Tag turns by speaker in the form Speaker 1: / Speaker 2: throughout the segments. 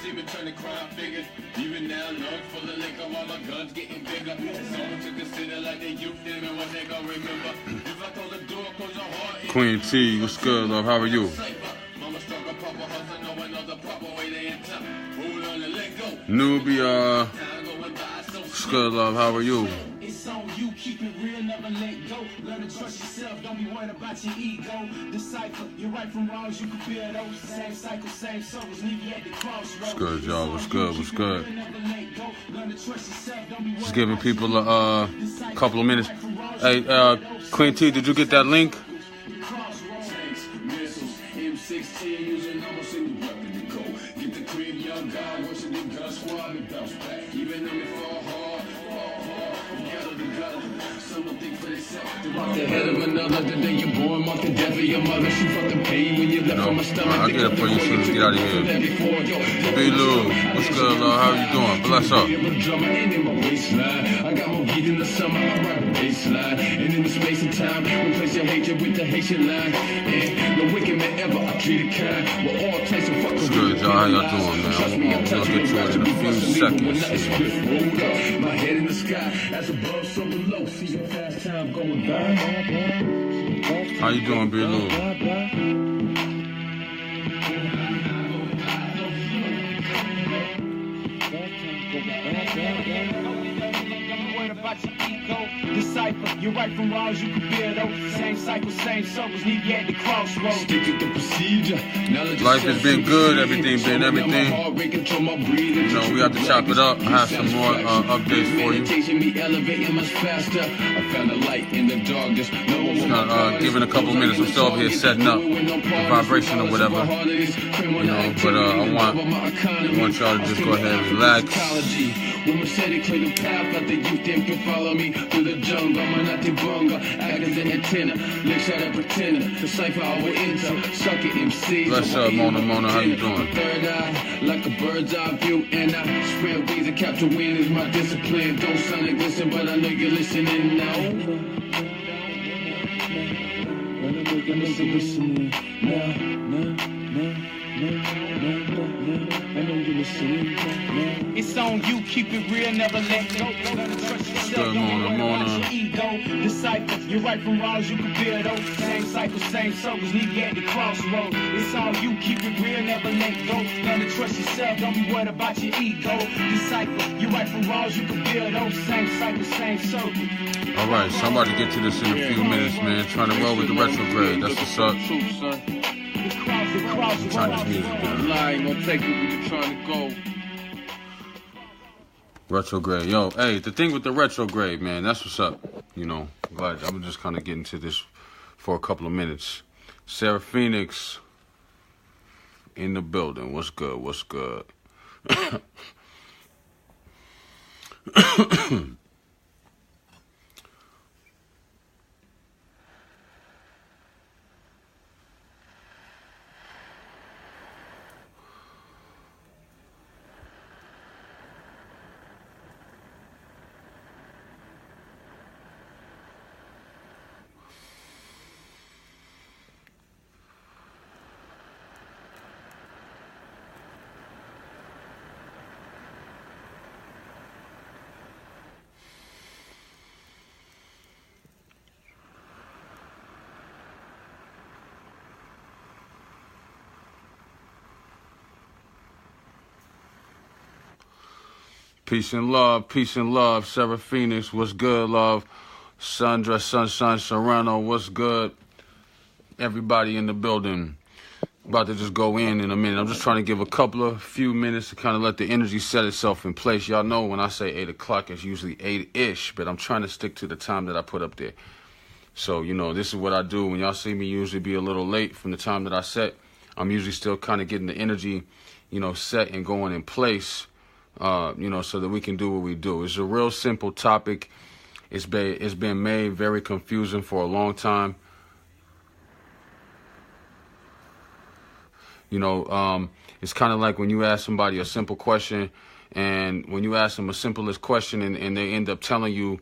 Speaker 1: Steven turning crime figures. Even now, lungs full of liquor while my guns getting bigger. Someone to consider like they youth them and what they gonna remember. If I close the door, close your heart.
Speaker 2: Queen T, what's good, love? How are you? Nubia, what's good, love? How are you?
Speaker 3: It's on you, keep it real, never let go. Learn to trust yourself, don't be worried about your ego. Decipher, you're right from wrongs, you can feel those. Same cycle, same souls, leave you at the crossroads.
Speaker 2: What's good, y'all? What's good? What's good? Just giving people a couple of minutes. Hey, Queen T, did you get that link?
Speaker 1: The head of another, the day you're born, mark the death of your mother. She felt the pain when you left from my stomach.
Speaker 2: I'll get it for you as soon as you get out of here. B-Lou, what's good, love? How you doing? Bless up.
Speaker 1: I got more beat in the summer, I ride the baseline. And in the space and time, replace your hatred with the Haitian line. And no wicked man ever, I treat it kind. We're all types of fuckers.
Speaker 2: What's good, y'all? How y'all doing, man? I'll get to it in a few seconds.
Speaker 1: My head in the sky, as above, so below. See your fast time going by.
Speaker 2: How you doing, B-Lou?
Speaker 3: Decipher, you're right from wrongs, you can feel those. Same cycle, same souls, leave you at the crossroads.
Speaker 1: Stick with the procedure.
Speaker 2: Life has been good, everything been everything. You know, we have to chop it up. I have some more updates for you. Just giving a couple minutes. I'm still up here setting up the vibration or whatever. You know, but I want y'all to just go ahead and relax.
Speaker 1: When we said it clear the path, let the youth them can follow me through the jungle. I'm not the bunga, act as an antenna. Lips out a pretender, decipher our enter. Suck it, MC.
Speaker 2: Bless up, Mona, how you doing?
Speaker 1: Third eye, like a bird's eye view, and I spread wings and capture wind is my discipline. Don't sound like listen, but I know you're listening now.
Speaker 3: It's on you, keep it real, never let go. Trust yourself, don't
Speaker 2: Mona.
Speaker 3: ego. Decipher, you're right from wrongs, you can feel those. Same cycle, same souls, leave you at the crossroads. It's on you, keep it real, never let go. Learn to trust yourself, don't be worried about your ego. Decipher, you're right from wrongs, you can feel those. Same cycle, same souls.
Speaker 2: All right, so I'm about to get to this in a few minutes, man. Trying to roll with the retrograde. That's what's up. I'm trying this music down.
Speaker 1: Gonna take it where you're trying to go.
Speaker 2: Retrograde. Yo, hey, the thing with the retrograde, man, that's what's up. You know, glad I'm just kind of getting to this for a couple of minutes. Sarah Phoenix in the building. What's good? What's good? Peace and love. Sarah Phoenix, what's good, love? Sandra, Sunshine Serrano, what's good? Everybody in the building. About to just go in a minute. I'm just trying to give a few minutes to kind of let the energy set itself in place. Y'all know when I say 8 o'clock, it's usually 8-ish, but I'm trying to stick to the time that I put up there. So, you know, this is what I do. When y'all see me usually be a little late from the time that I set, I'm usually still kind of getting the energy, you know, set and going in place. You know, so that we can do what we do. It's a real simple topic. It's been made very confusing for a long time. You know, it's kind of like when you ask somebody a simple question, and when you ask them a simplest question and they end up telling you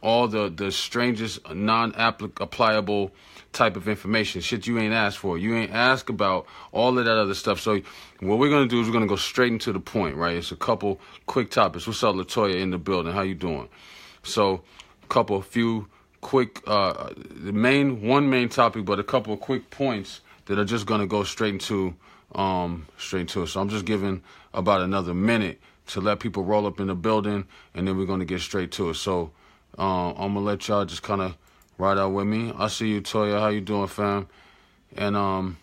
Speaker 2: all the strangest, non-applicable type of information, shit you ain't asked for. You ain't asked about all of that other stuff. So what we're going to do is we're going to go straight into the point, right? It's a couple quick topics. What's up, LaToya, in the building? How you doing? So a few quick, one main topic, but a couple of quick points that are just going to go straight into it. So I'm just giving about another minute to let people roll up in the building, and then we're going to get straight to it. So I'm going to let y'all just kind of ride out with me. I see you, Toya. How you doing, fam? And,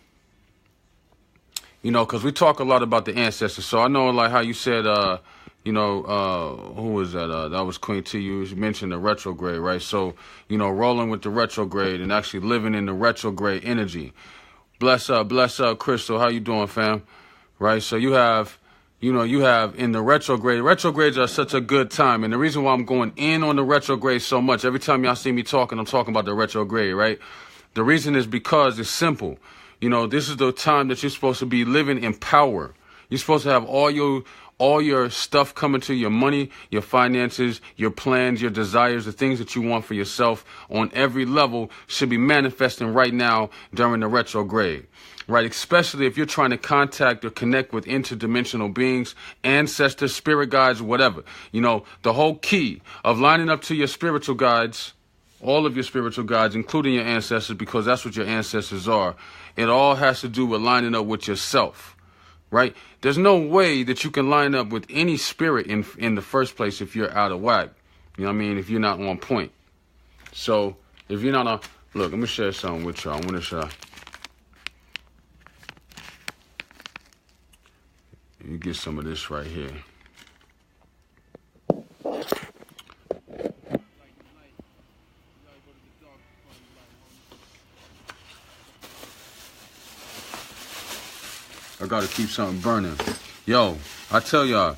Speaker 2: you know, because we talk a lot about the ancestors. So I know, like, how you said, you know, who was that? That was Queen T. You mentioned the retrograde, right? So, you know, rolling with the retrograde and actually living in the retrograde energy. Bless up, Crystal. How you doing, fam? Right? So you have in the retrogrades are such a good time. And the reason why I'm going in on the retrograde so much, every time y'all see me talking, I'm talking about the retrograde, right? The reason is because it's simple. You know, this is the time that you're supposed to be living in power. You're supposed to have all your stuff coming to your money, your finances, your plans, your desires, the things that you want for yourself on every level should be manifesting right now during the retrograde. Right, especially if you're trying to contact or connect with interdimensional beings, ancestors, spirit guides, whatever. You know, the whole key of lining up to your spiritual guides, all of your spiritual guides, including your ancestors, because that's what your ancestors are. It all has to do with lining up with yourself, right? There's no way that you can line up with any spirit in the first place if you're out of whack. You know what I mean? If you're not on point. So if you're not on, look, let me share something with y'all. I'm going to show. You get some of this right here. I gotta keep something burning. Yo, I tell y'all,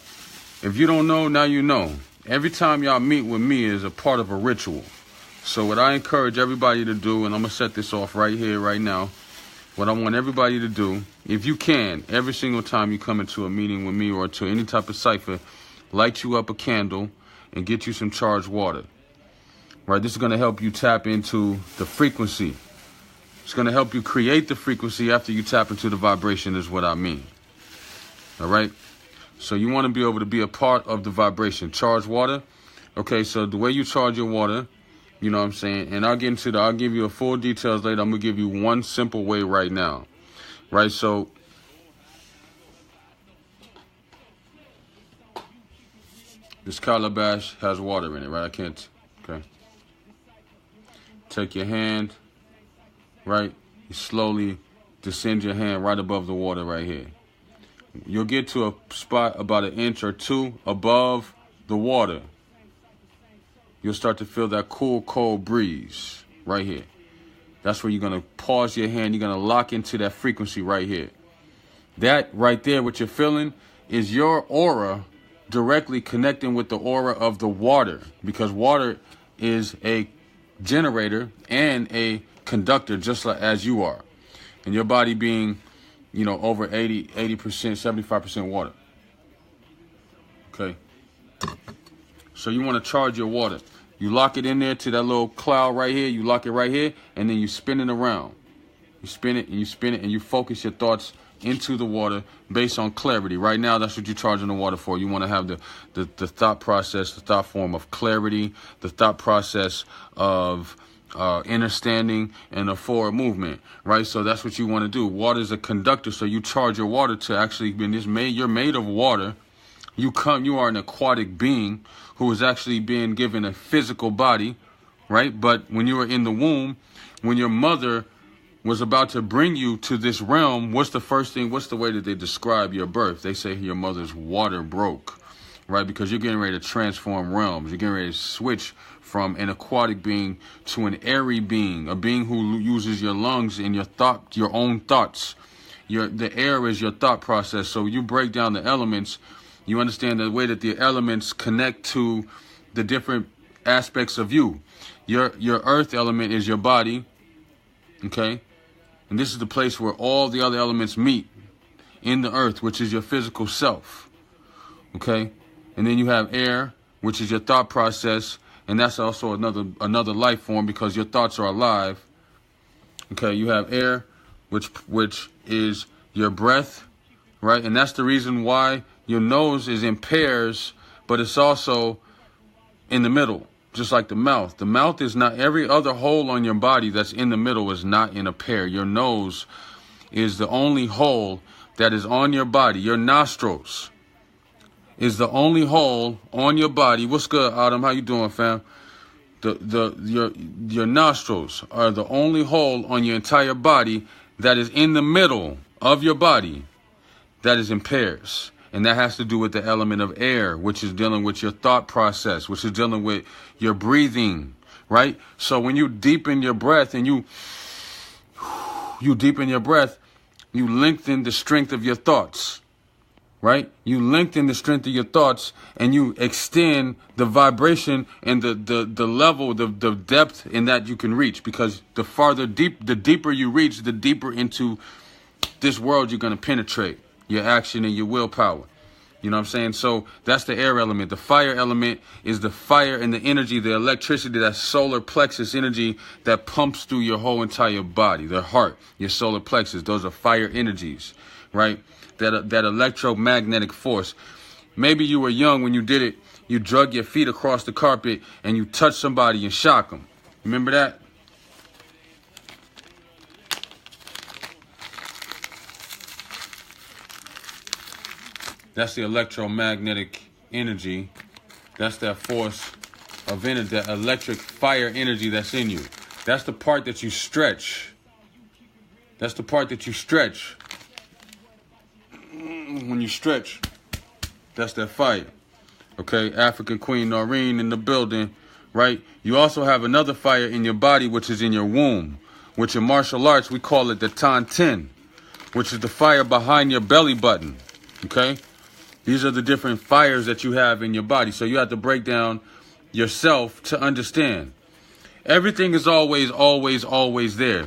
Speaker 2: if you don't know, now you know. Every time y'all meet with me is a part of a ritual. So what I encourage everybody to do, and I'm gonna set this off right here, right now. What I want everybody to do, if you can, every single time you come into a meeting with me or to any type of cipher, light you up a candle and get you some charged water. Right? This is going to help you tap into the frequency. It's going to help you create the frequency after you tap into the vibration is what I mean. All right? So you want to be able to be a part of the vibration. Charged water. Okay, so the way you charge your water, you know what I'm saying? And I'll give you a full details later. I'm going to give you one simple way right now. Right? So this calabash has water in it, right? I can't. Okay. Take your hand, right? You slowly descend your hand right above the water right here. You'll get to a spot about 1 inch or 2 above the water. You'll start to feel that cool, cold breeze right here. That's where you're going to pause your hand. You're going to lock into that frequency right here. That right there, what you're feeling, is your aura directly connecting with the aura of the water. Because water is a generator and a conductor, just like as you are. And your body being, you know, over 80%, 75% water. Okay. So you want to charge your water. You lock it in there to that little cloud right here. You lock it right here, and then you spin it around. You spin it, and you spin it, and you focus your thoughts into the water based on clarity. Right now, that's what you're charging the water for. You want to have the thought process, the thought form of clarity, the thought process of understanding, and a forward movement, right? So that's what you want to do. Water is a conductor, so you charge your water to actually be you're made of water. You are an aquatic being who is actually being given a physical body, right? But when you were in the womb, when your mother was about to bring you to this realm, what's the way that they describe your birth? They say your mother's water broke, right? Because you're getting ready to transform realms. You're getting ready to switch from an aquatic being to an airy being, a being who uses your lungs and your own thoughts. The air is your thought process. So you break down the elements. You understand the way that the elements connect to the different aspects of you. Your earth element is your body, okay? And this is the place where all the other elements meet in the earth, which is your physical self, okay? And then you have air, which is your thought process, and that's also another life form because your thoughts are alive. Okay, you have air, which is your breath, right? And that's the reason why your nose is in pairs, but it's also in the middle, just like the mouth. The mouth is not, every other hole on your body that's in the middle is not in a pair. Your nose is the only hole that is on your body. Your nostrils is the only hole on your body. What's good, Adam? How you doing, fam? Your nostrils are the only hole on your entire body that is in the middle of your body that is in pairs. And that has to do with the element of air, which is dealing with your thought process, which is dealing with your breathing, right? So when you deepen your breath and you deepen your breath, you lengthen the strength of your thoughts, right? You lengthen the strength of your thoughts and you extend the vibration and the level, the depth in that you can reach, because the deeper you reach, the deeper into this world you're going to penetrate, your action and your willpower. You know what I'm saying? So that's the air element. The fire element is the fire and the energy, the electricity, that solar plexus energy that pumps through your whole entire body, the heart, your solar plexus. Those are fire energies, right? That electromagnetic force. Maybe you were young when you did it. You drug your feet across the carpet and you touched somebody and shock them. Remember that? That's the electromagnetic energy. That's that force of energy, that electric fire energy that's in you. That's the part that you stretch. That's the part that you stretch. When you stretch, that's that fire. Okay, African Queen Noreen in the building, right? You also have another fire in your body, which is in your womb, which in martial arts, we call it the Tantin, which is the fire behind your belly button, okay? These are the different fires that you have in your body. So you have to break down yourself to understand. Everything is always, always, always there,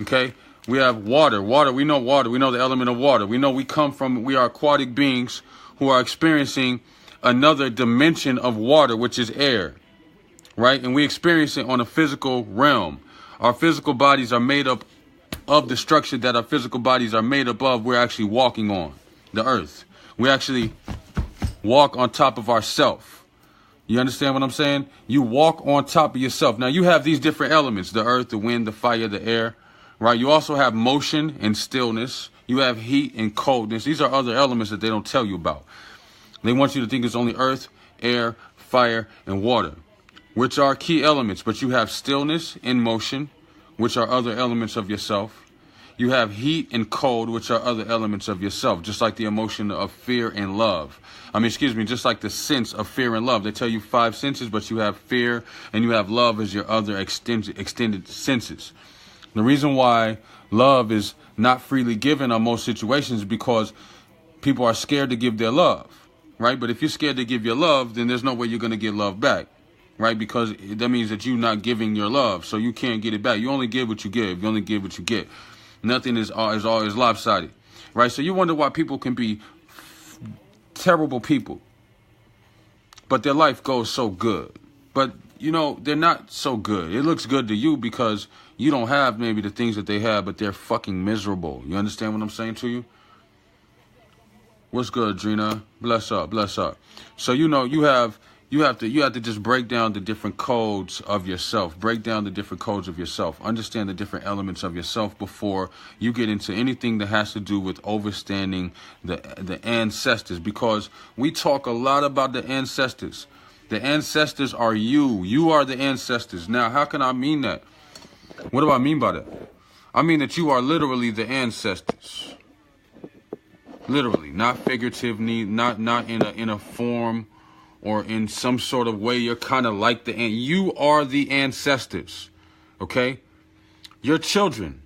Speaker 2: okay? We have water. We know the element of water. We know we are aquatic beings who are experiencing another dimension of water, which is air, right? And we experience it on a physical realm. Our physical bodies are made up of the structure that our physical bodies are made up of. We're actually walking on the earth. We actually walk on top of ourself. You understand what I'm saying? You walk on top of yourself. Now you have these different elements, the earth, the wind, the fire, the air, right? You also have motion and stillness. You have heat and coldness. These are other elements that they don't tell you about. They want you to think it's only earth, air, fire, and water, which are key elements. But you have stillness and motion, which are other elements of yourself. You have heat and cold, which are other elements of yourself, just like the emotion of fear and love. Just like the sense of fear and love. They tell you 5 senses, but you have fear and you have love as your other extended senses. The reason why love is not freely given on most situations is because people are scared to give their love, right? But if you're scared to give your love, then there's no way you're going to get love back, right? Because that means that you're not giving your love, so you can't get it back. You only give what you give. You only give what you get. Nothing is always lopsided, right? So you wonder why people can be terrible people, but their life goes so good. But, you know, they're not so good. It looks good to you because you don't have maybe the things that they have, but they're fucking miserable. You understand what I'm saying to you? What's good, Drina? Bless up, bless up. So, you know, you have to just break down the different codes of yourself. Break down the different codes of yourself. Understand the different elements of yourself before you get into anything that has to do with understanding the ancestors. Because we talk a lot about the ancestors. The ancestors are you. You are the ancestors. Now, how can I mean that? What do I mean by that? I mean that you are literally the ancestors. Literally, not figuratively, not in a form or in some sort of way. You're kind of like you are the ancestors, okay? Your children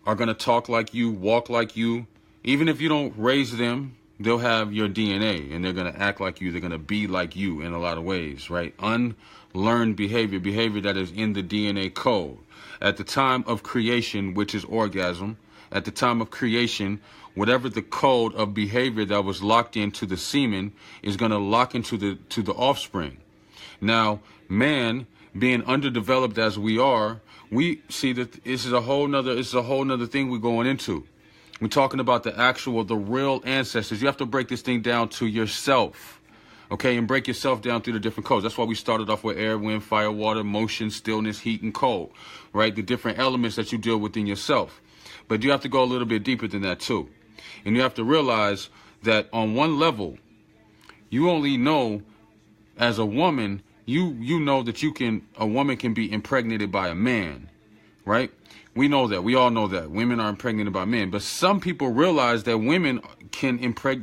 Speaker 2: are going to talk like you, walk like you. Even if you don't raise them, they'll have your DNA, and they're going to act like you. They're going to be like you in a lot of ways, right? Unlearned behavior that is in the DNA code. At the time of creation, which is orgasm, at the time of creation, whatever the code of behavior that was locked into the semen is going to lock into the offspring. Now, man, being underdeveloped as we are, we see that this is a whole nother thing we're going into. We're talking about the real ancestors. You have to break this thing down to yourself, okay? And break yourself down through the different codes. That's why we started off with air, wind, fire, water, motion, stillness, heat, and cold, right? The different elements that you deal with in yourself. But you have to go a little bit deeper than that too. And you have to realize that on one level, you only know as a woman, you know that a woman can be impregnated by a man, right? We know that. We all know that. Women are impregnated by men. But some people realize that women can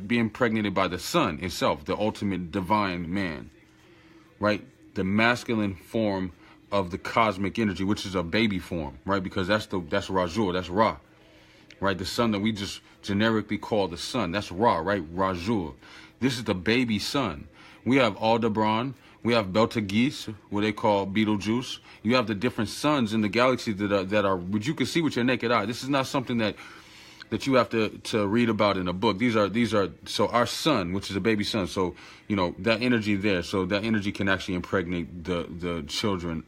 Speaker 2: be impregnated by the sun itself, the ultimate divine man, right? The masculine form of the cosmic energy, which is a baby form, right? Because that's Rajur, that's Ra, right? The sun that we just generically call the sun, that's Ra, right? Rajur. This is the baby sun. We have Aldebaran. We have Betelgeuse, what they call Betelgeuse. You have the different suns in the galaxy that are which you can see with your naked eye. This is not something that you have to read about in a book. These are so our sun, which is a baby sun. So that energy there. So that energy can actually impregnate the children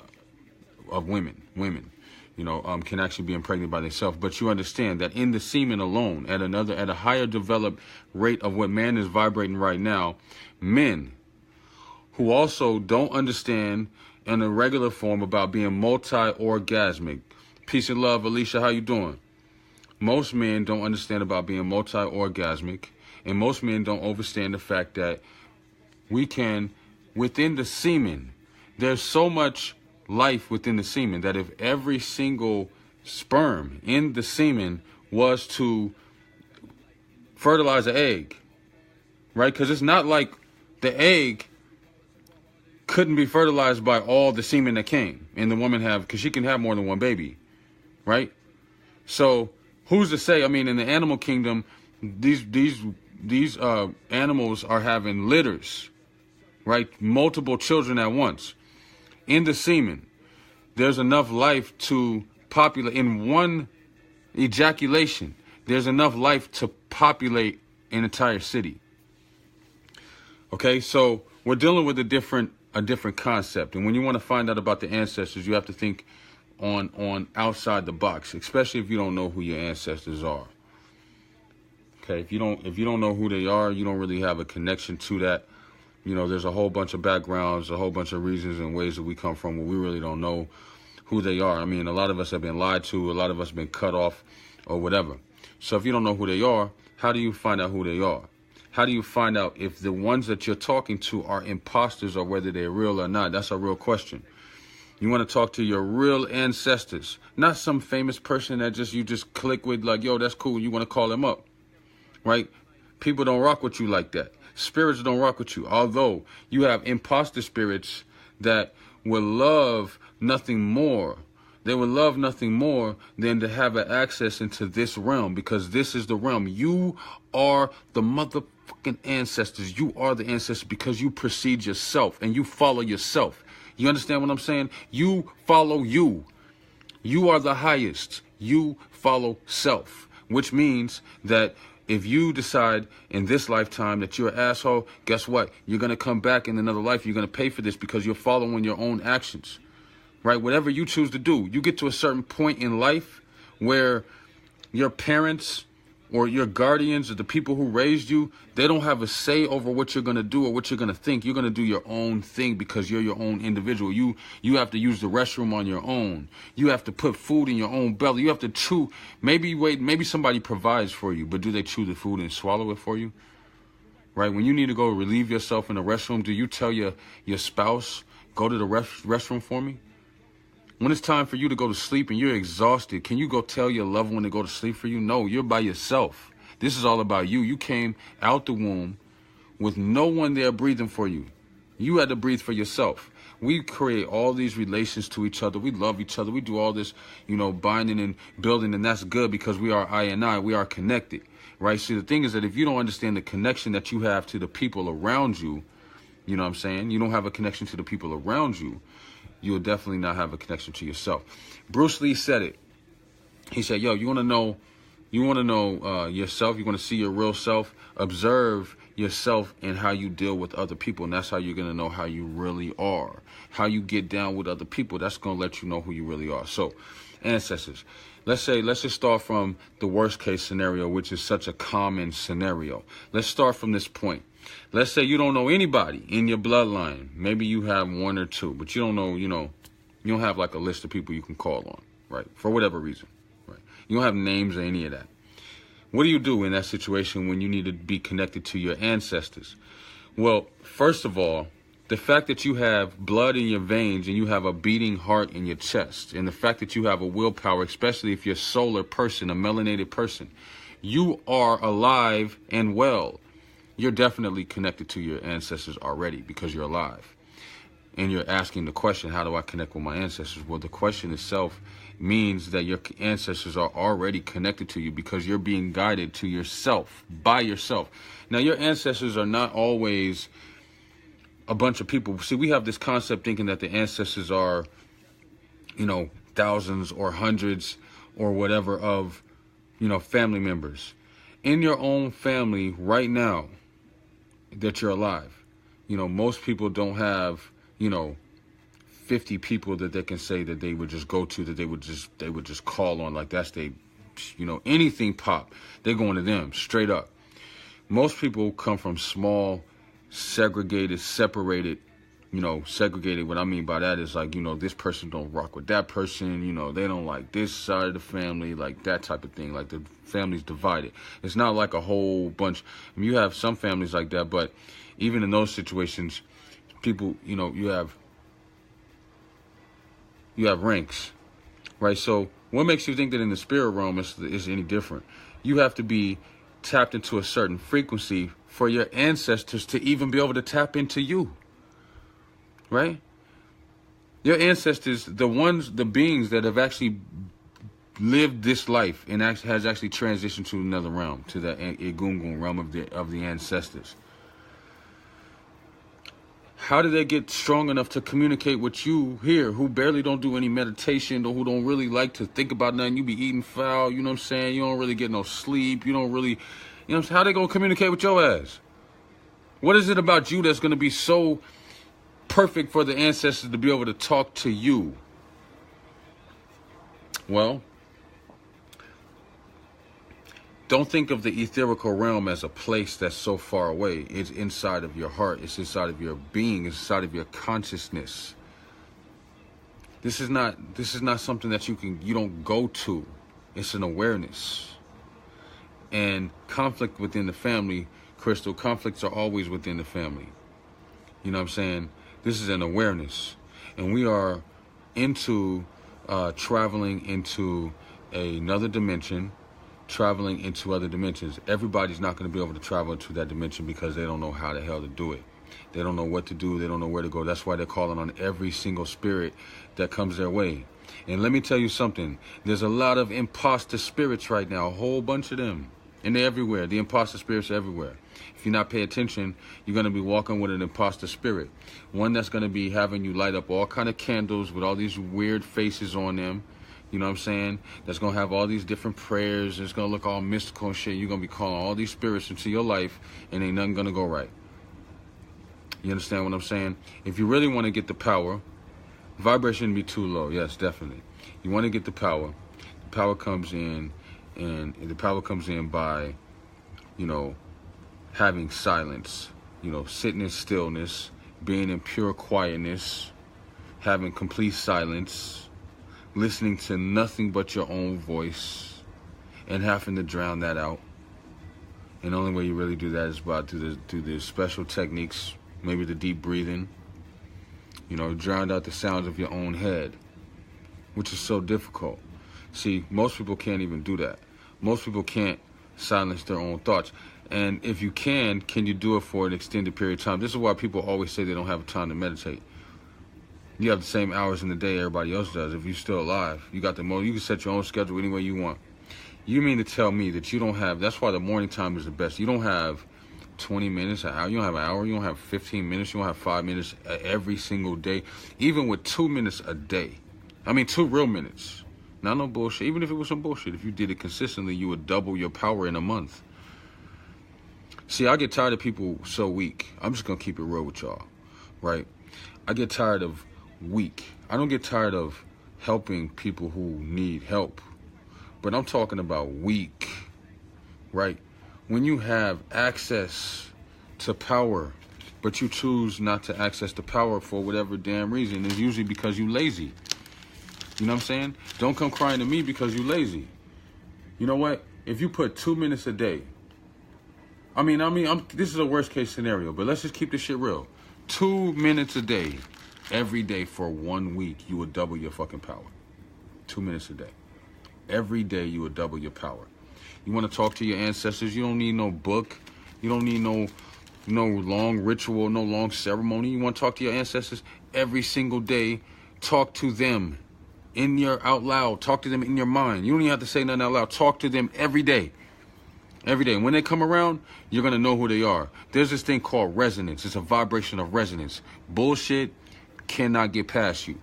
Speaker 2: of women. Can actually be impregnated by themselves. But you understand that in the semen alone, at a higher developed rate of what man is vibrating right now, men who also don't understand in a regular form about being multi-orgasmic. Peace and love, Alicia, how you doing? Most men don't understand about being multi-orgasmic, and most men don't understand the fact that we can, within the semen, there's so much life within the semen that if every single sperm in the semen was to fertilize an egg, right? Because it's not like the egg couldn't be fertilized by all the semen that came, and the woman because she can have more than one baby, right? So who's to say? I mean, in the animal kingdom, these animals are having litters, right? Multiple children at once. In the semen, there's enough life to populate in one ejaculation. There's enough life to populate an entire city. Okay, so we're dealing with a different concept. And when you want to find out about the ancestors, you have to think on outside the box, especially if you don't know who your ancestors are. Okay, if you don't know who they are, you don't really have a connection to that. There's a whole bunch of backgrounds, a whole bunch of reasons and ways that we come from where we really don't know who they are. I mean, a lot of us have been lied to, a lot of us have been cut off or whatever. So if you don't know who they are, how do you find out who they are? How do you find out if the ones that you're talking to are imposters or whether they're real or not? That's a real question. You want to talk to your real ancestors, not some famous person that you just click with like, yo, that's cool. You want to call them up, right? People don't rock with you like that. Spirits don't rock with you. Although you have imposter spirits that will love nothing more. They would love nothing more than to have an access into this realm, because this is the realm. You are the motherfucking ancestors. You are the ancestors because you precede yourself and you follow yourself. You understand what I'm saying? You follow you. You are the highest. You follow self, which means that if you decide in this lifetime that you're an asshole, guess what? You're going to come back in another life. You're going to pay for this because you're following your own actions, right? Whatever you choose to do, you get to a certain point in life where your parents or your guardians or the people who raised you, they don't have a say over what you're going to do or what you're going to think. You're going to do your own thing because you're your own individual. You have to use the restroom on your own. You have to put food in your own belly. You have to chew. Maybe somebody provides for you, but do they chew the food and swallow it for you? Right? When you need to go relieve yourself in the restroom, do you tell your spouse, go to the restroom for me? When it's time for you to go to sleep and you're exhausted, can you go tell your loved one to go to sleep for you? No, you're by yourself. This is all about you. You came out the womb with no one there breathing for you. You had to breathe for yourself. We create all these relations to each other. We love each other. We do all this, you know, binding and building, and that's good because we are I and I. We are connected, right? See, the thing is that if you don't understand the connection that you have to the people around you, you know what I'm saying? You don't have a connection to the people around you, you'll definitely not have a connection to yourself. Bruce Lee said it. He said, yo, you want to know yourself? You want to see your real self? Observe yourself and how you deal with other people. And that's how you're going to know how you really are. How you get down with other people, that's going to let you know who you really are. So, ancestors. Let's just start from the worst case scenario, which is such a common scenario. Let's start from this point. Let's say you don't know anybody in your bloodline. Maybe you have one or two, but you don't know, you don't have like a list of people you can call on, right? For whatever reason, right? You don't have names or any of that. What do you do in that situation when you need to be connected to your ancestors? Well, first of all, the fact that you have blood in your veins and you have a beating heart in your chest, and the fact that you have a willpower, especially if you're a solar person, a melanated person, you are alive and well. You're definitely connected to your ancestors already because you're alive. And you're asking the question, how do I connect with my ancestors? Well, the question itself means that your ancestors are already connected to you because you're being guided to yourself, by yourself. Now, your ancestors are not always a bunch of people. See, we have this concept thinking that the ancestors are, you know, thousands or hundreds or whatever of, you know, family members. In your own family right now that you're alive, you know, most people don't have, you know, 50 people that they can say that they would just go to, that they would just call on, like that's they, you know, anything pop, they're going to them straight up. Most people come from small, segregated, separated, you know, segregated. What I mean by that is like, you know, this person don't rock with that person, you know, they don't like this side of the family, like that type of thing, like the family's divided. It's not like a whole bunch. I mean, you have some families like that, but even in those situations, people, you know, you have ranks, right? So what makes you think that in the spirit realm is any different? You have to be tapped into a certain frequency for your ancestors to even be able to tap into you, right? Your ancestors, the beings that have actually lived this life and has actually transitioned to another realm, to the Egungun realm of the ancestors. How do they get strong enough to communicate with you here, who barely don't do any meditation or who don't really like to think about nothing? You be eating foul, you know what I'm saying? You don't really get no sleep. You don't really, you know what I'm saying? How they going to communicate with your ass? What is it about you that's going to be so perfect for the ancestors to be able to talk to you? Well, don't think of the etherical realm as a place that's so far away. It's inside of your heart. It's inside of your being. It's inside of your consciousness. This is not something that you don't go to. It's an awareness. And conflict within the family, Crystal, conflicts are always within the family. You know what I'm saying? This is an awareness. And we are into traveling into another dimension, traveling into other dimensions. Everybody's not going to be able to travel into that dimension because they don't know how the hell to do it. They don't know what to do. They don't know where to go. That's why they're calling on every single spirit that comes their way. And let me tell you something. There's a lot of imposter spirits right now, a whole bunch of them. And they're everywhere. The imposter spirits are everywhere. If you're not paying attention, you're going to be walking with an imposter spirit. One that's going to be having you light up all kind of candles with all these weird faces on them. You know what I'm saying? That's going to have all these different prayers. And it's going to look all mystical and shit. You're going to be calling all these spirits into your life, and ain't nothing going to go right. You understand what I'm saying? If you really want to get the power, vibration shouldn't be too low. Yes, definitely. You want to get the power. The power comes in, and the power comes in by, you know, having silence. You know, sitting in stillness, being in pure quietness, having complete silence, listening to nothing but your own voice, and having to drown that out. And the only way you really do that is by through the special techniques, maybe the deep breathing. You know, drown out the sounds of your own head, which is so difficult. See, most people can't even do that. Most people can't silence their own thoughts. And if you can you do it for an extended period of time? This is why people always say they don't have time to meditate. You have the same hours in the day everybody else does. If you're still alive, you got the most. You can set your own schedule any way you want. You mean to tell me that you don't have? That's why the morning time is the best. You don't have 20 minutes, an hour. You don't have an hour. You don't have 15 minutes. You don't have 5 minutes every single day. Even with 2 minutes a day. I mean, 2 real minutes. Not no bullshit. Even if it was some bullshit, if you did it consistently, you would double your power in a month. See, I get tired of people so weak. I'm just gonna keep it real with y'all, right? I get tired of weak. I don't get tired of helping people who need help. But I'm talking about weak, right? When you have access to power, but you choose not to access the power for whatever damn reason, it's usually because you lazy. You know what I'm saying? Don't come crying to me because you lazy. You know what? If you put 2 minutes a day, this is a worst case scenario, but let's just keep this shit real. 2 minutes a day, every day for 1 week, you would double your fucking power. 2 minutes a day. Every day you would double your power. You want to talk to your ancestors, you don't need no book. You don't need no long ritual, no long ceremony. You want to talk to your ancestors every single day. Talk to them out loud. Talk to them in your mind. You don't even have to say nothing out loud. Talk to them every day. Every day. When they come around, you're going to know who they are. There's this thing called resonance. It's a vibration of resonance. Bullshit cannot get past you,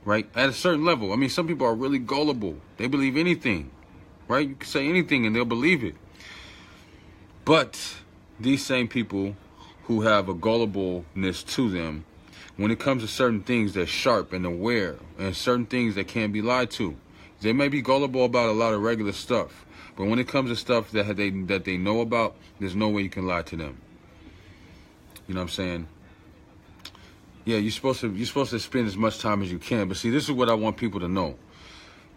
Speaker 2: right? At a certain level. I mean, some people are really gullible. They believe anything, right? You can say anything and they'll believe it. But these same people who have a gullibleness to them, when it comes to certain things, they're sharp and aware, and certain things that can't be lied to. They may be gullible about a lot of regular stuff, but when it comes to stuff that they know about, there's no way you can lie to them. You know what I'm saying? Yeah, you're supposed to spend as much time as you can. But see, this is what I want people to know.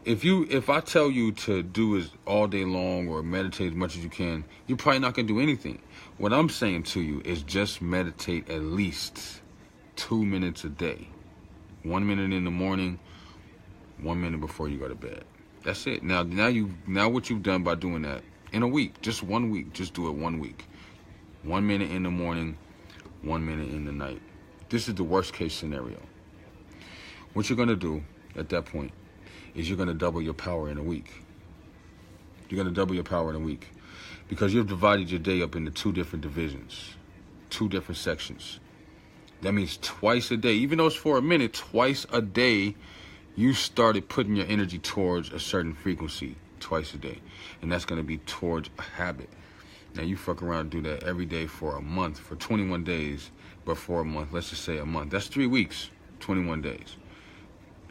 Speaker 2: If I tell you to do it all day long or meditate as much as you can, you're probably not gonna do anything. What I'm saying to you is just meditate at least 2 minutes a day. 1 minute in the morning, 1 minute before you go to bed. That's it. Now what you've done by doing that in a week, just 1 week, just do it 1 week. 1 minute in the morning, 1 minute in the night. This is the worst case scenario. What you're gonna do at that point is you're gonna double your power in a week. You're gonna double your power in a week because you've divided your day up into 2 different divisions, 2 different sections. That means twice a day, even though it's for a minute, twice a day, you started putting your energy towards a certain frequency twice a day. And that's going to be towards a habit. Now, you fuck around and do that every day for a month, for 21 days, but for a month, let's just say a month. That's 3 weeks, 21 days.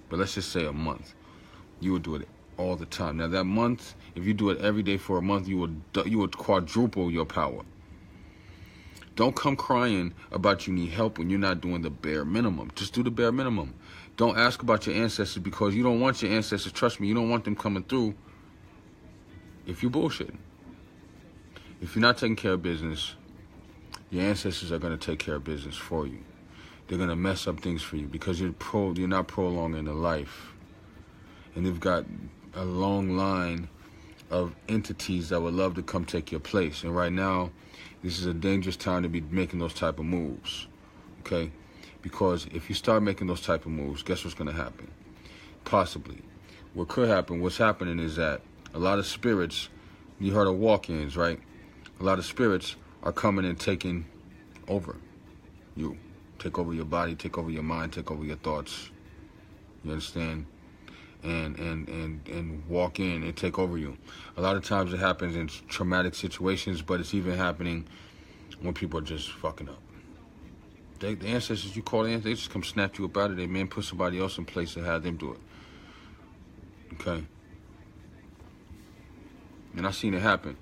Speaker 2: But let's just say a month. You would do it all the time. Now, that month, if you do it every day for a month, you would quadruple your power. Don't come crying about you need help when you're not doing the bare minimum. Just do the bare minimum. Don't ask about your ancestors because you don't want your ancestors. Trust me, you don't want them coming through if you're bullshitting. If you're not taking care of business, your ancestors are going to take care of business for you. They're going to mess up things for you because you're not prolonging the life. And they've got a long line of entities that would love to come take your place. And right now, this is a dangerous time to be making those type of moves, okay? Because if you start making those type of moves, guess what's going to happen? Possibly. What could happen, what's happening is that a lot of spirits, you heard of walk-ins, right? A lot of spirits are coming and taking over you. Take over your body, take over your mind, take over your thoughts. You understand? And walk in and take over you. A lot of times it happens in traumatic situations, but it's even happening when people are just fucking up. The ancestors, you call the ancestors, they just come snap you up out of there, man. Put somebody else in place and have them do it. Okay? And I've seen it happen.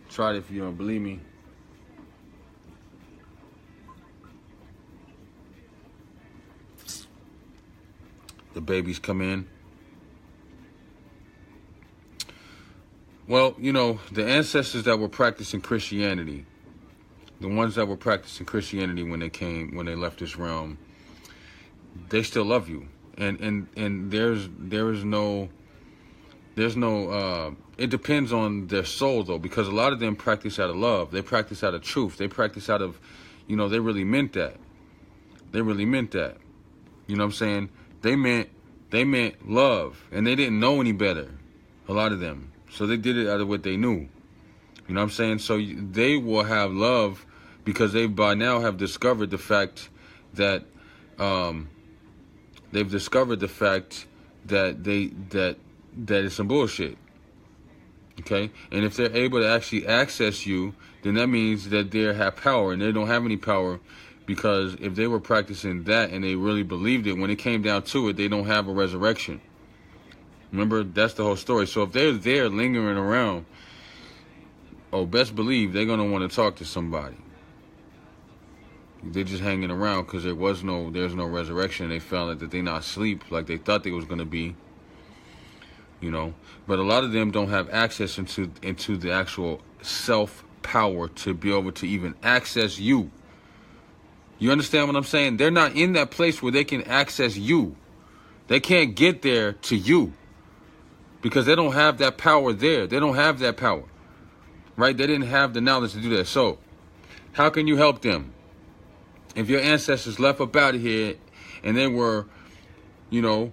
Speaker 2: Try it if you don't believe me. The babies come in. Well, you know, the ancestors that were practicing Christianity, the ones that were practicing Christianity when they left this realm, they still love you. And there's no it depends on their soul though, because a lot of them practice out of love. They practice out of truth. They practice out of, you know, they really meant that. They really meant that. You know what I'm saying? They meant love, and they didn't know any better, a lot of them. So they did it out of what they knew. You know what I'm saying? So they will have love because they by now have discovered the fact that that it's some bullshit. Okay? And if they're able to actually access you, then that means that they have power, and they don't have any power, because if they were practicing that and they really believed it, when it came down to it, they don't have a resurrection. Remember, that's the whole story. So if they're there lingering around, best believe they're going to want to talk to somebody. They're just hanging around because there's no resurrection. They found that they're not asleep like they thought they was going to be. You know, but a lot of them don't have access into the actual self-power to be able to even access you. You understand what I'm saying? They're not in that place where they can access you. They can't get there to you because they don't have that power there. They don't have that power, right? They didn't have the knowledge to do that. So how can you help them? If your ancestors left up out of here and they were, you know,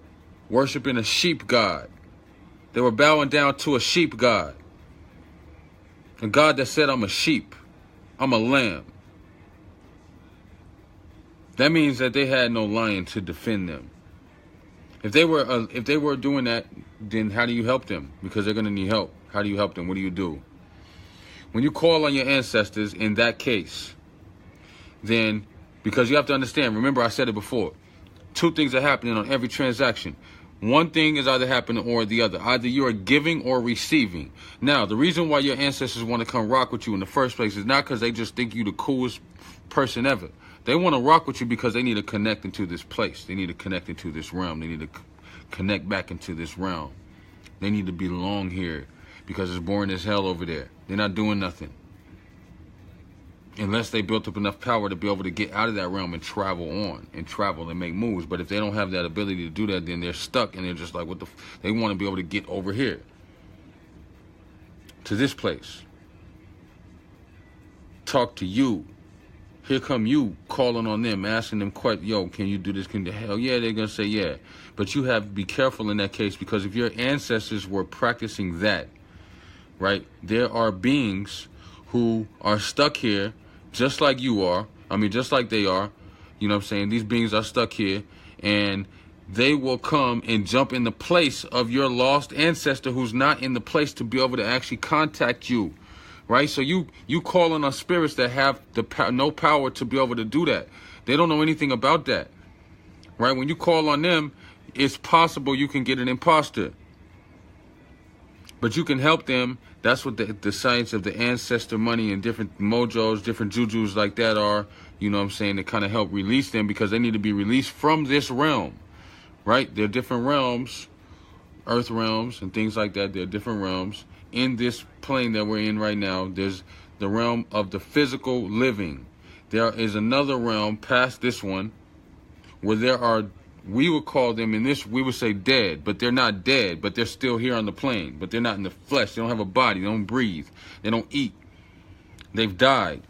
Speaker 2: worshiping a sheep god, they were bowing down to a sheep god, a god that said, I'm a sheep, I'm a lamb. That means that they had no lion to defend them. If they were doing that, then how do you help them? Because they're going to need help. How do you help them? What do you do? When you call on your ancestors in that case, then, because you have to understand, remember I said it before, two things are happening on every transaction. One thing is either happening or the other. Either you are giving or receiving. Now, the reason why your ancestors want to come rock with you in the first place is not because they just think you the coolest person ever. They want to rock with you because they need to connect into this place. They need to connect into this realm. They need to connect back into this realm. They need to belong here because it's boring as hell over there. They're not doing nothing. Unless they built up enough power to be able to get out of that realm and travel on and travel and make moves. But if they don't have that ability to do that, then they're stuck and they're just like, they want to be able to get over here to this place. Talk to you. Here come you calling on them, asking them, yo, can you do this? Hell yeah, they're going to say yeah. But you have to be careful in that case, because if your ancestors were practicing that, right, there are beings who are stuck here just like you are. I mean, just like they are. You know what I'm saying? These beings are stuck here, and they will come and jump in the place of your lost ancestor who's not in the place to be able to actually contact you. Right? So you calling on spirits that have no power to be able to do that. They don't know anything about that. Right? When you call on them, it's possible you can get an imposter. But you can help them. That's what the science of the ancestor money and different mojos, different jujus like that are. You know what I'm saying? To kind of help release them, because they need to be released from this realm. Right? There are different realms, earth realms and things like that. There are different realms. In this plane that we're in right now, there's the realm of the physical living. There is another realm past this one where there are, we would call them in this, we would say dead, but they're not dead, but they're still here on the plane, but they're not in the flesh. They don't have a body. They don't breathe. They don't eat. They've died,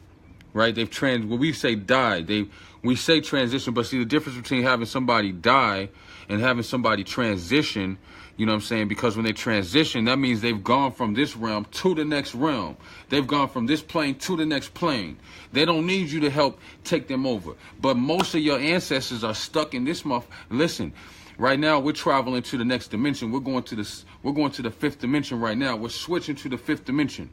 Speaker 2: right? When we say died, we say transition, but see the difference between having somebody die and having somebody transition. You know what I'm saying? Because when they transition, that means they've gone from this realm to the next realm. They've gone from this plane to the next plane. They don't need you to help take them over. But most of your ancestors are stuck in this month. Listen, right now we're traveling to the next dimension. We're going to the fifth dimension right now. We're switching to the fifth dimension.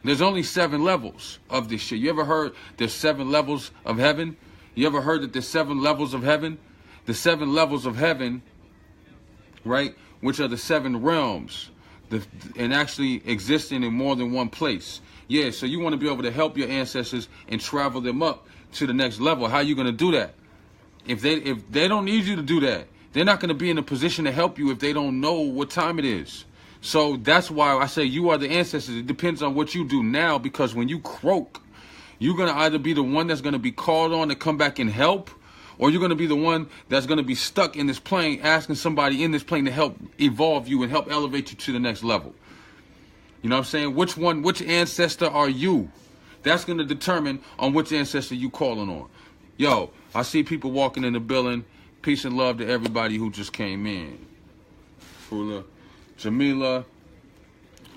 Speaker 2: There's only 7 levels of this shit. You ever heard there's 7 levels of heaven? You ever heard that there's 7 levels of heaven? The 7 levels of heaven, right? Which are the 7 realms, and actually existing in more than one place. Yeah, so you want to be able to help your ancestors and travel them up to the next level. How are you going to do that? If they don't need you to do that, they're not going to be in a position to help you if they don't know what time it is. So that's why I say you are the ancestors. It depends on what you do now, because when you croak, you're going to either be the one that's going to be called on to come back and help, or you're going to be the one that's going to be stuck in this plane, asking somebody in this plane to help evolve you and help elevate you to the next level. You know what I'm saying? Which ancestor are you? That's going to determine on which ancestor you calling on. Yo, I see people walking in the building, Peace and love to everybody who just came in. Fula, Jamila,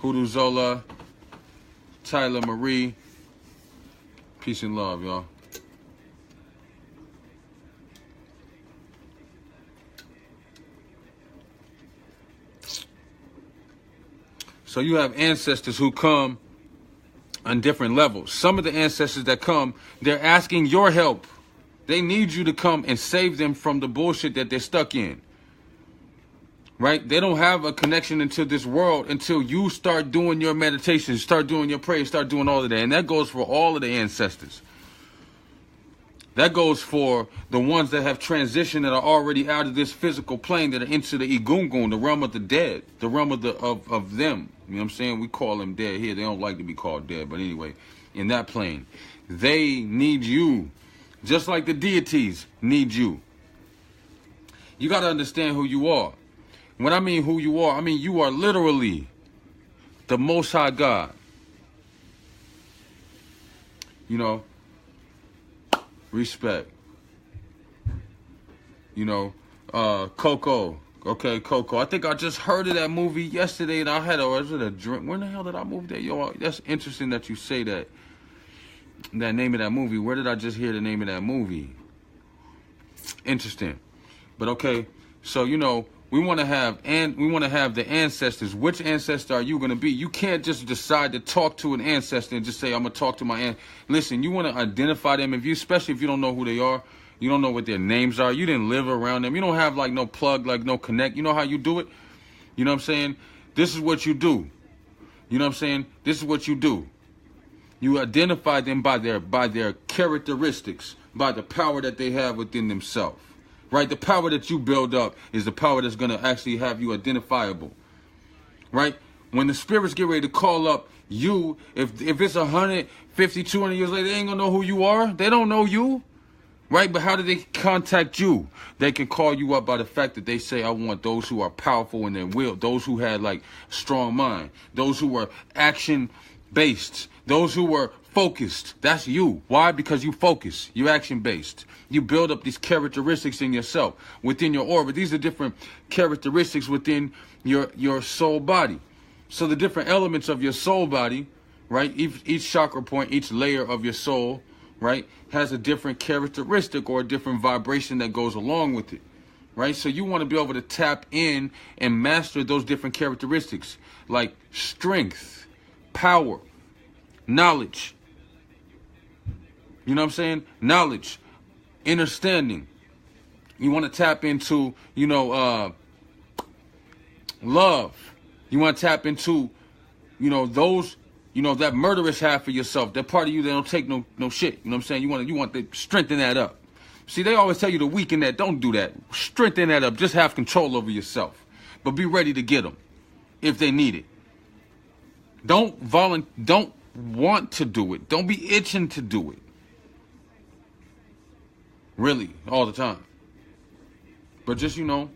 Speaker 2: Hoodoo Zola, Tyler Marie. Peace and love, y'all. So you have ancestors who come on different levels. Some of the ancestors that come, they're asking your help. They need you to come and save them from the bullshit that they're stuck in. Right? They don't have a connection into this world until you start doing your meditation, start doing your prayers, start doing all of that. And that goes for all of the ancestors. That goes for the ones that have transitioned that are already out of this physical plane, that are into the Igungun, the realm of the dead, the realm of them. You know what I'm saying? We call them dead here. They don't like to be called dead. But anyway, in that plane, they need you. Just like the deities need you. You got to understand who you are. When I mean who you are, I mean you are literally the Most High God. You know, respect. You know, Coco. Okay, Coco. I think I just heard of that movie yesterday, and I had was it a drink? When the hell did I move that? Yo, that's interesting that you say that. That name of that movie. Where did I just hear the name of that movie? Interesting. But okay, so you know, we want to have the ancestors. Which ancestor are you going to be? You can't just decide to talk to an ancestor and just say, I'm going to talk to my aunt. Listen, you want to identify them, especially if you don't know who they are. You don't know what their names are. You didn't live around them. You don't have like no plug, like no connect. You know how you do it? You know what I'm saying? This is what you do. You know what I'm saying? This is what you do. You identify them by their characteristics, by the power that they have within themselves. Right? The power that you build up is the power that's going to actually have you identifiable. Right? When the spirits get ready to call up you, if it's 150, 200 years later, they ain't going to know who you are. They don't know you. Right? But how do they contact you? They can call you up by the fact that they say, I want those who are powerful in their will, those who had like strong mind, those who were action-based, those who were focused. That's you. Why? Because you focus. You're action-based. You build up these characteristics in yourself, within your aura. These are different characteristics within your soul body. So the different elements of your soul body, right? Each chakra point, each layer of your soul, right, has a different characteristic or a different vibration that goes along with it, right? So you want to be able to tap in and master those different characteristics, like strength, power, knowledge. You know what I'm saying? Knowledge, understanding. You want to tap into, you know, love. You want to tap into, you know, those, you know, that murderous half of yourself, that part of you that don't take no shit. You know what I'm saying? You want to strengthen that up. See, they always tell you to weaken that. Don't do that. Strengthen that up. Just have control over yourself. But be ready to get them if they need it. Don't want to do it. Don't be itching to do it. Really, all the time. But just, you know,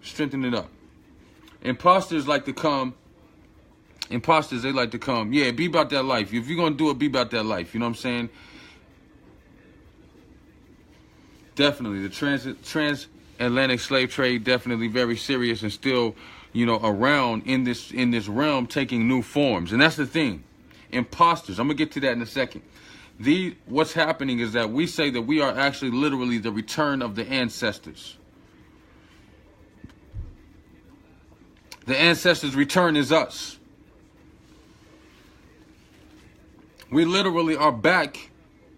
Speaker 2: strengthen it up. Imposters, they like to come. Yeah, be about that life. If you're going to do it, be about that life. You know what I'm saying? Definitely. The transatlantic slave trade, definitely very serious and still, you know, around in this realm, taking new forms. And that's the thing. Imposters. I'm going to get to that in a second. What's happening is that we say that we are actually literally the return of the ancestors. The ancestors' return is us. We literally are back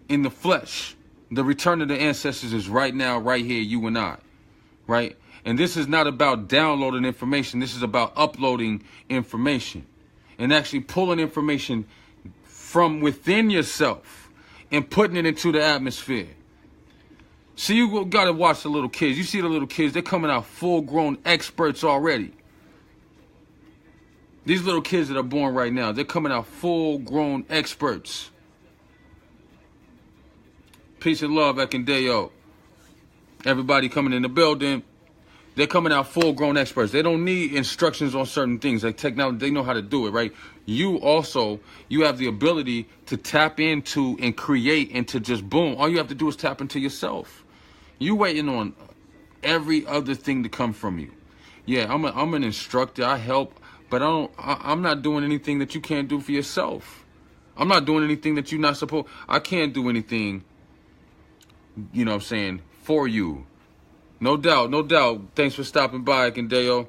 Speaker 2: in the flesh. The return of the ancestors is right now, right here, you and I. Right? And this is not about downloading information. This is about uploading information. And actually pulling information from within yourself and putting it into the atmosphere. See, you got to watch the little kids. You see the little kids, they're coming out full-grown experts already. These little kids that are born right now, they're coming out full-grown experts. Peace and love, Ekindeo. Everybody coming in the building, they're coming out full-grown experts. They don't need instructions on certain things. Like technology, they know how to do it, right? You have the ability to tap into and create and to just boom. All you have to do is tap into yourself. You waiting on every other thing to come from you. Yeah, I'm an instructor. I help, but I'm not doing anything that you can't do for yourself. I'm not doing anything that you're not supposed. I can't do anything, you know what I'm saying, for you. No doubt, no doubt. Thanks for stopping by, Kendeo.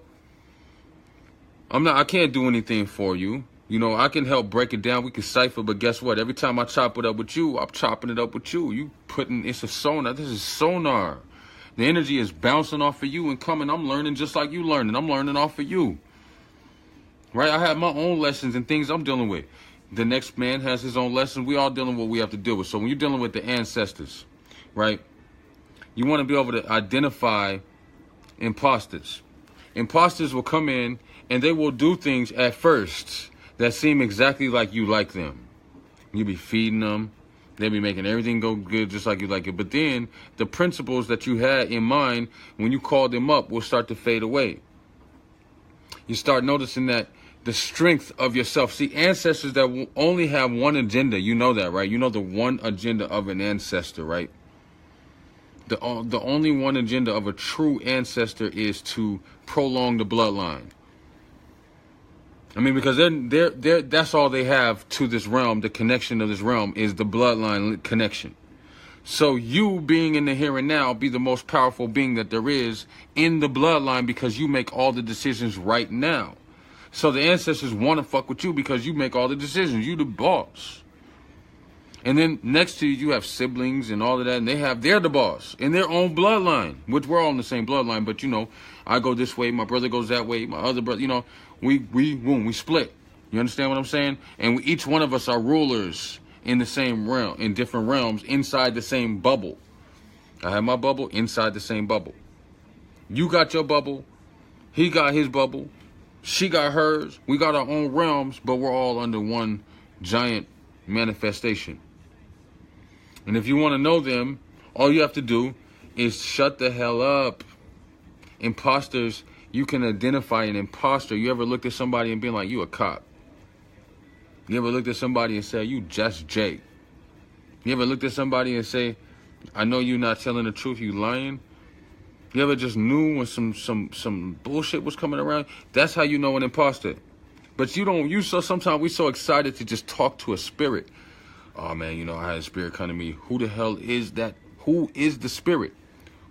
Speaker 2: I can't do anything for you. You know, I can help break it down. We can cipher, but guess what? Every time I chop it up with you, I'm chopping it up with you. It's a sonar. This is sonar. The energy is bouncing off of you and coming. I'm learning just like you learning. I'm learning off of you. Right? I have my own lessons and things I'm dealing with. The next man has his own lessons. We all dealing with what we have to deal with. So when you're dealing with the ancestors, right, you want to be able to identify imposters. Imposters will come in and they will do things at first that seem exactly like you like them. You be feeding them. They be making everything go good just like you like it. But then the principles that you had in mind when you called them up will start to fade away. You start noticing that the strength of yourself. See, ancestors that only have one agenda, you know that, right? You know the one agenda of an ancestor, right? The only one agenda of a true ancestor is to prolong the bloodline. I mean, because that's all they have to this realm. The connection of this realm is the bloodline connection. So you being in the here and now, be the most powerful being that there is in the bloodline because you make all the decisions right now. So the ancestors want to fuck with you because you make all the decisions. You the boss. And then next to you, you have siblings and all of that, and they're the boss in their own bloodline, which we're all in the same bloodline. But you know, I go this way, my brother goes that way, my other brother, you know, we split. You understand what I'm saying? And each one of us are rulers in the same realm, in different realms, inside the same bubble. I have my bubble inside the same bubble. You got your bubble, he got his bubble, she got hers. We got our own realms, but we're all under one giant manifestation. And if you want to know them, all you have to do is shut the hell up. Imposters, you can identify an imposter. You ever looked at somebody and been like, you a cop? You ever looked at somebody and say, you just Jay? You ever looked at somebody and say, I know you're not telling the truth, you lying? You ever just knew when some bullshit was coming around? That's how you know an imposter. But sometimes we so excited to just talk to a spirit. Oh man, you know, I had a spirit come to me. Who the hell is that? Who is the spirit?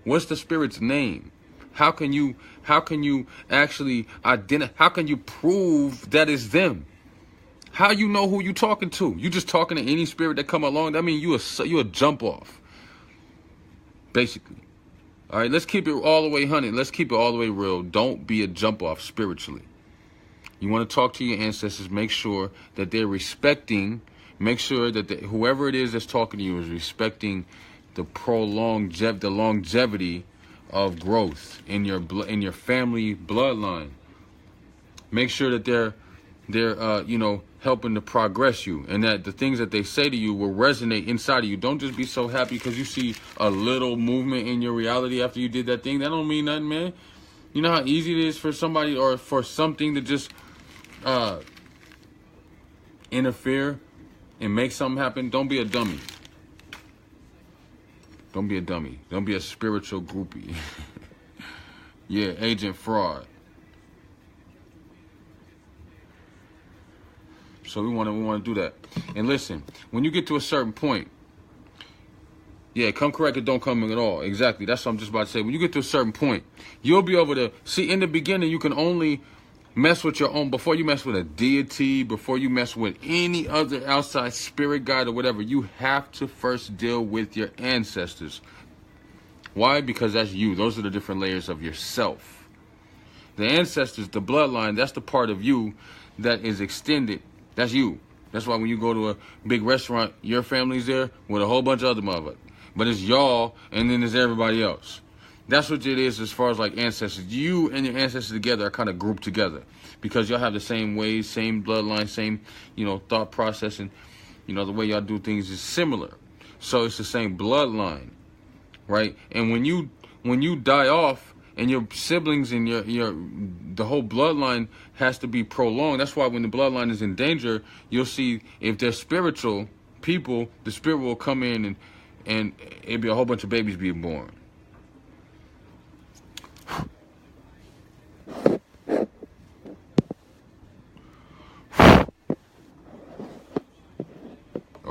Speaker 2: What's the spirit's name? How can you actually identify? How can you prove that it's them? How you know who you talking to? You just talking to any spirit that come along? That means you a jump off. Basically. All right, let's keep it all the way 100. Let's keep it all the way real. Don't be a jump off spiritually. You want to talk to your ancestors, make sure that they're respecting, make sure that whoever it is that's talking to you is respecting the longevity of growth in your family bloodline. Make sure that they're helping to progress you, and that the things that they say to you will resonate inside of you. Don't just be so happy because you see a little movement in your reality after you did that thing. That don't mean nothing, man. You know how easy it is for somebody or for something to just interfere and make something happen. Don't be a dummy. Don't be a dummy. Don't be a spiritual groupie. Yeah, agent fraud. So we want to do that. And listen, when you get to a certain point, yeah, come correct or don't come at all. Exactly. That's what I'm just about to say. When you get to a certain point, you'll be able to see in the beginning, you can only mess with your own, before you mess with a deity, before you mess with any other outside spirit guide or whatever, you have to first deal with your ancestors. Why? Because that's you. Those are the different layers of yourself. The ancestors, the bloodline, that's the part of you that is extended. That's you. That's why when you go to a big restaurant, your family's there with a whole bunch of other motherfuckers. But it's y'all and then there's everybody else. That's what it is as far as like ancestors. You and your ancestors together are kind of grouped together because y'all have the same ways, same bloodline, same, thought process, and, the way y'all do things is similar. So it's the same bloodline, right? And when you die off and your siblings and the whole bloodline has to be prolonged. That's why when the bloodline is in danger, you'll see if they're spiritual people, the spirit will come in and it'll be a whole bunch of babies being born.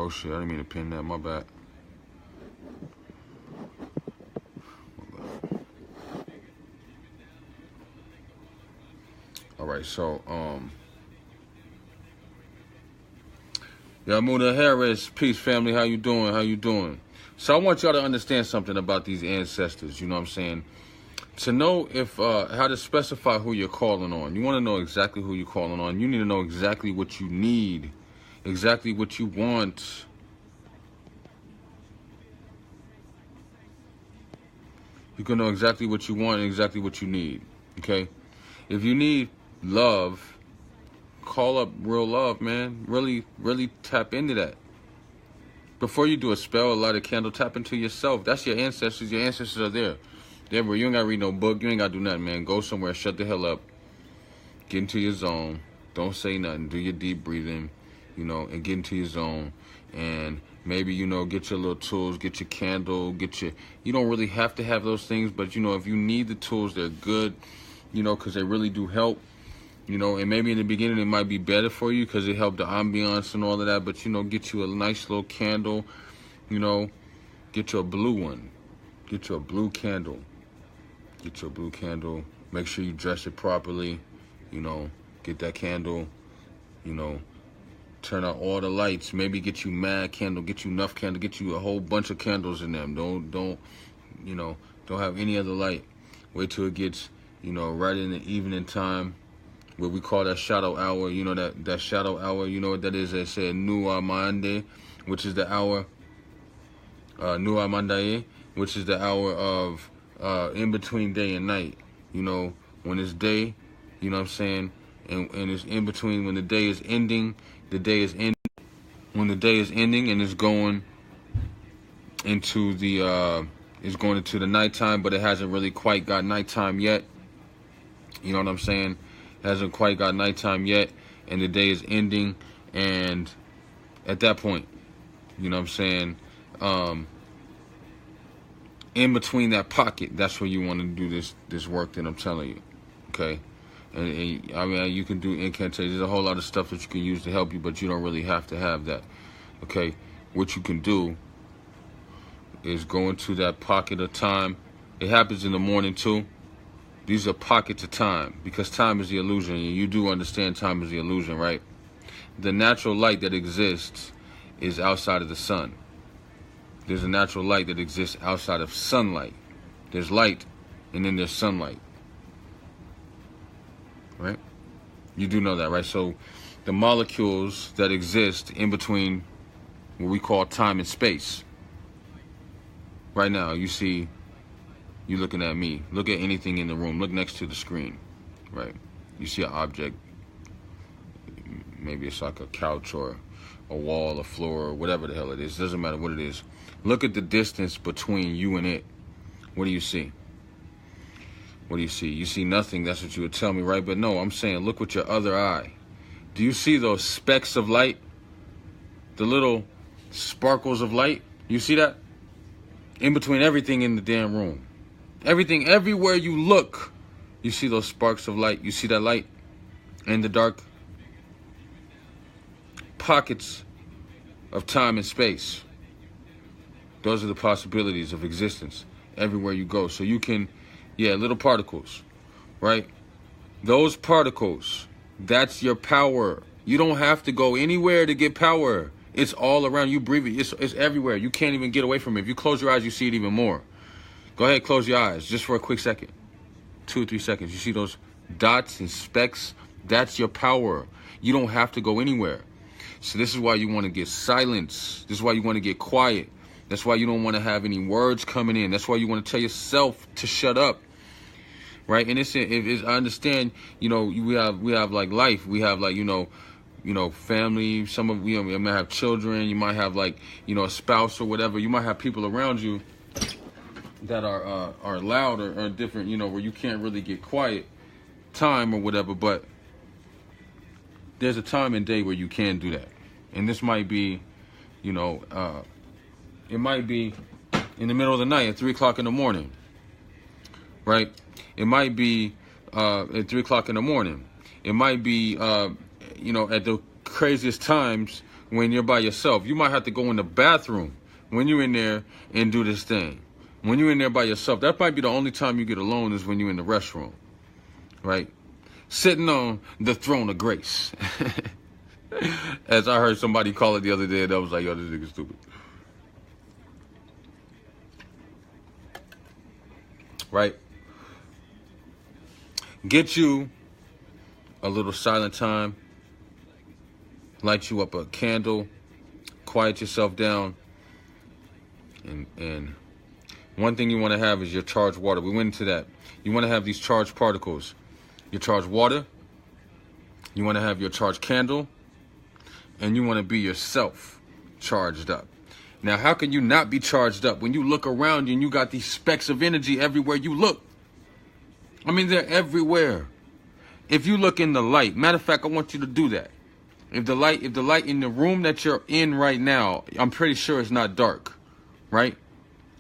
Speaker 2: Oh shit, I didn't mean to pin that, my bad. All right, so Yamuna Harris, peace family, how you doing? How you doing? So I want y'all to understand something about these ancestors, you know what I'm saying? To know if how to specify who you're calling on. You want to know exactly who you're calling on. You need to know exactly what you need, exactly what you want. You can know exactly what you want and exactly what you need, okay? If you need love, call up real love, man. Really tap into that. Before you do a spell, light a candle, tap into yourself. That's your ancestors. Your ancestors are there. They're where you ain't got to read no book. You ain't got to do nothing, man. Go somewhere, shut the hell up. Get into your zone. Don't say nothing. Do your deep breathing, you know, and get into your zone. And maybe, you know, get your little tools, get your candle, you don't really have to have those things, but, you know, if you need the tools, they're good, you know, because they really do help. You know, and maybe in the beginning it might be better for you because it helped the ambiance and all of that. But, you know, get you a nice little candle, you know, get you a blue one. Get you a blue candle. Get you a blue candle. Make sure you dress it properly, you know, get that candle, you know, turn out all the lights. Maybe get you mad candle, get you enough candle, get you a whole bunch of candles in them. Don't, you know, don't have any other light. Wait till it gets, you know, right in the evening time. What we call that shadow hour, you know, that shadow hour, you know what that is? They say Nuwa Mande, which is the hour, Nuwa Mandae, which is the hour of in between day and night. You know, when it's day, you know what I'm saying, and it's in between when the day is ending, when the day is ending and it's going into the nighttime, but it hasn't really quite got nighttime yet. You know what I'm saying? Hasn't quite got nighttime yet, and the day is ending, and at that point, you know what I'm saying, in between that pocket, that's where you want to do this work that I'm telling you, okay? And I mean, you can do incantations. There's a whole lot of stuff that you can use to help you, but you don't really have to have that, okay? What you can do is go into that pocket of time. It happens in the morning too. These are pockets of time, because time is the illusion, and you do understand time is the illusion, right? The natural light that exists is outside of the sun. There's a natural light that exists outside of sunlight. There's light, and then there's sunlight, right? You do know that, right? So the molecules that exist in between what we call time and space. Right now, you see, you're looking at me. Look at anything in the room. Look next to the screen, right? You see an object. Maybe it's like a couch or a wall, a floor, or whatever the hell it is. Doesn't matter what it is. Look at the distance between you and it. What do you see? What do you see? You see nothing. That's what you would tell me, right? But no, I'm saying look with your other eye. Do you see those specks of light? The little sparkles of light? You see that? In between everything in the damn room. Everything, everywhere you look, you see those sparks of light. You see that light in the dark pockets of time and space. Those are the possibilities of existence everywhere you go. So you can, little particles, right? Those particles, that's your power. You don't have to go anywhere to get power. It's all around you. Breathe it. It's everywhere. You can't even get away from it. If you close your eyes, you see it even more. Go ahead, close your eyes just for a quick second. 2 or 3 seconds. You see those dots and specks? That's your power. You don't have to go anywhere. So this is why you want to get silence. This is why you want to get quiet. That's why you don't want to have any words coming in. That's why you want to tell yourself to shut up. Right? And I understand, you know, we have like life. We have like, you know, family. Some of you might have children. You might have like, you know, a spouse or whatever. You might have people around you that are loud or different, you know, where you can't really get quiet time or whatever. But there's a time and day where you can do that. And this might be, you know, it might be in the middle of the night at 3 o'clock in the morning, right? It might be at 3 o'clock in the morning. It might be, you know, at the craziest times when you're by yourself. You might have to go in the bathroom when you're in there and do this thing. When you're in there by yourself, that might be the only time you get alone is when you're in the restroom, right? Sitting on the throne of grace. As I heard somebody call it the other day, that was like, yo, this nigga's stupid. Right? Get you a little silent time. Light you up a candle. Quiet yourself down. And one thing you want to have is your charged water. We went into that. You want to have these charged particles. Your charged water. You want to have your charged candle. And you want to be yourself charged up. Now, how can you not be charged up when you look around you and you got these specks of energy everywhere you look? I mean, they're everywhere. If you look in the light, matter of fact, I want you to do that. If the light in the room that you're in right now, I'm pretty sure it's not dark, right?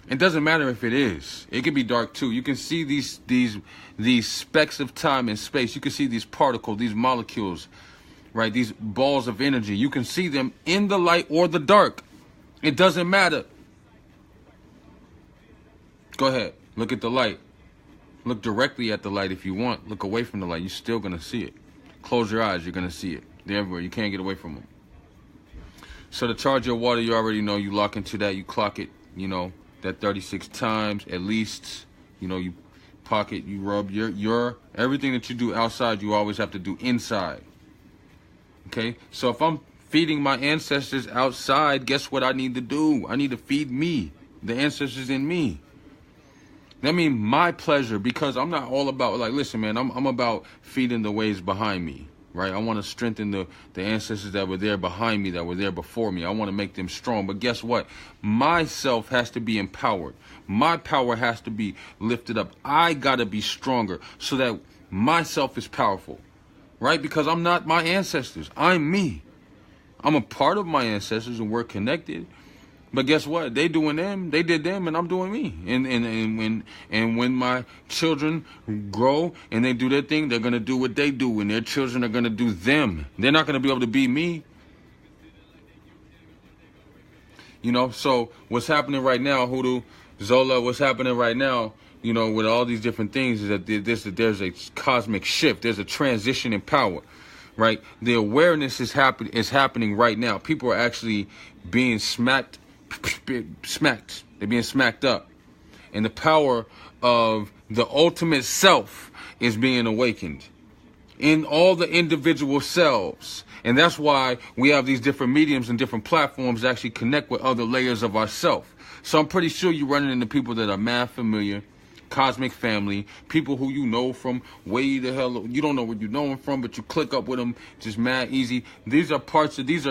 Speaker 2: It doesn't matter if it is. It can be dark too. You can see these specks of time and space. You can see these particles, these molecules, right? These balls of energy. You can see them in the light or the dark. It doesn't matter. Go ahead. Look at the light. Look directly at the light if you want. Look away from the light. You're still going to see it. Close your eyes. You're going to see it. They're everywhere. You can't get away from them. So to charge your water, you already know. You lock into that. You clock it, you know, that 36 times at least. You know, you pocket, you rub your everything that you do outside, you always have to do inside. Okay? So if I'm feeding my ancestors outside, guess what I need to do? I need to feed me, the ancestors in me. That means my pleasure, because I'm not all about, like, listen, man, I'm about feeding the ways behind me, right? I want to strengthen the ancestors that were there behind me, that were there before me. I want to make them strong. But guess what? Myself has to be empowered. My power has to be lifted up. I got to be stronger so that myself is powerful, right? Because I'm not my ancestors. I'm me. I'm a part of my ancestors and we're connected. But guess what? They doing them, they did them, and I'm doing me. And when my children grow and they do their thing, they're gonna do what they do, and their children are gonna do them. They're not gonna be able to be me. You know, so what's happening right now, Hoodoo, Zola, what's happening right now, you know, with all these different things is that there's a cosmic shift. There's a transition in power, right? The awareness is happening right now. People are actually being smacked. They're being smacked up. And the power of the ultimate self is being awakened in all the individual selves. And that's why we have these different mediums and different platforms that actually connect with other layers of ourself. So I'm pretty sure you're running into people that are mad familiar, cosmic family, people who you know from way the hell, you don't know where you know them from, but you click up with them just mad easy. These are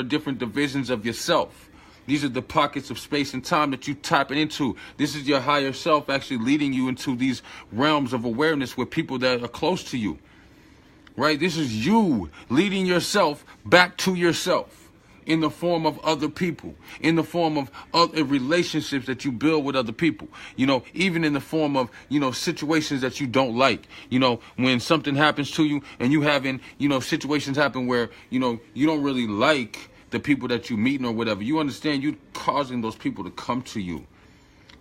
Speaker 2: different divisions of yourself. These are the pockets of space and time that you tapping into. This is your higher self actually leading you into these realms of awareness with people that are close to you, right? This is you leading yourself back to yourself in the form of other people, in the form of other relationships that you build with other people, you know, even in the form of, you know, situations that you don't like, you know, when something happens to you and you having, you know, situations happen where, you know, you don't really like the people that you meeting or whatever. You understand you causing those people to come to you.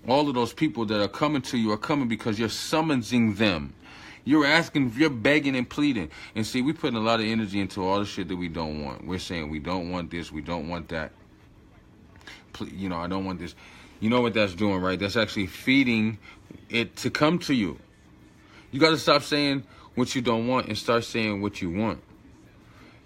Speaker 2: All of those people that are coming to you are coming because you're summoning them. You're asking, you're begging and pleading. And see, we putting a lot of energy into all the shit that we don't want. We're saying we don't want this, we don't want that. You know, I don't want this. You know what that's doing, right? That's actually feeding it to come to you. You got to stop saying what you don't want and start saying what you want.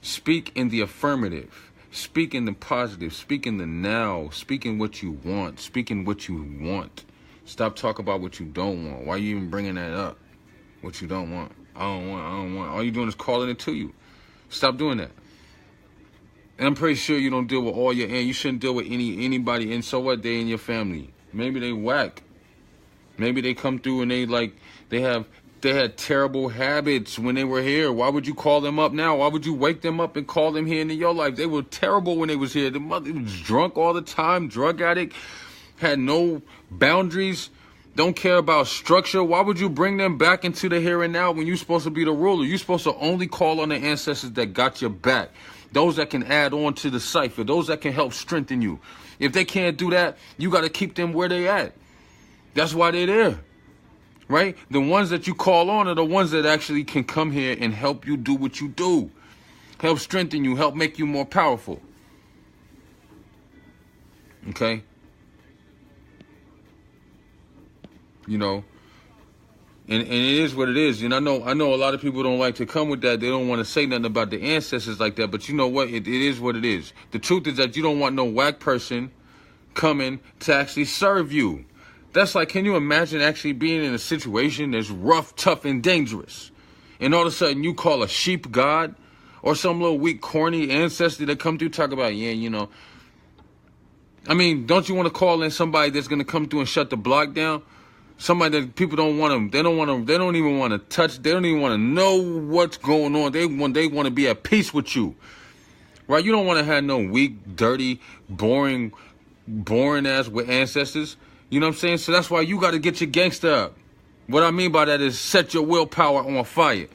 Speaker 2: Speak in the affirmative. Speak in the positive. Speak in the now. Speak in what you want. Speak in what you want. Stop talking about what you don't want. Why are you even bringing that up? What you don't want. I don't want. All you're doing is calling it to you. Stop doing that. And I'm pretty sure you don't deal with all your and you shouldn't deal with anybody. And so what? They in your family. Maybe they whack. Maybe they come through and they had terrible habits when they were here. Why would you call them up now? Why would you wake them up and call them here into your life? They were terrible when they was here. The mother was drunk all the time, drug addict, had no boundaries, don't care about structure. Why would you bring them back into the here and now when you're supposed to be the ruler? You're supposed to only call on the ancestors that got your back. those that can add on to the cipher, those that can help strengthen you. If they can't do that, you got to keep them where they at. That's why they're there, right? The ones that you call on are the ones that actually can come here and help you do what you do, help strengthen you, help make you more powerful. Okay? You know, and it is what it is. And I know a lot of people don't like to come with that. They don't want to say nothing about the ancestors like that. But you know what? It is what it is. The truth is that you don't want no whack person coming to actually serve you. That's like, can you imagine actually being in a situation that's rough, tough, and dangerous? And all of a sudden you call a sheep god or some little weak, corny ancestor that come through talk about, yeah, you know. I mean, don't you want to call in somebody that's going to come through and shut the block down? Somebody that people don't want them. They don't even want to touch. They don't even want to know what's going on. They want to be at peace with you, right? You don't want to have no weak, dirty, boring ass with ancestors. You know what I'm saying? So that's why you got to get your gangster up. What I mean by that is set your willpower on fire.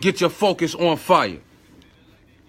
Speaker 2: Get your focus on fire.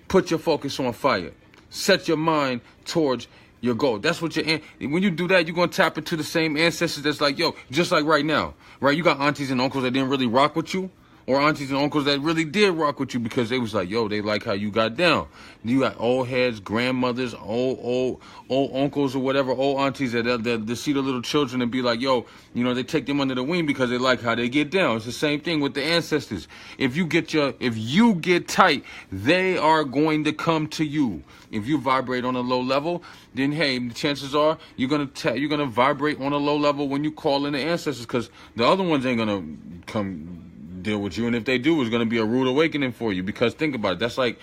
Speaker 2: Put your focus on fire. Set your mind towards your goal. That's what when you do that, you're going to tap into the same ancestors that's like, yo, just like right now, right? You got aunties and uncles that didn't really rock with you, or aunties and uncles that really did rock with you because they was like, yo, they like how you got down. You got old heads, grandmothers, old uncles or whatever, old aunties that see the little children and be like, yo, you know, they take them under the wing because they like how they get down. It's the same thing with the ancestors. If you get tight, they are going to come to you. If you vibrate on a low level, then hey, the chances are you're gonna vibrate on a low level when you call in the ancestors, because the other ones ain't gonna come deal with you, and if they do, it's gonna be a rude awakening for you. Because think about it, that's like,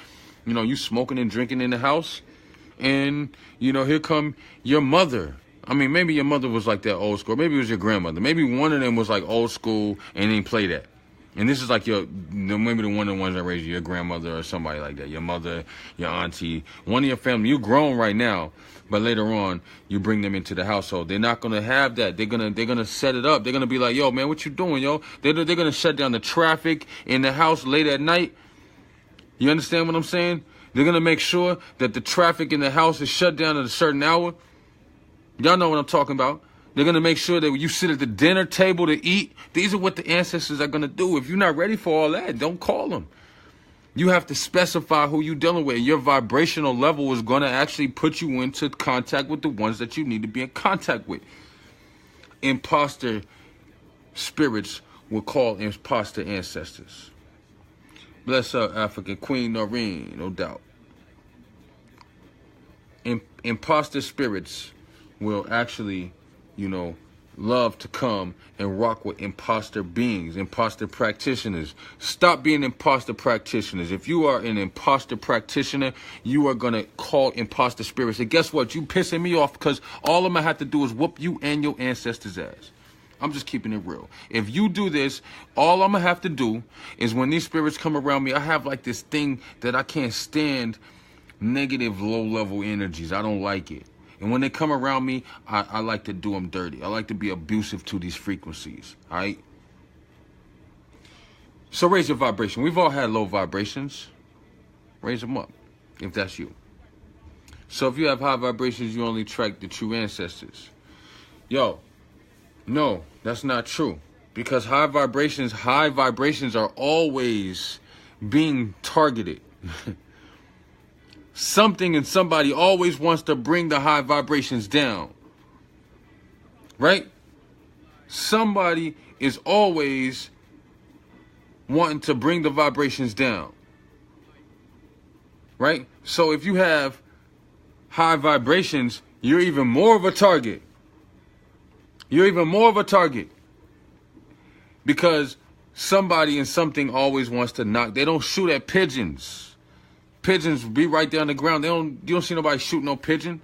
Speaker 2: you know, you smoking and drinking in the house, and you know, here come your mother. I mean, maybe your mother was like that old school. Maybe it was your grandmother. Maybe one of them was like old school and didn't play that. And this is like maybe the one of the ones that raised you, your grandmother or somebody like that, your mother, your auntie, one of your family. You're grown right now, but later on you bring them into the household. They're not gonna have that. They're gonna set it up. They're gonna be like, yo, man, what you doing, yo? They're gonna shut down the traffic in the house late at night. You understand what I'm saying? They're gonna make sure that the traffic in the house is shut down at a certain hour. Y'all know what I'm talking about. They're going to make sure that when you sit at the dinner table to eat, these are what the ancestors are going to do. If you're not ready for all that, don't call them. You have to specify who you're dealing with. Your vibrational level is going to actually put you into contact with the ones that you need to be in contact with. Imposter spirits will call imposter ancestors. Bless up, African Queen Noreen, no doubt. Imposter spirits will actually, you know, love to come and rock with imposter beings, imposter practitioners. Stop being imposter practitioners. If you are an imposter practitioner, you are going to call imposter spirits. And guess what? You pissing me off, because all I'm going to have to do is whoop you and your ancestors' ass. I'm just keeping it real. If you do this, all I'm going to have to do is when these spirits come around me, I have like this thing that I can't stand negative low-level energies. I don't like it. And when they come around me, I like to do them dirty. I like to be abusive to these frequencies, all right? So raise your vibration. We've all had low vibrations. Raise them up, if that's you. So if you have high vibrations, you only attract the true ancestors. Yo, no, that's not true. Because high vibrations are always being targeted. Something and somebody always wants to bring the high vibrations down. Right? Somebody is always wanting to bring the vibrations down. Right? So if you have high vibrations, you're even more of a target. You're even more of a target. Because somebody and something always wants to knock. They don't shoot at pigeons. Pigeons be right there on the ground. You don't see nobody shoot no pigeon.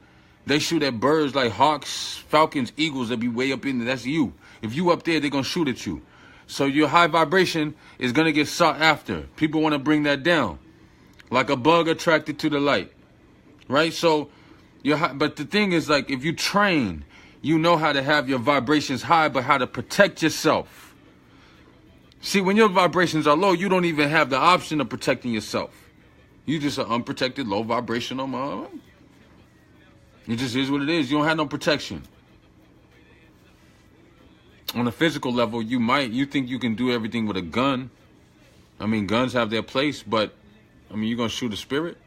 Speaker 2: They shoot at birds like hawks, falcons, eagles that be way up in there. That's you. If you up there, they're going to shoot at you. So your high vibration is going to get sought after. People want to bring that down. Like a bug attracted to the light. Right? So, but the thing is, like, if you train, you know how to have your vibrations high, but how to protect yourself. See, when your vibrations are low, you don't even have the option of protecting yourself. You just an unprotected, low vibrational mom. It just is what it is. You don't have no protection. On a physical level, you think you can do everything with a gun. I mean, guns have their place, but I mean, you gonna shoot a spirit?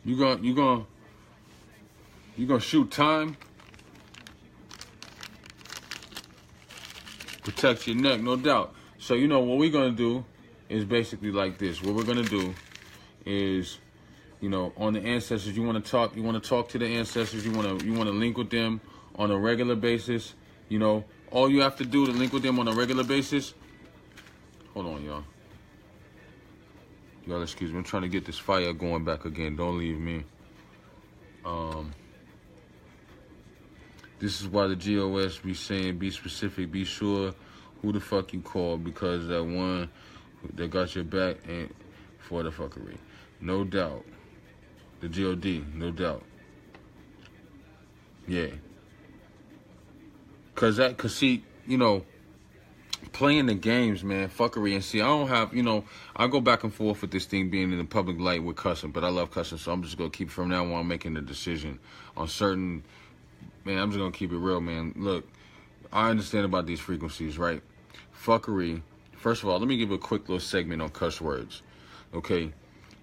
Speaker 2: You gonna shoot time? Protect your neck, no doubt. So you know what we're gonna do is basically like this. What we're gonna do is, you know, on the ancestors, you want to talk to the ancestors. You want to link with them on a regular basis. You know, all you have to do to link with them on a regular basis. Hold on, y'all. Y'all, excuse me. I'm trying to get this fire going back again. Don't leave me. This is why the GOS be saying, be specific, be sure who the fuck you call, because that one that got your back ain't for the fuckery. No doubt. The GOD, no doubt. Yeah. Cause see, you know, playing the games, man, fuckery, and see, I don't have, you know, I go back and forth with this thing being in the public light with cussing, but I love cussing, so I'm just gonna keep from now on making the decision on certain. Man, I'm just going to keep it real, man. Look, I understand about these frequencies, right? Fuckery. First of all, let me give a quick little segment on cuss words, okay?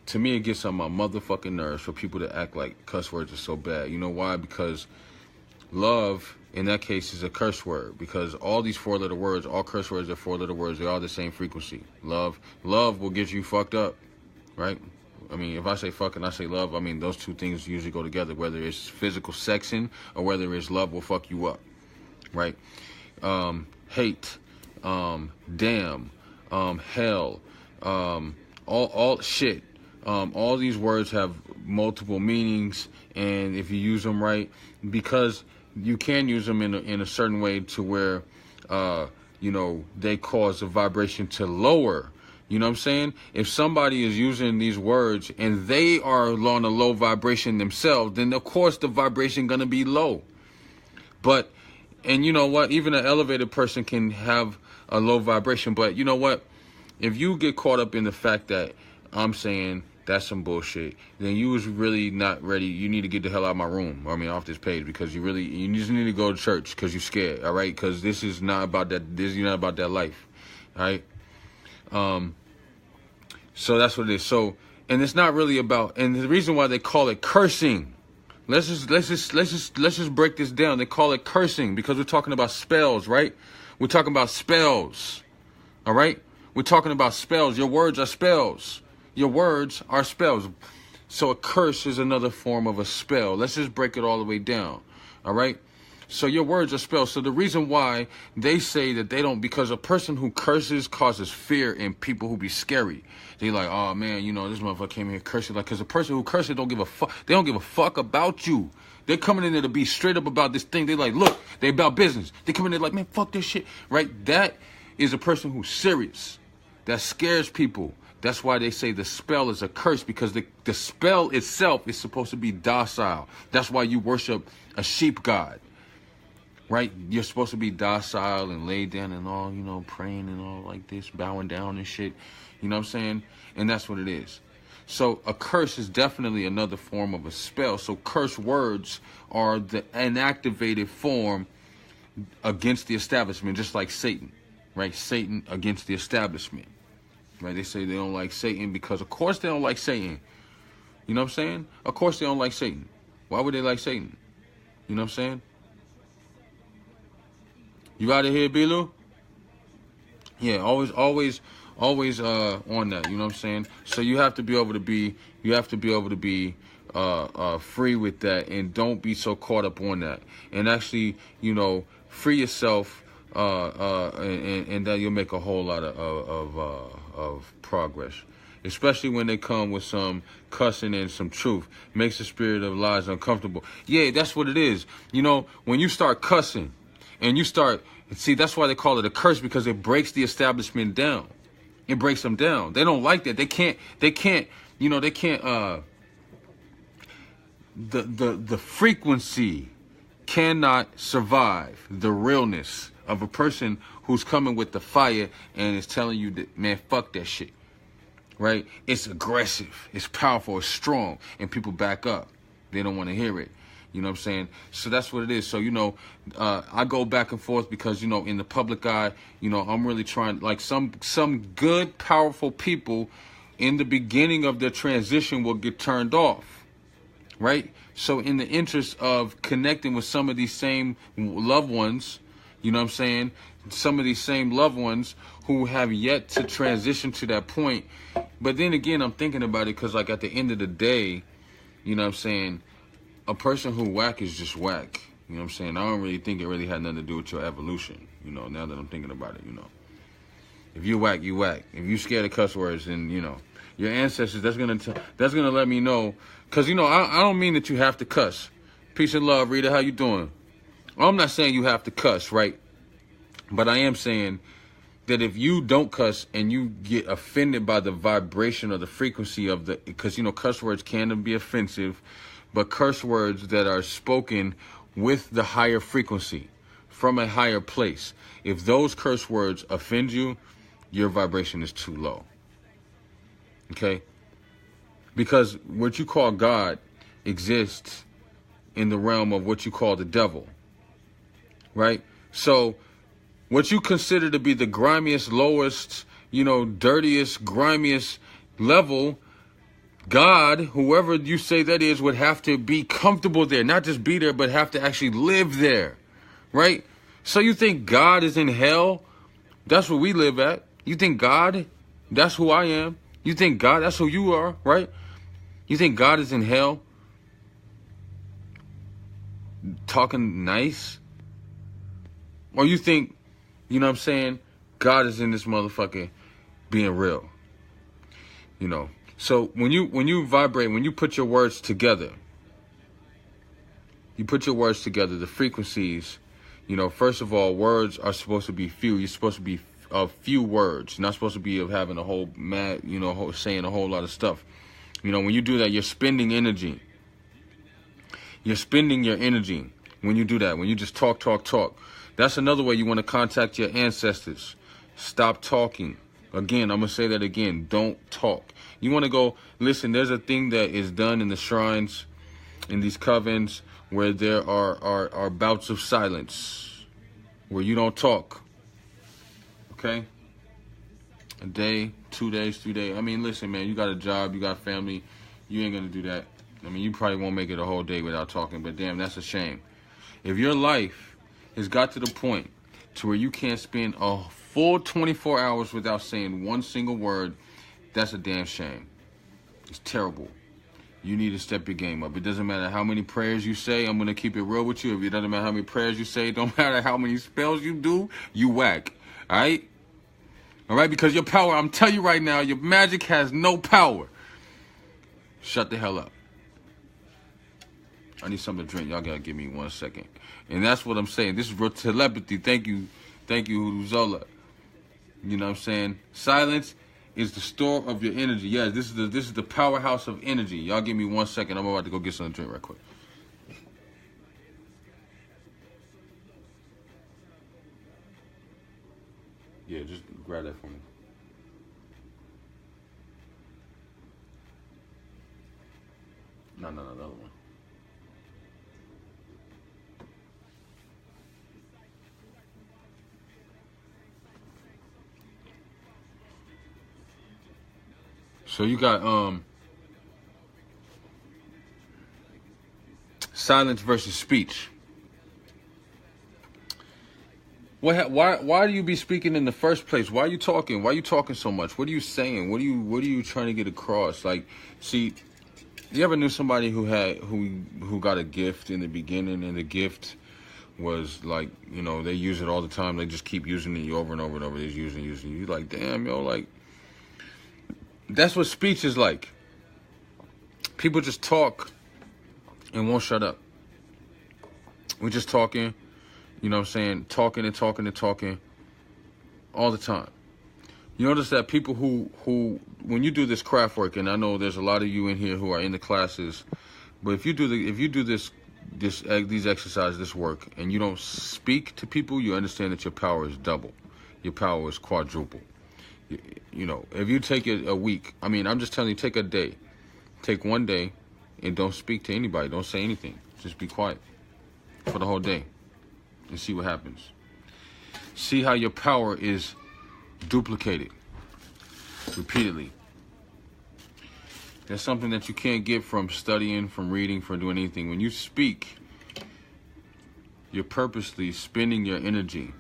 Speaker 2: To me, it gets on my motherfucking nerves for people to act like cuss words are so bad. You know why? Because love, in that case, is a curse word. Because all these four-letter words, all curse words are four-letter words. They're all the same frequency. Love will get you fucked up, right? I mean, if I say fuck and I say love, I mean, those two things usually go together, whether it's physical sexing or whether it's love will fuck you up, right? Hate, damn, hell, all shit. All these words have multiple meanings, and if you use them right, because you can use them in a certain way to where, you know, they cause the vibration to lower. You know what I'm saying? If somebody is using these words and they are on a low vibration themselves, then of course the vibration gonna be low. But, and you know what? Even an elevated person can have a low vibration. But you know what? If you get caught up in the fact that I'm saying that's some bullshit, then you was really not ready. You need to get the hell out of my room. I mean, off this page, because you just need to go to church because you're scared. All right? Because this is not about that. This is not about that life. All right? So that's what it is. So, and it's not really about, and the reason why they call it cursing, let's just break this down. They call it cursing because we're talking about spells, right? We're talking about spells. All right? We're talking about spells. Your words are spells. Your words are spells. So a curse is another form of a spell. Let's just break it all the way down. All right? So your words are spells. So the reason why they say that they don't, because a person who curses causes fear in people who be scary. They like, oh man, you know, this motherfucker came here cursing. Like, because a person who curses don't give a fuck. They don't give a fuck about you. They're coming in there to be straight up about this thing. They like, look, they about business. They come in there like, man, fuck this shit. Right? That is a person who's serious. That scares people. That's why they say the spell is a curse, because the spell itself is supposed to be docile. That's why you worship a sheep god. Right? You're supposed to be docile and laid down and all, you know, praying and all like this, bowing down and shit. You know what I'm saying? And that's what it is. So a curse is definitely another form of a spell. So curse words are the inactivated form against the establishment, just like Satan. Right? Satan against the establishment. Right? They say they don't like Satan because, of course, they don't like Satan. You know what I'm saying? Of course they don't like Satan. Why would they like Satan? You know what I'm saying? You out of here, Bilu? Yeah, always on that, you know what I'm saying? So you have to be able to be, free with that, and don't be so caught up on that. And actually, you know, free yourself, and that you'll make a whole lot of progress. Especially when they come with some cussing and some truth. Makes the spirit of lies uncomfortable. Yeah, that's what it is. You know, when you start cussing, and you start, see, that's why they call it a curse, because it breaks the establishment down. It breaks them down. They don't like that. They can't, you know, the frequency cannot survive the realness of a person who's coming with the fire and is telling you that, man, fuck that shit. right? It's aggressive, it's powerful, it's strong, and people back up. They don't want to hear it. You know what I'm saying? So that's what it is. So, you know, I go back and forth because, you know, in the public eye, you know, I'm really trying, like some good, powerful people in the beginning of their transition will get turned off, right? So in the interest of connecting with some of these same loved ones, you know what I'm saying? Some of these same loved ones who have yet to transition to that point. But then again, I'm thinking about it because, like, at the end of the day, you know what I'm saying, a person who whack is just whack. You know what I'm saying? I don't really think it really had nothing to do with your evolution, you know, now that I'm thinking about it, you know. If you whack, you whack. If you scared of cuss words, then, you know, your ancestors, that's gonna let me know. Because, you know, I don't mean that you have to cuss. Peace and love, Rita. How you doing? I'm not saying you have to cuss, right? But I am saying that if you don't cuss and you get offended by the vibration or the frequency of the, because, you know, cuss words can be offensive, but curse words that are spoken with the higher frequency from a higher place, if those curse words offend you, your vibration is too low. Okay? Because what you call God exists in the realm of what you call the devil. Right? So what you consider to be the grimiest, lowest, you know, dirtiest, grimiest level, God, whoever you say that is, would have to be comfortable there. Not just be there, but have to actually live there. Right? So you think God is in hell? That's where we live at. You think God, that's who I am? You think God, that's who you are, right? You think God is in hell? Talking nice? Or you think, you know what I'm saying, God is in this motherfucker being real? You know. So when you vibrate, when you put your words together, the frequencies, you know, first of all, words are supposed to be few. You're supposed to be of few words. You're not supposed to be of having a whole mad, you know, saying a whole lot of stuff. You know, when you do that, you're spending energy. You're spending your energy when you do that. When you just talk. That's another way you want to contact your ancestors. Stop talking. Again, I'm going to say that again. Don't talk. You want to go, listen, there's a thing that is done in the shrines, in these covens, where there are bouts of silence, where you don't talk. Okay? A day, 2 days, 3 days. I mean, listen, man, you got a job, you got family. You ain't going to do that. I mean, you probably won't make it a whole day without talking, but damn, that's a shame. If your life has got to the point to where you can't spend a full 24 hours without saying one single word, that's a damn shame. It's terrible. You need to step your game up. It doesn't matter how many prayers you say. I'm going to keep it real with you. If it doesn't matter how many prayers you say, it don't matter how many spells you do, you whack. All right? All right? Because your power, I'm telling you right now, your magic has no power. Shut the hell up. I need something to drink. Y'all got to give me 1 second. And that's what I'm saying. This is real telepathy. Thank you, Zola. You know what I'm saying? Silence is the store of your energy. Yes, this is the powerhouse of energy. Y'all give me 1 second. I'm about to go get something to drink right quick. Yeah, just grab that for me. No, the other one. So you got silence versus speech. Why do you be speaking in the first place? Why are you talking? Why are you talking so much? What are you saying? What are you trying to get across? Like, see, you ever knew somebody who got a gift in the beginning, and the gift was like, you know, they use it all the time. They just keep using it over and over and over. They're using it. You like, damn, yo, like, that's what speech is like. People just talk and won't shut up. We're just talking, you know what I'm saying? Talking all the time. You notice that people who when you do this craft work, and I know there's a lot of you in here who are in the classes, but if you do these exercises, this work, and you don't speak to people, you understand that your power is double. Your power is quadruple. You know, if you take it a week, I mean, I'm just telling you, take a day. Take one day and don't speak to anybody. Don't say anything. Just be quiet for the whole day and see what happens. See how your power is duplicated repeatedly. That's something that you can't get from studying, from reading, from doing anything. When you speak, you're purposely spending your energy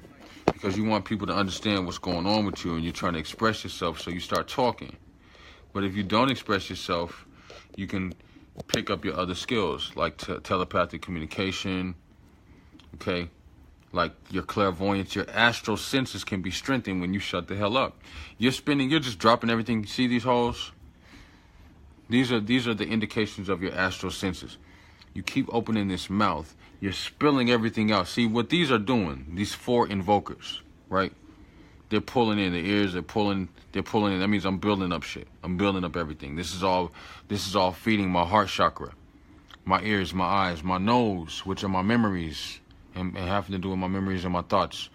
Speaker 2: because you want people to understand what's going on with you, and you're trying to express yourself, so you start talking. But if you don't express yourself, you can pick up your other skills, like telepathic communication, okay? Like your clairvoyance, your astral senses can be strengthened when you shut the hell up. You're just dropping everything. See these holes? These are the indications of your astral senses. You keep opening this mouth, you're spilling everything out. See what these are doing, these 4 invokers, right? They're pulling in the ears, they're pulling in. That means I'm building up shit. I'm building up everything. This is all feeding my heart chakra, my ears, my eyes, my nose, which are my memories, and having to do with my memories and my thoughts.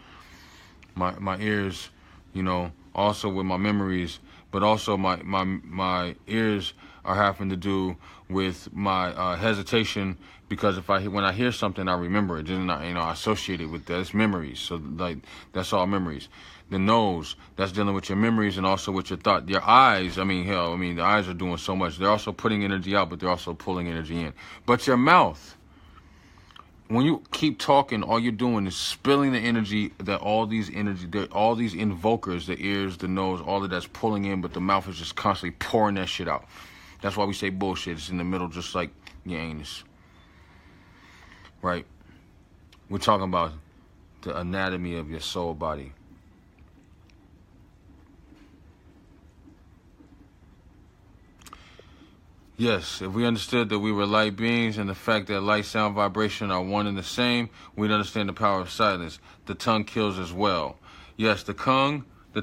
Speaker 2: My ears, you know, also with my memories, but also my ears are having to do with my hesitation, because when I hear something, I remember it, and I associate it with that. It's memories. So like that's all memories. The nose, that's dealing with your memories and also with your thought. Your eyes, the eyes are doing so much. They're also putting energy out, but they're also pulling energy in. But your mouth, when you keep talking, all you're doing is spilling the energy that all these invokers, the ears, the nose, all of that's pulling in, but the mouth is just constantly pouring that shit out. That's why we say bullshit. It's in the middle, just like your anus. Right? We're talking about the anatomy of your soul body. Yes, if we understood that we were light beings and the fact that light, sound, vibration are one and the same, we'd understand the power of silence. The tongue kills as well. Yes, the tongue, I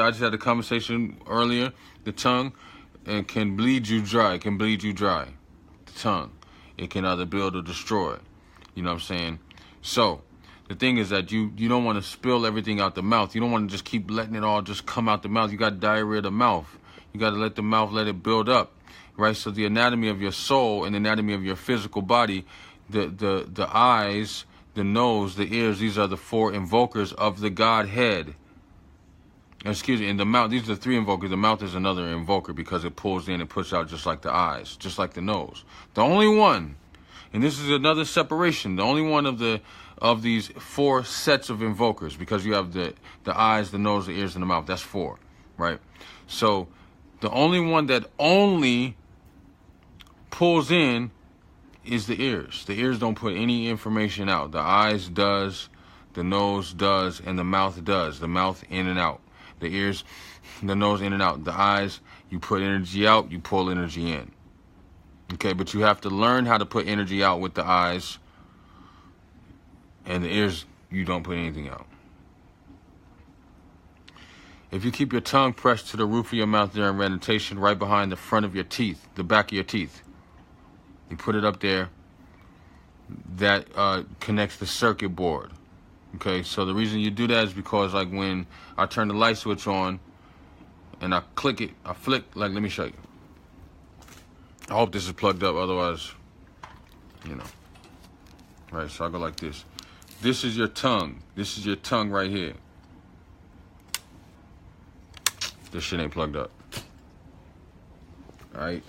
Speaker 2: just had a conversation earlier. The tongue can bleed you dry. It can bleed you dry. The tongue. It can either build or destroy. You know what I'm saying? So, the thing is that you don't want to spill everything out the mouth. You don't want to just keep letting it all just come out the mouth. You got diarrhea of the mouth. You got to let the mouth, let it build up. Right, so the anatomy of your soul and the anatomy of your physical body, the eyes, the nose, the ears, these are the 4 invokers of the Godhead. Excuse me, and the mouth, these are the 3 invokers. The mouth is another invoker because it pulls in and puts out just like the eyes, just like the nose. The only one, and this is another separation, the only one of these 4 sets of invokers, because you have the eyes, the nose, the ears, and the mouth. That's 4, right? So the only one that only pulls in is the ears. The ears don't put any information out. The eyes does, the nose does, and the mouth does. The mouth in and out. The ears, the nose in and out. The eyes, you put energy out, you pull energy in. Okay, but you have to learn how to put energy out with the eyes, and the ears, you don't put anything out. If you keep your tongue pressed to the roof of your mouth during meditation, right behind the front of your teeth, the back of your teeth, you put it up there, that connects the circuit board. Okay, so the reason you do that is because, like, when I turn the light switch on and I click it, I flick, like, let me show you. I hope this is plugged up, otherwise, you know. Right, so I go like this. This is your tongue. This is your tongue right here. This shit ain't plugged up. Alright.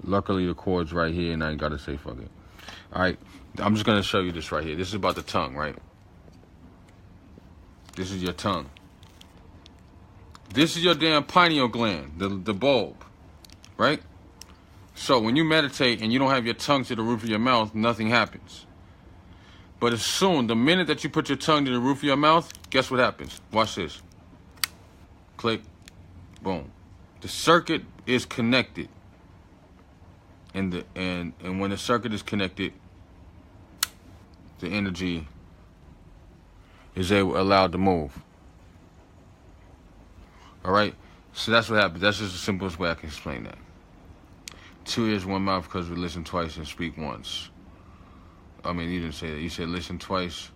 Speaker 2: Luckily the cord's right here and I ain't gotta say fuck it. Alright. I'm just gonna show you this right here. This is about the tongue, right? This is your tongue. This is your damn pineal gland, the bulb. Right? So when you meditate and you don't have your tongue to the roof of your mouth, nothing happens. But as soon, the minute that you put your tongue to the roof of your mouth, guess what happens? Watch this. Click. Boom. The circuit is connected. And when the circuit is connected, the energy is allowed to move. Alright? So that's what happens. That's just the simplest way I can explain that. 2 ears, 1 mouth, because we listen twice and speak once. I mean, you didn't say that. You said listen twice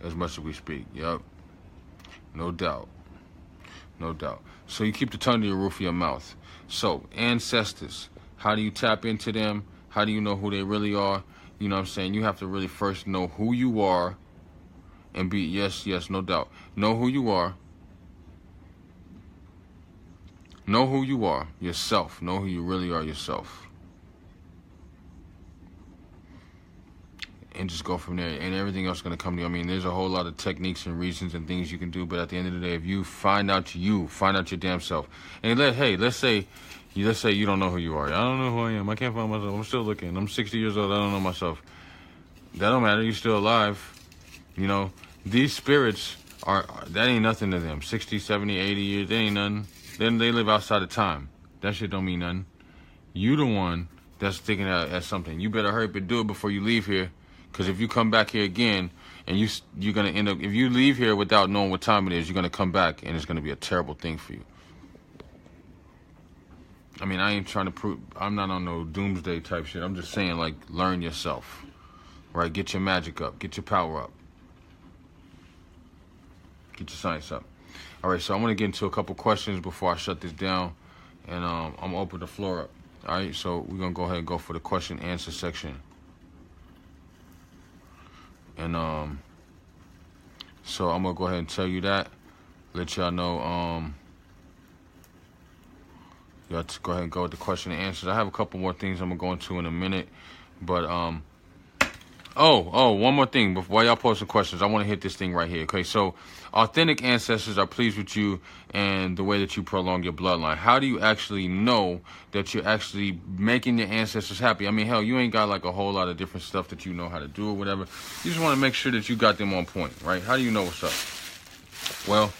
Speaker 2: as much as we speak. Yup. No doubt. No doubt. So you keep the tongue to the roof of your mouth. So, ancestors, how do you tap into them? How do you know who they really are? You know what I'm saying? You have to really first know who you are and be, yes, no doubt. Know who you are. Know who you are, yourself. Know who you really are, yourself. And just go from there, and everything else is going to come to you. I mean, there's a whole lot of techniques and reasons and things you can do, but at the end of the day, if you find out your damn self, and let's say you don't know who you are. I don't know who I am. I can't find myself. I'm still looking. I'm 60 years old. I don't know myself. That don't matter. You're still alive. You know, these spirits that ain't nothing to them. 60, 70, 80 years, they ain't nothing. Then they live outside of time. That shit don't mean nothing. You the one that's thinking as something. You better hurry up and do it before you leave here. Because if you come back here again, and you're going to end up, if you leave here without knowing what time it is, you're going to come back, and it's going to be a terrible thing for you. I mean, I ain't trying to prove, I'm not on no doomsday type shit. I'm just saying, like, learn yourself, right? Get your magic up. Get your power up. Get your science up. All right, so I'm going to get into a couple questions before I shut this down, and I'm going to open the floor up. All right, so we're going to go ahead and go for the question and answer section. And so I'm gonna go ahead and tell you that, let y'all know, y'all go ahead and go with the question and answers. I have a couple more things I'm gonna go into in a minute, but one more thing before y'all post some questions. I want to hit this thing right here. Okay, so authentic ancestors are pleased with you and the way that you prolong your bloodline. How do you actually know that you're actually making your ancestors happy? I mean, hell, you ain't got like a whole lot of different stuff that you know how to do or whatever. You just want to make sure that you got them on point, right? How do you know what's up? Well,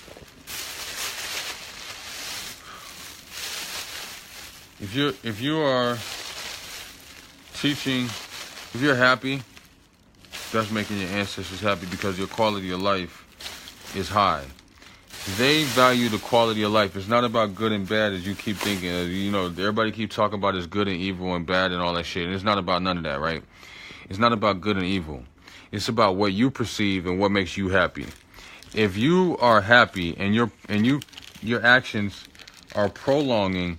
Speaker 2: if you are teaching, if you're happy, that's making your ancestors happy because your quality of life is high. They value the quality of life. It's not about good and bad as you keep thinking. You know, everybody keep talking about is good and evil and bad and all that shit. And it's not about none of that, right? It's not about good and evil. It's about what you perceive and what makes you happy. If you are happy and your actions are prolonging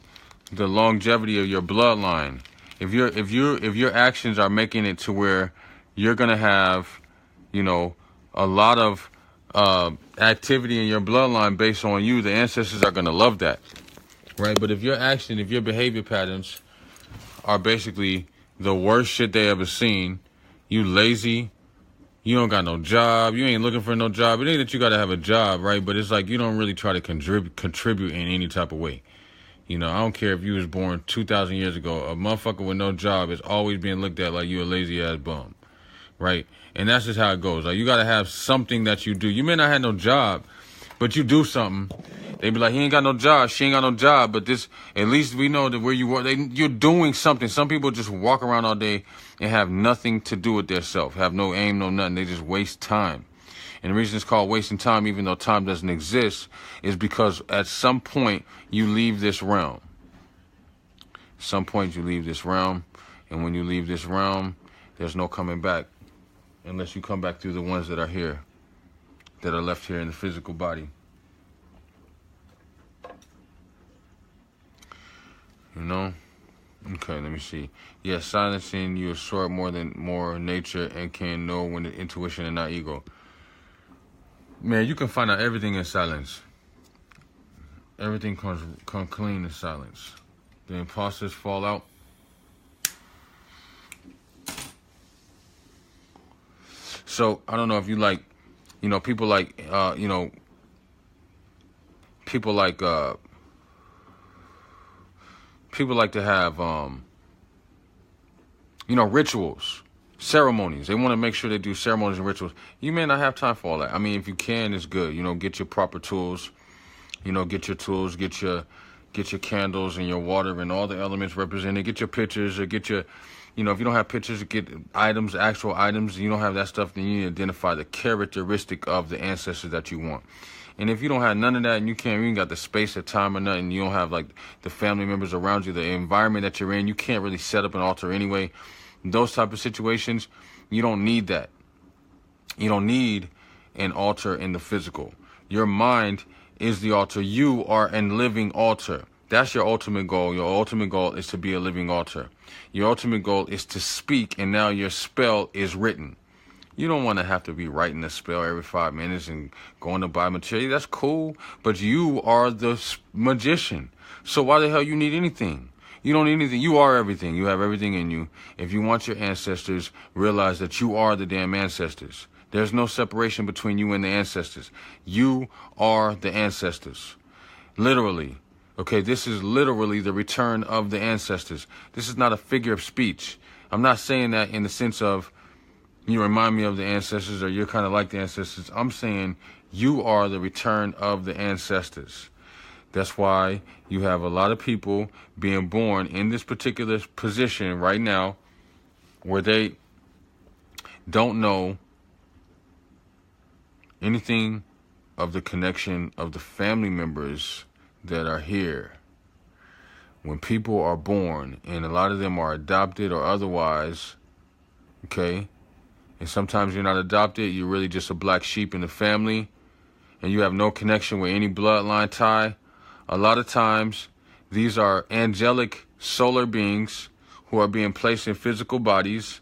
Speaker 2: the longevity of your bloodline, if your actions are making it to where you're going to have, you know, a lot of activity in your bloodline based on you, the ancestors are going to love that, right? But if your behavior patterns are basically the worst shit they ever seen, you lazy, you don't got no job, you ain't looking for no job. It ain't that you got to have a job, right? But it's like you don't really try to contribute in any type of way. You know, I don't care if you was born 2,000 years ago, a motherfucker with no job is always being looked at like you a lazy ass bum. Right? And that's just how it goes. Like, you got to have something that you do. You may not have no job, but you do something. They be like, he ain't got no job. She ain't got no job. But this, at least we know that where you are, you're doing something. Some people just walk around all day and have nothing to do with their self. Have no aim, no nothing. They just waste time. And the reason it's called wasting time, even though time doesn't exist, is because at some point you leave this realm. Some point you leave this realm. And when you leave this realm, there's no coming back. Unless you come back through the ones that are here, that are left here in the physical body. You know? Okay, let me see. Yeah, silencing, you absorb more nature and can know when the intuition and not ego. Man, you can find out everything in silence. Everything comes clean in silence. The imposters fall out. So, I don't know if you like, you know, people like to have, rituals, ceremonies. They want to make sure they do ceremonies and rituals. You may not have time for all that. I mean, if you can, it's good. You know, get your proper tools. You know, get your tools, get your candles and your water and all the elements represented. Get your pictures or get your... You know, if you don't have pictures, get items, actual items, you don't have that stuff, then you need to identify the characteristic of the ancestors that you want. And if you don't have none of that and you ain't got the space or time or nothing, you don't have like the family members around you, the environment that you're in, you can't really set up an altar anyway. Those type of situations, you don't need that. You don't need an altar in the physical. Your mind is the altar. You are a living altar. That's your ultimate goal. Your ultimate goal is to be a living altar. Your ultimate goal is to speak, and now your spell is written. You don't want to have to be writing a spell every 5 minutes and going to buy material. That's cool, but you are the magician. So why the hell you need anything? You don't need anything. You are everything. You have everything in you. If you want your ancestors, realize that you are the damn ancestors. There's no separation between you and the ancestors. You are the ancestors. Literally. Okay, this is literally the return of the ancestors. This is not a figure of speech. I'm not saying that in the sense of you remind me of the ancestors or you're kind of like the ancestors. I'm saying you are the return of the ancestors. That's why you have a lot of people being born in this particular position right now where they don't know anything of the connection of the family members that are here. When people are born, and a lot of them are adopted or otherwise, okay, and sometimes you're not adopted, you're really just a black sheep in the family, and you have no connection with any bloodline tie. A lot of times, these are angelic solar beings who are being placed in physical bodies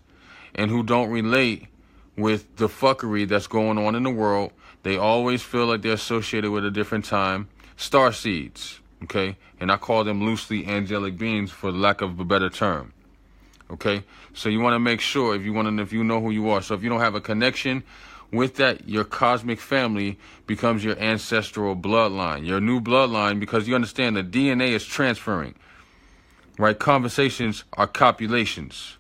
Speaker 2: and who don't relate with the fuckery that's going on in the world. They always feel like they're associated with a different time. Star seeds, okay? And I call them loosely angelic beings for lack of a better term. Okay, so you want to make sure if you know who you are. So if you don't have a connection with that, your cosmic family becomes your ancestral bloodline, your new bloodline, because you understand the DNA is transferring, right? Conversations are copulations.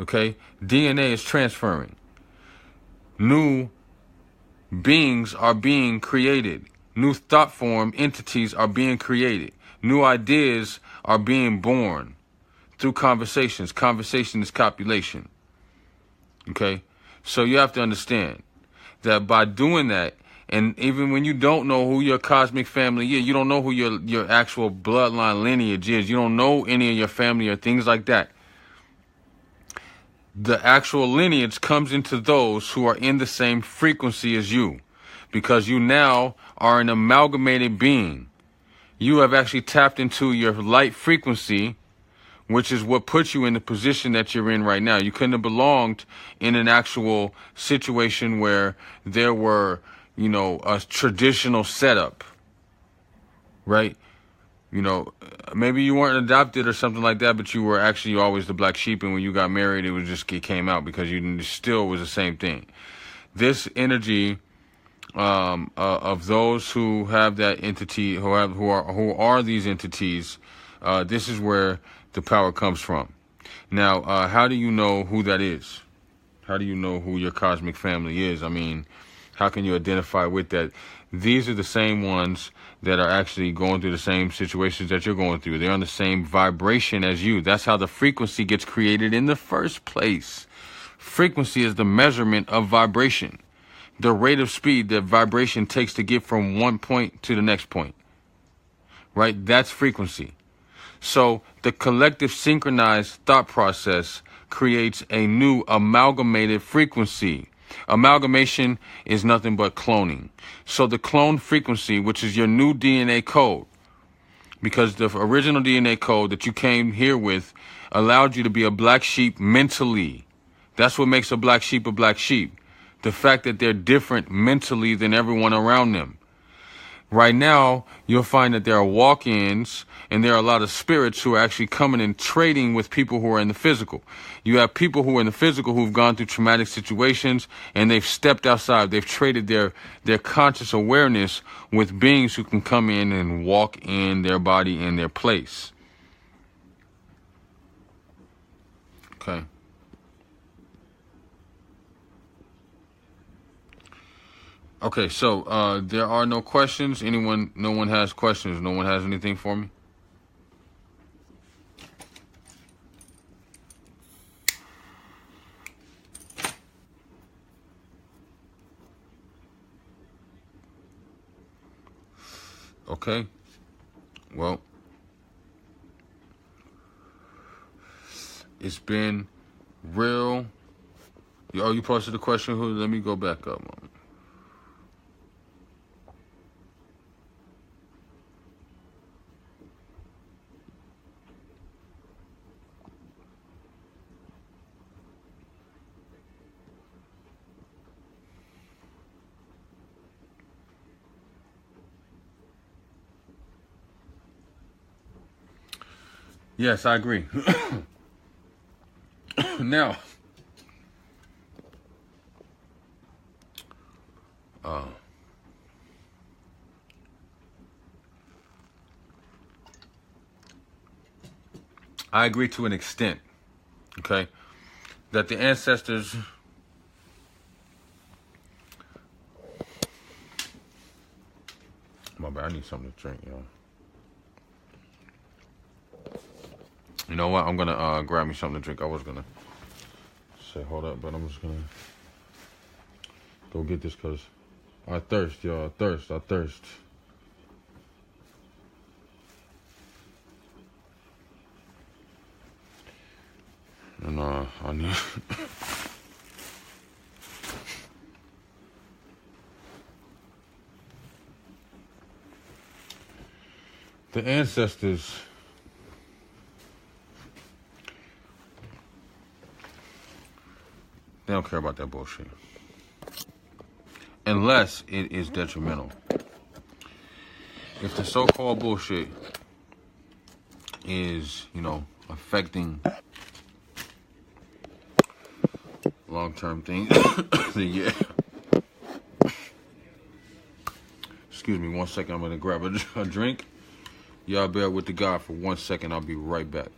Speaker 2: Okay, DNA is transferring. New beings are being created. New thought form entities are being created. New ideas are being born. Through conversations. Conversation is copulation. Okay? So you have to understand that by doing that, and even when you don't know who your cosmic family is, you don't know who your actual bloodline lineage is, you don't know any of your family or things like that, the actual lineage comes into those who are in the same frequency as you, because you now are an amalgamated being. You have actually tapped into your light frequency, which is what puts you in the position that you're in right now. You couldn't have belonged in an actual situation where there were, a traditional setup, right? Maybe you weren't adopted or something like that, but you were actually always the black sheep, and when you got married, it came out because you still was the same thing. This energy of those who have that entity, who are these entities, this is where the power comes from. Now, how do you know who that is? How do you know who your cosmic family is? I mean, how can you identify with that? These are the same ones that are actually going through the same situations that you're going through. They're on the same vibration as you. That's how the frequency gets created in the first place. Frequency is the measurement of vibration, the rate of speed that vibration takes to get from one point to the next point, right? That's frequency. So the collective synchronized thought process creates a new amalgamated frequency. Amalgamation is nothing but cloning. So the clone frequency, which is your new DNA code, because the original DNA code that you came here with allowed you to be a black sheep mentally. That's what makes a black sheep a black sheep. The fact that they're different mentally than everyone around them. Right now, you'll find that there are walk-ins and there are a lot of spirits who are actually coming and trading with people who are in the physical. You have people who are in the physical who've gone through traumatic situations and they've stepped outside. They've traded their conscious awareness with beings who can come in and walk in their body in their place. Okay. Okay, so there are no questions. No one has questions. No one has anything for me? Okay. Well, it's been real. Oh, you posted the question. Let me go back up. Yes, I agree. Now, I agree to an extent, okay, that the ancestors my bad, I need something to drink, yo. You know what? I'm gonna grab me something to drink. I was gonna say hold up, but I'm just gonna go get this because I thirst, y'all. I thirst. And I need the ancestors. They don't care about that bullshit. Unless it is detrimental. If the so-called bullshit is, you know, affecting long-term things, then yeah. Excuse me 1 second, I'm gonna grab a drink. Y'all bear with the guy for 1 second, I'll be right back.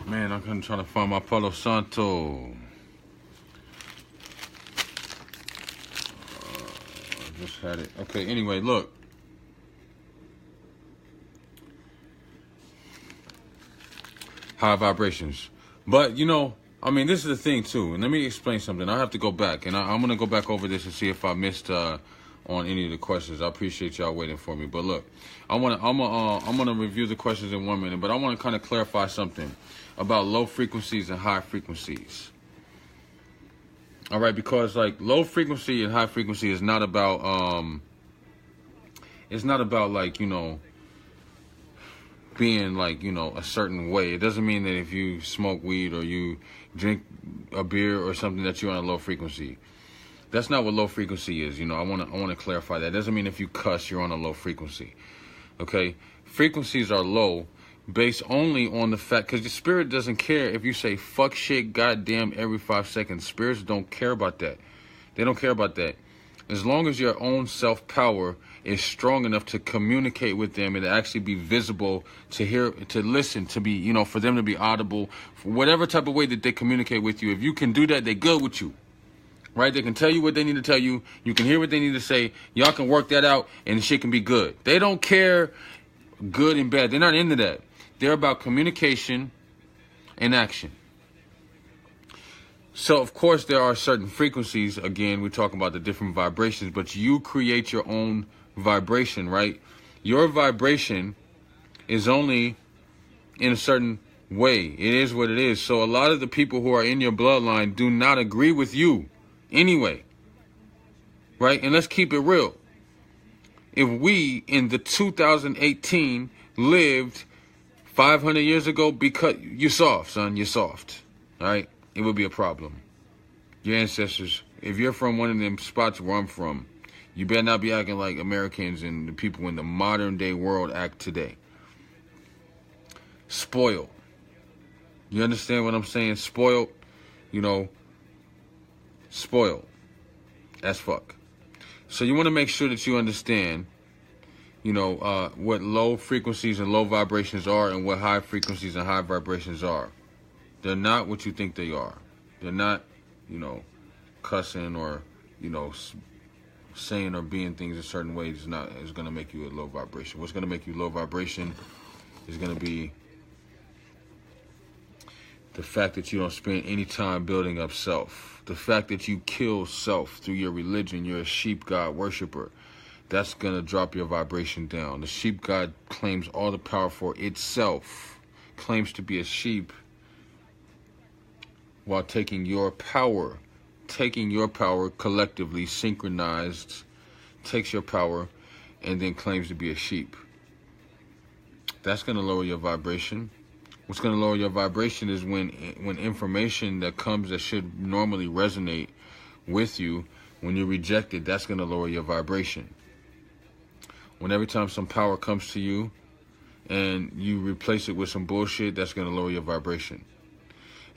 Speaker 2: Man, I'm trying to find my Palo Santo. I just had it. Okay, anyway, look. High vibrations. But, you know, I mean, this is the thing, too. And let me explain something. I have to go back. And I'm going to go back over this and see if I missed on any of the questions. I appreciate y'all waiting for me. But, look, I'm gonna review the questions in 1 minute. But I want to kind of clarify something about low frequencies and high frequencies. All right, because like low frequency and high frequency is not about it's not about like, you know, being like, you know, a certain way. It doesn't mean that if you smoke weed or you drink a beer or something that you're on a low frequency. That's not what low frequency is. You know, I want to clarify that. It doesn't mean if you cuss you're on a low frequency. Okay? Frequencies are low based only on the fact, because the spirit doesn't care if you say fuck shit goddamn every 5 seconds. Spirits don't care about that. They don't care about that. As long as your own self-power is strong enough to communicate with them and to actually be visible, to hear, to listen, to be, you know, for them to be audible, for whatever type of way that they communicate with you. If you can do that, they're good with you. Right? They can tell you what they need to tell you. You can hear what they need to say. Y'all can work that out and shit can be good. They don't care good and bad. They're not into that. They're about communication and action. So, of course, there are certain frequencies. Again, we're talking about the different vibrations, but you create your own vibration, right? Your vibration is only in a certain way. It is what it is. So a lot of the people who are in your bloodline do not agree with you anyway, right? And let's keep it real. If we in the 2018 lived 500 years ago, because you're soft, son, you're soft, all right? It would be a problem. Your ancestors, if you're from one of them spots where I'm from, You better not be acting like Americans and the people in the modern day world act today. Spoiled. You understand what I'm saying? Spoiled, you know, spoiled as fuck. So you want to make sure that you understand, you know, what low frequencies and low vibrations are and what high frequencies and high vibrations are. They're not what you think they are. They're not, you know, cussing or, you know, saying or being things a certain way is going to make you a low vibration. What's going to make you low vibration is going to be the fact that you don't spend any time building up self. The fact that you kill self through your religion. You're a sheep god worshiper. That's going to drop your vibration down. The sheep god claims all the power for itself. Claims to be a sheep while taking your power. Taking your power collectively, synchronized, takes your power and then claims to be a sheep. That's going to lower your vibration. What's going to lower your vibration is when information that comes that should normally resonate with you, when you reject it, that's going to lower your vibration. When every time some power comes to you and you replace it with some bullshit, that's going to lower your vibration.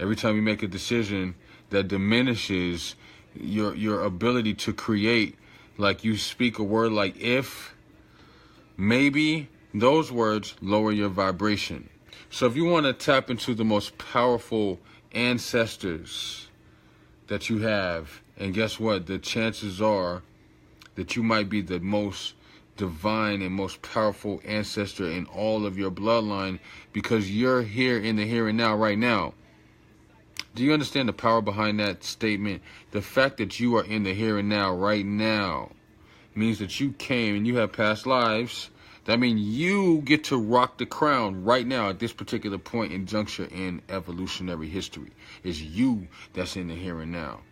Speaker 2: Every time you make a decision that diminishes your ability to create, like you speak a word like if, maybe, those words lower your vibration. So if you want to tap into the most powerful ancestors that you have, and guess what? The chances are that you might be the most divine and most powerful ancestor in all of your bloodline because you're here in the here and now right now. Do you understand the power behind that statement? The fact that you are in the here and now right now means that you came and you have past lives. That means you get to rock the crown right now at this particular point in juncture in evolutionary history. It's you that's in the here and now.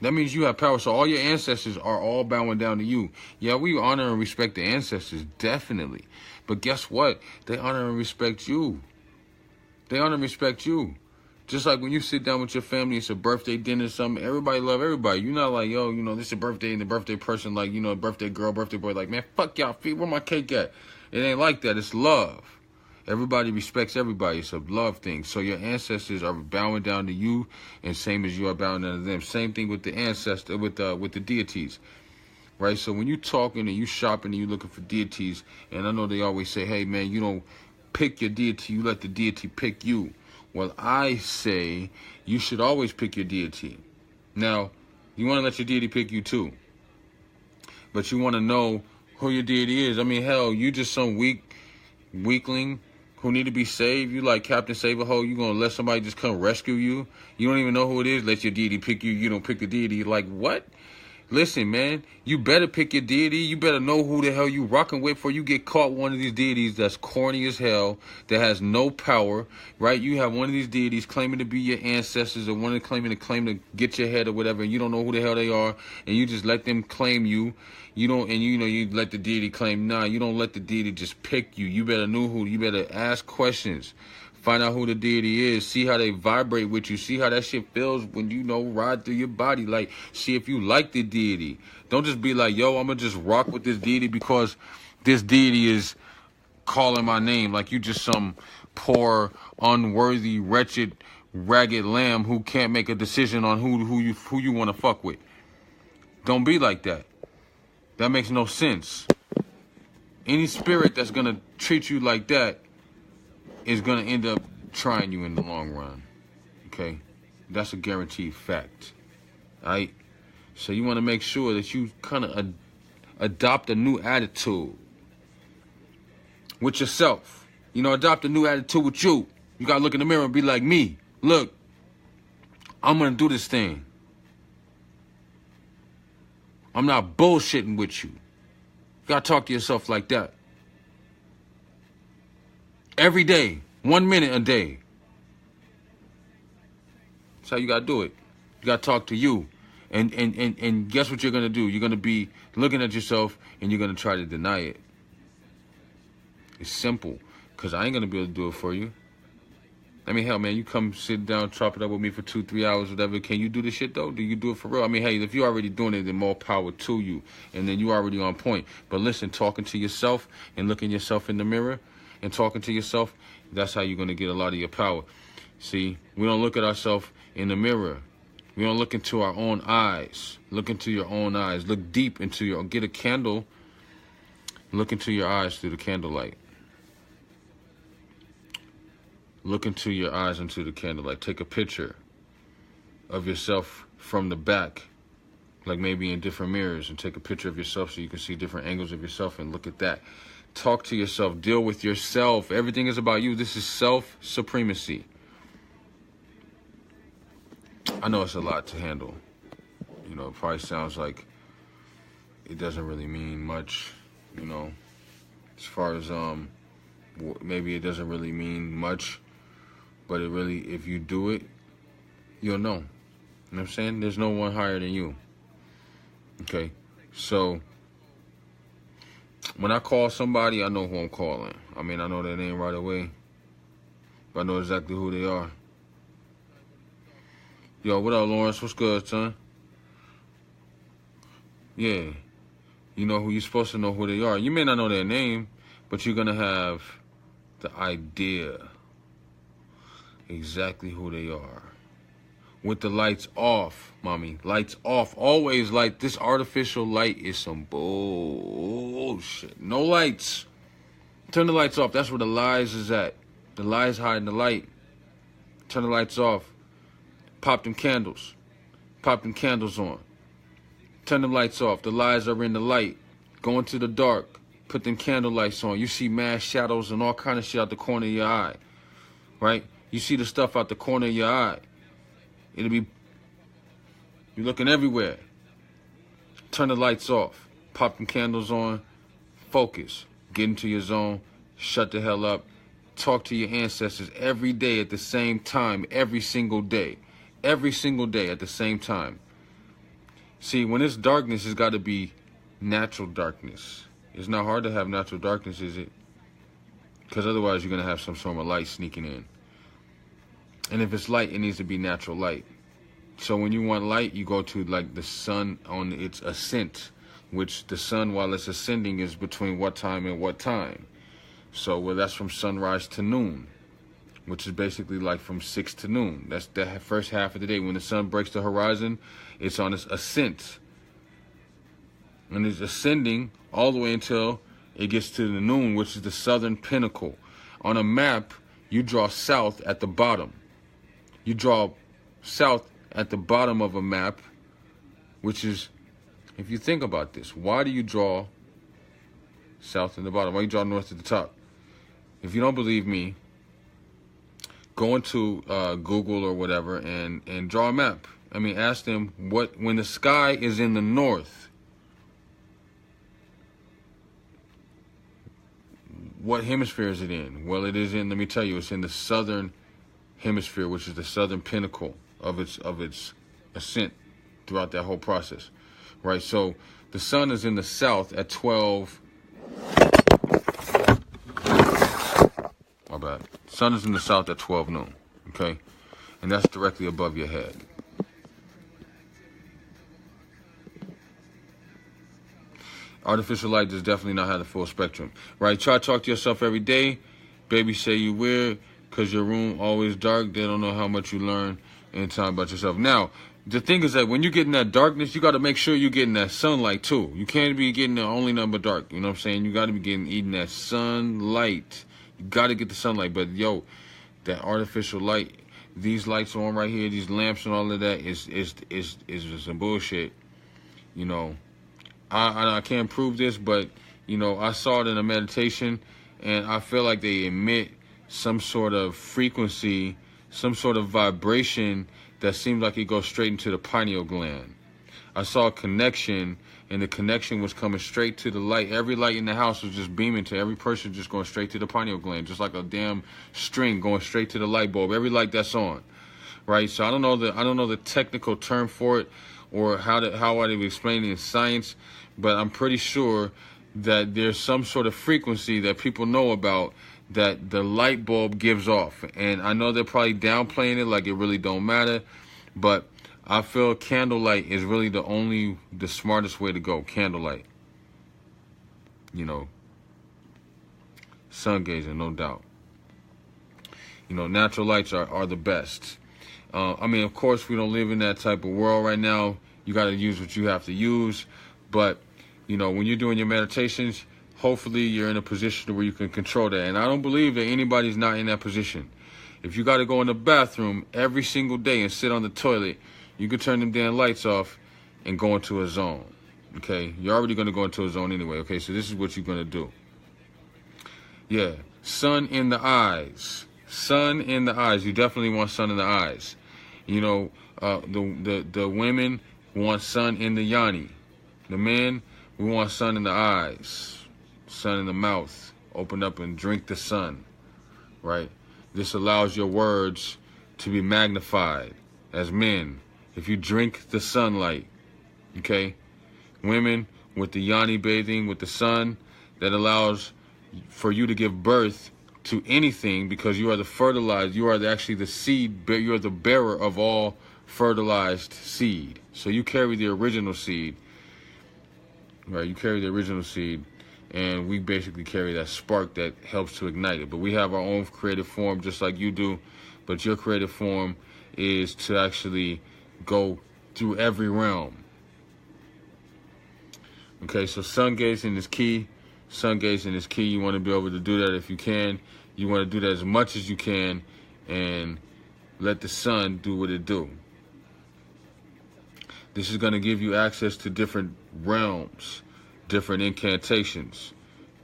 Speaker 2: That means you have power. So all your ancestors are all bowing down to you. Yeah, we honor and respect the ancestors, definitely. But guess what? They honor and respect you. They honor and respect you. Just like when you sit down with your family, it's a birthday dinner or something, everybody love everybody. You're not like, yo, you know, this is a birthday and the birthday person, like, you know, birthday girl, birthday boy, like, man, fuck y'all feet, where my cake at? It ain't like that. It's love. Everybody respects everybody. It's a love thing. So your ancestors are bowing down to you, and same as you are bowing down to them. Same thing with the ancestor, with the deities, right? So when you talking and you shopping and you looking for deities, and I know they always say, hey man, you don't pick your deity, you let the deity pick you. Well, I say you should always pick your deity. Now, you want to let your deity pick you too, but you want to know who your deity is. I mean, hell, you just some weakling who need to be saved. You like Captain Save-A-Ho, you gonna let somebody just come rescue you? You don't even know who it is, let your deity pick you. You don't pick the deity. Like, what? Listen, man, you better pick your deity. You better know who the hell you rocking with before you get caught one of these deities that's corny as hell, that has no power, right? You have one of these deities claiming to be your ancestors, or one of them claim to get your head or whatever, and you don't know who the hell they are, and you just let them claim you. You don't, and you know, you let the deity claim. Nah, you don't let the deity just pick you. You better know who. You better ask questions. Find out who the deity is. See how they vibrate with you. See how that shit feels when you know ride through your body. Like, see if you like the deity. Don't just be like, yo, I'm gonna just rock with this deity because this deity is calling my name. Like you just some poor, unworthy, wretched, ragged lamb who can't make a decision on who you want to fuck with. Don't be like that. That makes no sense. Any spirit that's gonna treat you like that is going to end up trying you in the long run, okay? That's a guaranteed fact, all right? So you want to make sure that you kind of adopt a new attitude with yourself. You know, adopt a new attitude with you. You got to look in the mirror and be like, me, look, I'm going to do this thing. I'm not bullshitting with you. You got to talk to yourself like that. Every day, 1 minute a day. That's how you gotta do it. You gotta talk to you. And guess what you're gonna do? You're gonna be looking at yourself and you're gonna try to deny it. It's simple. Cause I ain't gonna be able to do it for you. I mean, hell, man, you come sit down, chop it up with me for 2-3 hours, whatever. Can you do this shit, though? Do you do it for real? I mean, hey, if you're already doing it, then more power to you. And then you already on point. But listen, talking to yourself and looking yourself in the mirror and talking to yourself, that's how you're going to get a lot of your power. See, we don't look at ourselves in the mirror. We don't look into our own eyes. Look into your own eyes. Look deep into your... Get a candle. Look into your eyes through the candlelight. Look into your eyes into the candlelight. Take a picture of yourself from the back, like maybe in different mirrors, and take a picture of yourself so you can see different angles of yourself and look at that. Talk to yourself. Deal with yourself. Everything is about you. This is self-supremacy. I know it's a lot to handle. You know, it probably sounds like it doesn't really mean much, you know, as far as, maybe it doesn't really mean much. But it really, if you do it, you'll know. You know what I'm saying? There's no one higher than you. Okay? So, when I call somebody, I know who I'm calling. I mean, I know their name right away. But I know exactly who they are. Yo, what up, Lawrence? What's good, son? Yeah. You know who you're supposed to know who they are. You may not know their name, but you're going to have the idea exactly who they are. With the lights off, mommy. Lights off. Always light. This artificial light is some bullshit. No lights. Turn the lights off. That's where the lies is at. The lies hide in the light. Turn the lights off. Pop them candles. Pop them candles on. Turn them lights off. The lies are in the light. Go into the dark. Put them candle lights on. You see mad shadows and all kind of shit out the corner of your eye. Right? You see the stuff out the corner of your eye. It'll be... You're looking everywhere. Turn the lights off. Pop them candles on. Focus. Get into your zone. Shut the hell up. Talk to your ancestors every day at the same time. Every single day. Every single day at the same time. See, when it's darkness, it's got to be natural darkness. It's not hard to have natural darkness, is it? Because otherwise you're going to have some sort of light sneaking in. And if it's light, it needs to be natural light. So when you want light, you go to like the sun on its ascent, which the sun, while it's ascending, is between what time and what time. So well, that's from sunrise to noon, which is basically like from 6 to noon. That's the first half of the day. When the sun breaks the horizon, it's on its ascent. And it's ascending all the way until it gets to the noon, which is the southern pinnacle. On a map, you draw south at the bottom. You draw south at the bottom of a map, which is, if you think about this, why do you draw south at the bottom? Why do you draw north at the top? If you don't believe me, go into Google or whatever and draw a map. I mean, ask them when the sky is in the north, what hemisphere is it in? Well, it is in, let me tell you, it's in the southern hemisphere, which is the southern pinnacle of its ascent throughout that whole process, right? So the sun is in the south at 12. My bad. Sun is in the south at 12 noon, okay? And that's directly above your head. Artificial light does definitely not have the full spectrum, right? Try to talk to yourself every day. Baby say you weird because your room always dark. They don't know how much you learn in time about yourself. Now, the thing is that when you get in that darkness, you got to make sure you're getting that sunlight too. You can't be getting the only number dark. You know what I'm saying? You got to be eating that sunlight. You got to get the sunlight. But yo, that artificial light, these lights on right here, these lamps and all of that is some bullshit. You know, I can't prove this, but you know, I saw it in a meditation, and I feel like they emit some sort of frequency, some sort of vibration that seemed like it goes straight into the pineal gland. I saw a connection, and the connection was coming straight to the light. Every light in the house was just beaming to every person, just going straight to the pineal gland, just like a damn string going straight to the light bulb. Every light that's on, right? So I don't know the technical term for it, or how I would explain it in science, but I'm pretty sure that there's some sort of frequency that people know about that the light bulb gives off. And I know they're probably downplaying it like it really don't matter, but I feel candlelight is really the smartest way to go. Candlelight. You know, sun gazing, no doubt. You know, natural lights are the best. I mean, of course, we don't live in that type of world right now. You got to use what you have to use. But, you know, when you're doing your meditations, hopefully you're in a position where you can control that. And I don't believe that anybody's not in that position. If you got to go in the bathroom every single day and sit on the toilet, you can turn them damn lights off and go into a zone. Okay? You're already going to go into a zone anyway. Okay? So this is what you're going to do. Yeah. Sun in the eyes. Sun in the eyes. You definitely want sun in the eyes. You know, the women want sun in the yoni. The men, we want sun in the eyes, sun in the mouth. Open up and drink the sun, right? This allows your words to be magnified as men. If you drink the sunlight, okay? Women, with the yoni bathing, with the sun, that allows for you to give birth to anything, because you are the fertilized, you are actually the seed, you are the bearer of all fertilized seed. So you carry the original seed, right? You carry the original seed, and we basically carry that spark that helps to ignite it. But we have our own creative form just like you do, but your creative form is to actually go through every realm. Okay, so sun gazing is key. Sun gazing is key. You want to be able to do that if you can. You want to do that as much as you can and let the sun do what it do. This is going to give you access to different realms, different incantations,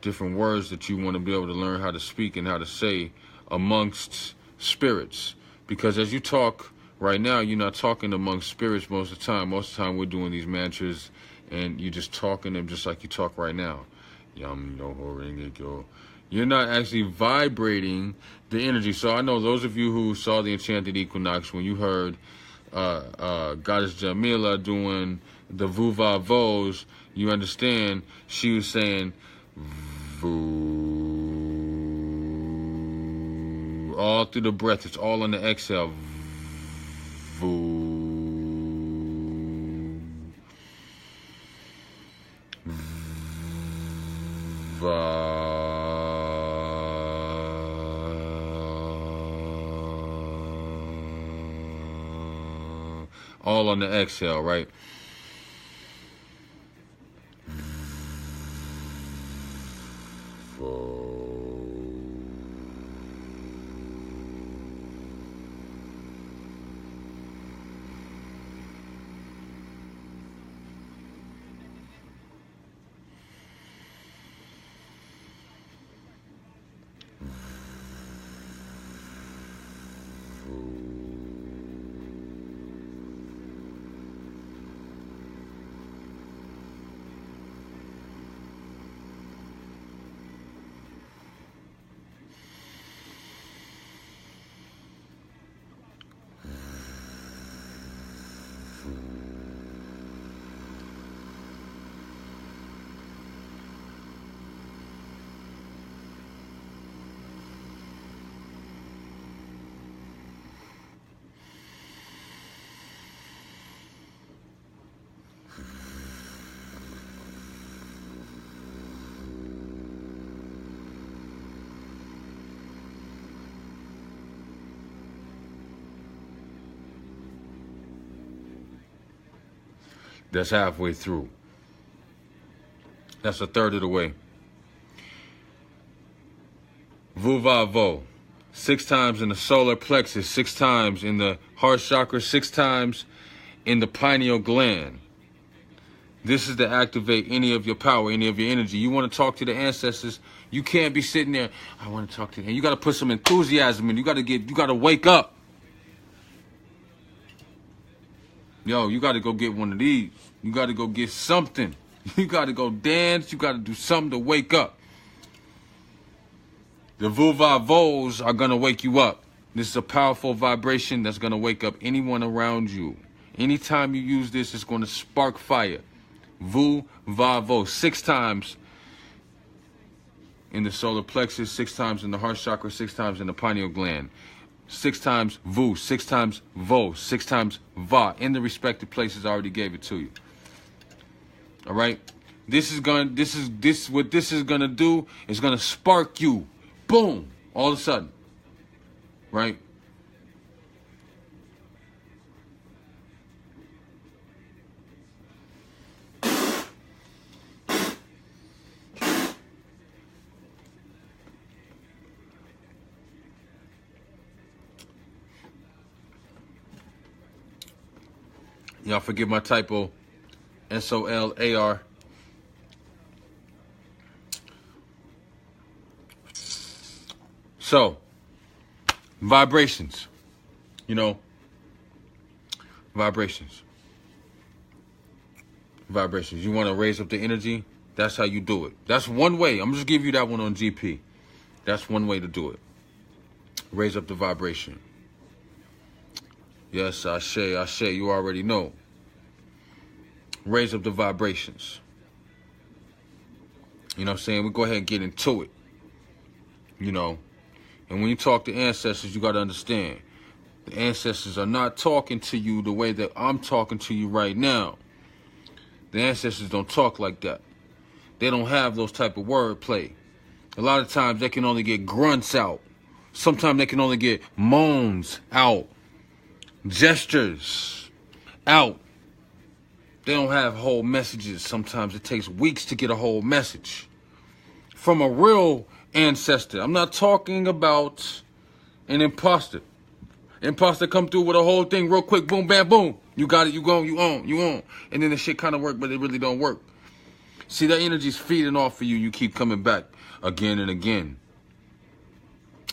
Speaker 2: different words that you want to be able to learn how to speak and how to say amongst spirits. Because as you talk right now, you're not talking amongst spirits most of the time. Most of the time we're doing these mantras and you're just talking them just like you talk right now. Yum, yo, ho, ring, yo. You're not actually vibrating the energy. So I know those of you who saw the Enchanted Equinox, when you heard Goddess Jamila doing the Vuva Vos, you understand she was saying Voo, all through the breath. It's all on the exhale. Voo. All on the exhale, right? That's halfway through. That's a third of the way. Vuvavo. 6 times in the solar plexus, 6 times in the heart chakra, 6 times in the pineal gland. This is to activate any of your power, any of your energy. You want to talk to the ancestors, you can't be sitting there, I want to talk to them. You got to put some enthusiasm in. You got to wake up. Yo, you got to go get one of these. You got to go get something. You got to go dance. You got to do something to wake up. The Vuvavos are going to wake you up. This is a powerful vibration that's going to wake up anyone around you. Anytime you use this, it's going to spark fire. Vuvavo. 6 times in the solar plexus, 6 times in the heart chakra, 6 times in the pineal gland, 6 times Vu, 6 times Vo, 6 times Va, in the respective places. I already gave it to you. All right. What this is gonna do is gonna spark you, boom, all of a sudden, right? Y'all forgive my typo. SOLAR. So, vibrations. You know, vibrations. Vibrations. You want to raise up the energy? That's how you do it. That's one way. I'm just give you that one on GP. That's one way to do it. Raise up the vibration. Yes, Ashe, you already know. Raise up the vibrations. You know what I'm saying? We go ahead and get into it. You know. And when you talk to ancestors, you got to understand. The ancestors are not talking to you the way that I'm talking to you right now. The ancestors don't talk like that. They don't have those type of wordplay. A lot of times they can only get grunts out. Sometimes they can only get moans out. Gestures out. They don't have whole messages. Sometimes it takes weeks to get a whole message from a real ancestor. I'm not talking about an imposter. Imposter come through with a whole thing real quick, boom, bam, boom. You got it, you go, you on. And then the shit kind of work, but it really don't work. See, that energy's feeding off of you. You keep coming back again and again.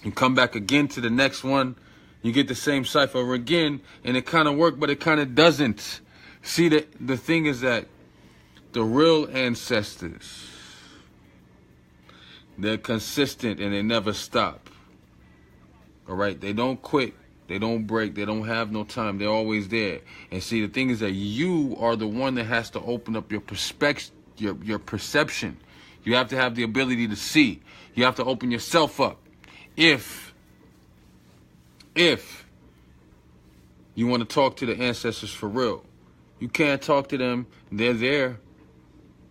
Speaker 2: You come back again to the next one. You get the same cipher again, and it kind of works, but it kind of doesn't. See, the thing is that the real ancestors, they're consistent and they never stop. All right? They don't quit. They don't break. They don't have no time. They're always there. And see, the thing is that you are the one that has to open up your perspective, your perception. You have to have the ability to see. You have to open yourself up. If you want to talk to the ancestors for real, you can't talk to them. They're there.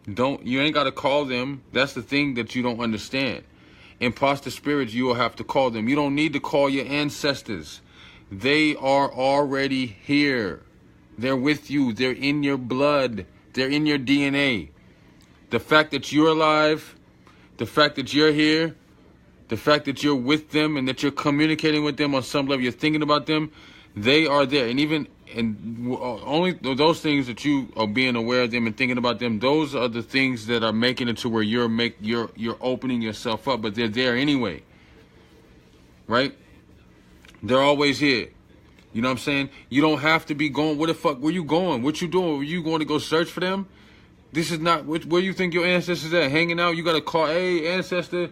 Speaker 2: You ain't got to call them. That's the thing that you don't understand. Imposter spirits, you will have to call them. You don't need to call your ancestors. They are already here. They're with you. They're in your blood. They're in your DNA. The fact that you're alive, the fact that you're here, the fact that you're with them and that you're communicating with them on some level, you're thinking about them, they are there. And only those things that you are being aware of them and thinking about them, those are the things that are making it to where you're opening yourself up, but they're there anyway. Right? They're always here. You know what I'm saying? You don't have to be going, where the fuck, where you going? What you doing? Were you going to go search for them? This is not, where you think your ancestors at? Hanging out? You got to call, hey, ancestor.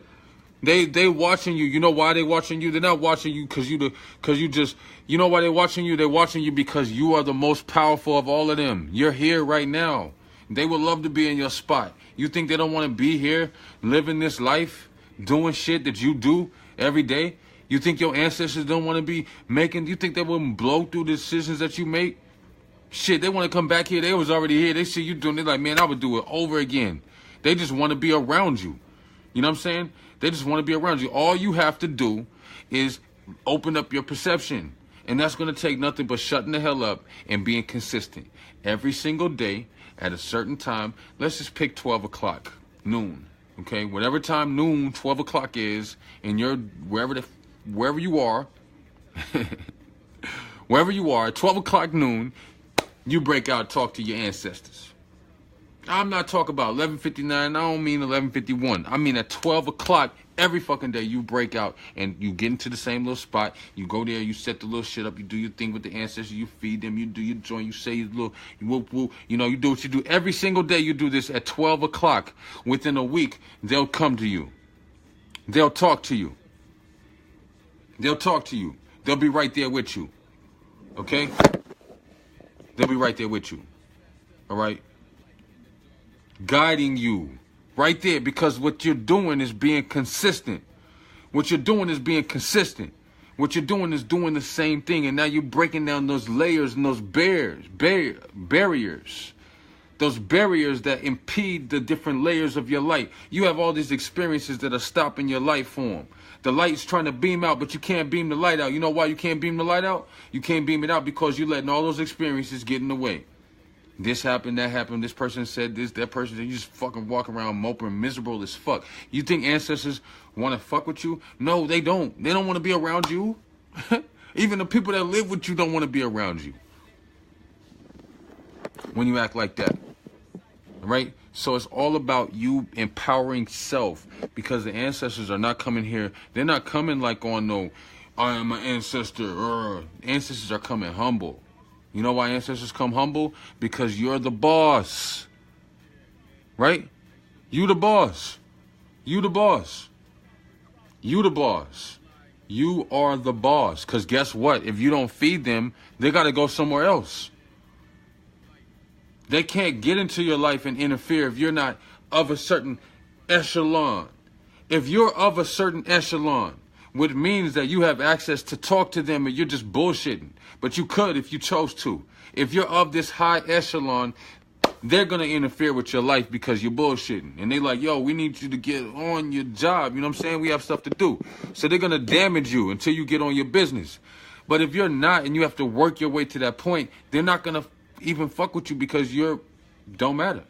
Speaker 2: They watching you. You know why they watching you? They're not watching you because you know why they're watching you? They're watching you because you are the most powerful of all of them. You're here right now. They would love to be in your spot. You think they don't want to be here, living this life, doing shit that you do every day? You think your ancestors don't want to be making, you think they wouldn't blow through the decisions that you make? Shit, they want to come back here. They was already here. They see you doing it. They're like, man, I would do it over again. They just want to be around you. You know what I'm saying? They just want to be around you. All you have to do is open up your perception. And that's going to take nothing but shutting the hell up and being consistent. Every single day at a certain time, let's just pick 12 o'clock, noon. Okay? Whatever time noon, 12 o'clock is, and you're wherever you are, wherever you are, at 12 o'clock noon, you break out, talk to your ancestors. I'm not talking about 11:59. I don't mean 11:51. I mean at 12 o'clock every fucking day you break out and you get into the same little spot. You go there, you set the little shit up, you do your thing with the ancestors, you feed them, you do your joint, you say your little, you whoop whoop, you know, you do what you do. Every single day you do this at 12 o'clock. Within a week, they'll come to you. They'll talk to you. They'll talk to you. They'll be right there with you. Okay? They'll be right there with you. All right? Guiding you Right there, because what you're doing is being consistent. What you're doing is being consistent. What you're doing is doing the same thing, and now you're breaking down those layers and those barriers. Those barriers that impede the different layers of your light. You have all these experiences that are stopping your light form. The light's trying to beam out, but you can't beam the light out. You know why you can't beam the light out? You can't beam it out because you're letting all those experiences get in the way. This happened, that happened, this person said this, that person, you just fucking walk around moping, miserable as fuck. You think ancestors want to fuck with you? No, they don't. They don't want to be around you. Even the people that live with you don't want to be around you when you act like that. Right? So it's all about you empowering self, because the ancestors are not coming here. They're not coming like on no, I am an ancestor. Ancestors are coming humble. You know why ancestors come humble? Because you're the boss. Right? You the boss. You the boss. You the boss. You are the boss. Because guess what? If you don't feed them, they got to go somewhere else. They can't get into your life and interfere if you're not of a certain echelon. If you're of a certain echelon, which means that you have access to talk to them and you're just bullshitting. But you could if you chose to. If you're of this high echelon, they're going to interfere with your life because you're bullshitting. And they're like, yo, we need you to get on your job. You know what I'm saying? We have stuff to do. So they're going to damage you until you get on your business. But if you're not and you have to work your way to that point, they're not going to even fuck with you because you're don't matter.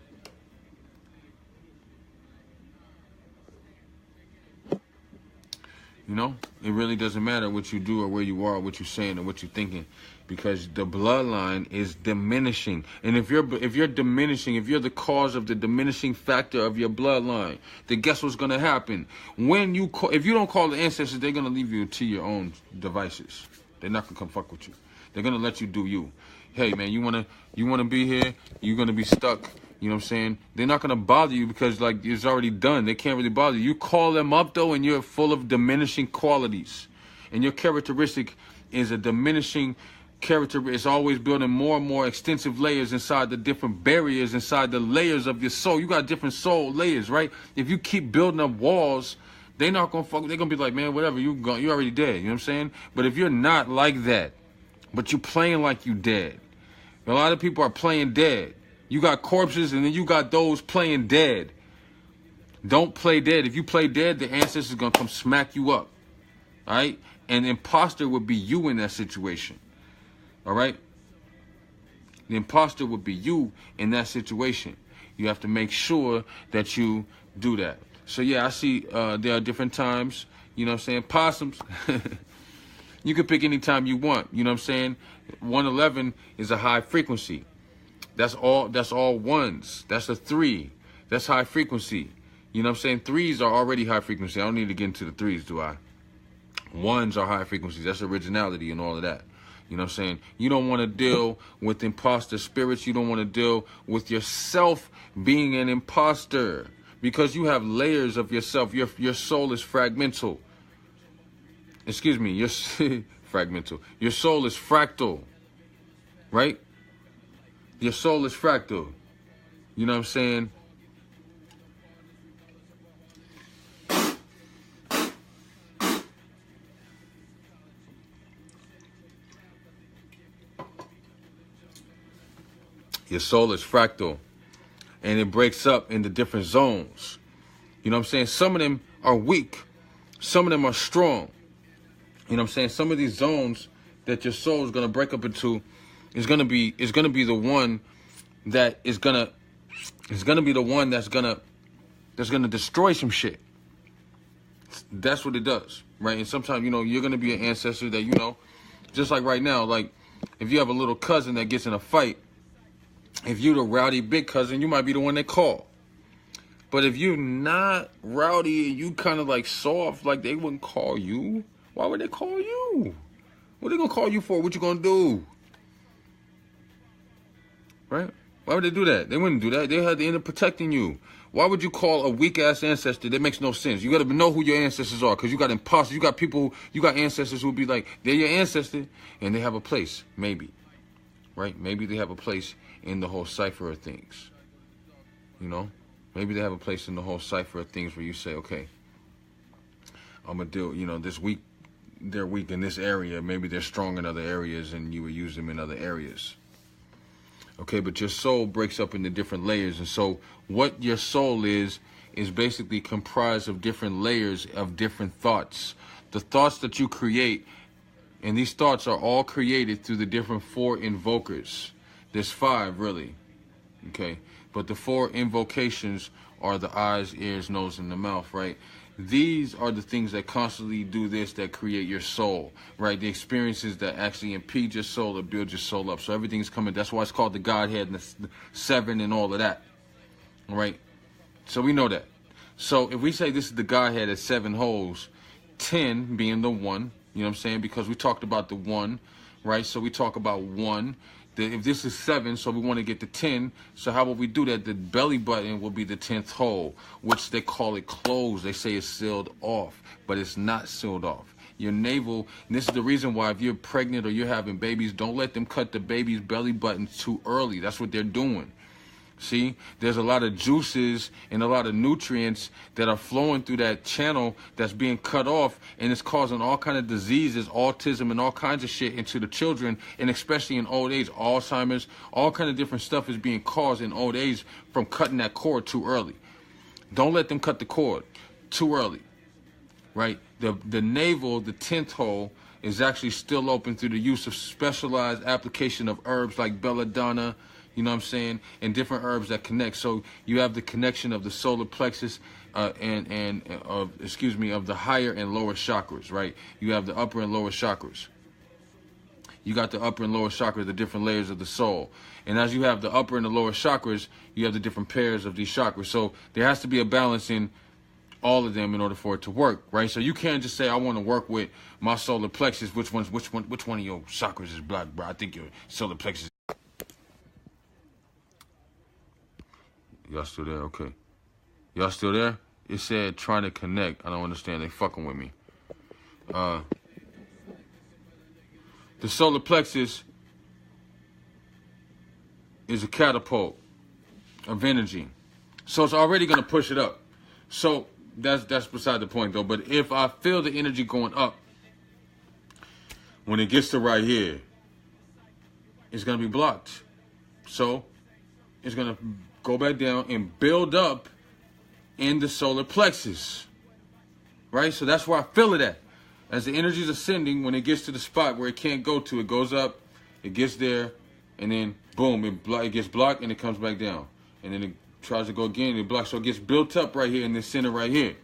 Speaker 2: You know, it really doesn't matter what you do or where you are, or what you're saying or what you're thinking, because the bloodline is diminishing. And if you're diminishing, if you're the cause of the diminishing factor of your bloodline, then guess what's going to happen? If you don't call the ancestors, they're going to leave you to your own devices. They're not going to come fuck with you. They're going to let you do you. Hey, man, you want to be here? You're going to be stuck. You know what I'm saying? They're not going to bother you because, like, it's already done. They can't really bother you. You call them up, though, and you're full of diminishing qualities. And your characteristic is a diminishing character. It's always building more and more extensive layers inside the different barriers, inside the layers of your soul. You got different soul layers, right? If you keep building up walls, they're not going to fuck. They're going to be like, man, whatever, you're already dead. You know what I'm saying? But if you're not like that, but you're playing like you dead, a lot of people are playing dead. You got corpses, and then you got those playing dead. Don't play dead. If you play dead, the ancestors are going to come smack you up. All right? And imposter would be you in that situation. All right? The imposter would be you in that situation. You have to make sure that you do that. So, yeah, I see there are different times. You know what I'm saying? Possums. You can pick any time you want. You know what I'm saying? 111 is a high frequency. That's all ones. That's a 3. That's high frequency. You know what I'm saying? 3s are already high frequency. I don't need to get into the 3s, do I? 1s are high frequency. That's originality and all of that. You know what I'm saying? You don't want to deal with imposter spirits. You don't want to deal with yourself being an imposter, because you have layers of yourself. Your soul is fragmental. Excuse me, fragmental. Your soul is fractal, right? Your soul is fractal. You know what I'm saying? Your soul is fractal. And it breaks up into different zones. You know what I'm saying? Some of them are weak. Some of them are strong. You know what I'm saying? Some of these zones that your soul is going to break up into is going to be the one that is going to be the one that's going to destroy some shit. That's what it does, right? And sometimes, you know, you're going to be an ancestor that, you know, just like right now, like if you have a little cousin that gets in a fight, if you're the rowdy big cousin, you might be the one they call. But if you're not rowdy and you kind of like soft, like they wouldn't call you. Why would they call you? What are they going to call you for? What you going to do? Right? Why would they do that? They wouldn't do that. They had to end up protecting you. Why would you call a weak-ass ancestor? That makes no sense. You got to know who your ancestors are, because you got imposters. You got people, you got ancestors who will be like, they're your ancestor, and they have a place, maybe. Right? Maybe they have a place in the whole cipher of things. You know? Maybe they have a place in the whole cipher of things where you say, okay, I'm going to do, you know, this week, they're weak in this area. Maybe they're strong in other areas and you would use them in other areas. Okay, but your soul breaks up into different layers. And so what your soul is basically comprised of different layers of different thoughts. The thoughts that you create, and these thoughts are all created through the different 4 invokers. There's 5 really, okay? But the 4 invocations are the eyes, ears, nose, and the mouth, right? These are the things that constantly do this, that create your soul, right? The experiences that actually impede your soul or build your soul up. So everything's coming. That's why it's called the Godhead and the 7 and all of that, all right? So we know that. So if we say this is the Godhead at 7 holes, 10 being the 1, you know what I'm saying? Because we talked about the 1, right? So we talk about 1. If this is 7, so we want to get to 10. So how will we do that? The belly button will be the 10th hole, which they call it closed. They say it's sealed off, but it's not sealed off. Your navel, and this is the reason why if you're pregnant or you're having babies, don't let them cut the baby's belly button too early. That's what they're doing. See, there's a lot of juices and a lot of nutrients that are flowing through that channel that's being cut off, and it's causing all kind of diseases, autism, and all kinds of shit into the children, and especially in old age, Alzheimer's, all kind of different stuff is being caused in old age from cutting that cord too early. Don't let them cut the cord too early, right? The navel, the 10th hole, is actually still open through the use of specialized application of herbs like belladonna, you know what I'm saying, and different herbs that connect. So you have the connection of the solar plexus of the higher and lower chakras, right? You have the upper and lower chakras. You got the upper and lower chakras, the different layers of the soul. And as you have the upper and the lower chakras, you have the different pairs of these chakras. So there has to be a balance in all of them in order for it to work, right? So you can't just say, I want to work with my solar plexus. Which one of your chakras is black, bro? I think your solar plexus. Y'all still there? Okay. Y'all still there? It said trying to connect. I don't understand. They fucking with me. The solar plexus is a catapult of energy. So it's already going to push it up. So that's beside the point, though. But if I feel the energy going up, when it gets to right here, it's going to be blocked. So it's going to go back down and build up in the solar plexus, right? So that's where I feel it at. As the energy is ascending, when it gets to the spot where it can't go to, it goes up, it gets there, and then boom, it gets blocked and it comes back down. And then it tries to go again and it blocks. So it gets built up right here in the center right here.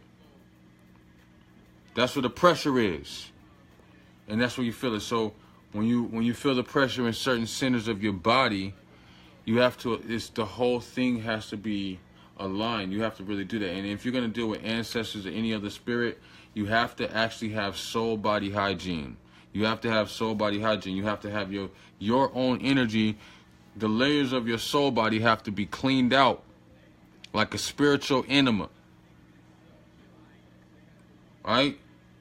Speaker 2: That's where the pressure is. And that's where you feel it. So when you feel the pressure in certain centers of your body, you have to, the whole thing has to be aligned. You have to really do that. And if you're going to deal with ancestors or any other spirit, you have to actually have soul body hygiene. You have to have soul body hygiene. You have to have your own energy. The layers of your soul body have to be cleaned out like a spiritual enema. All right?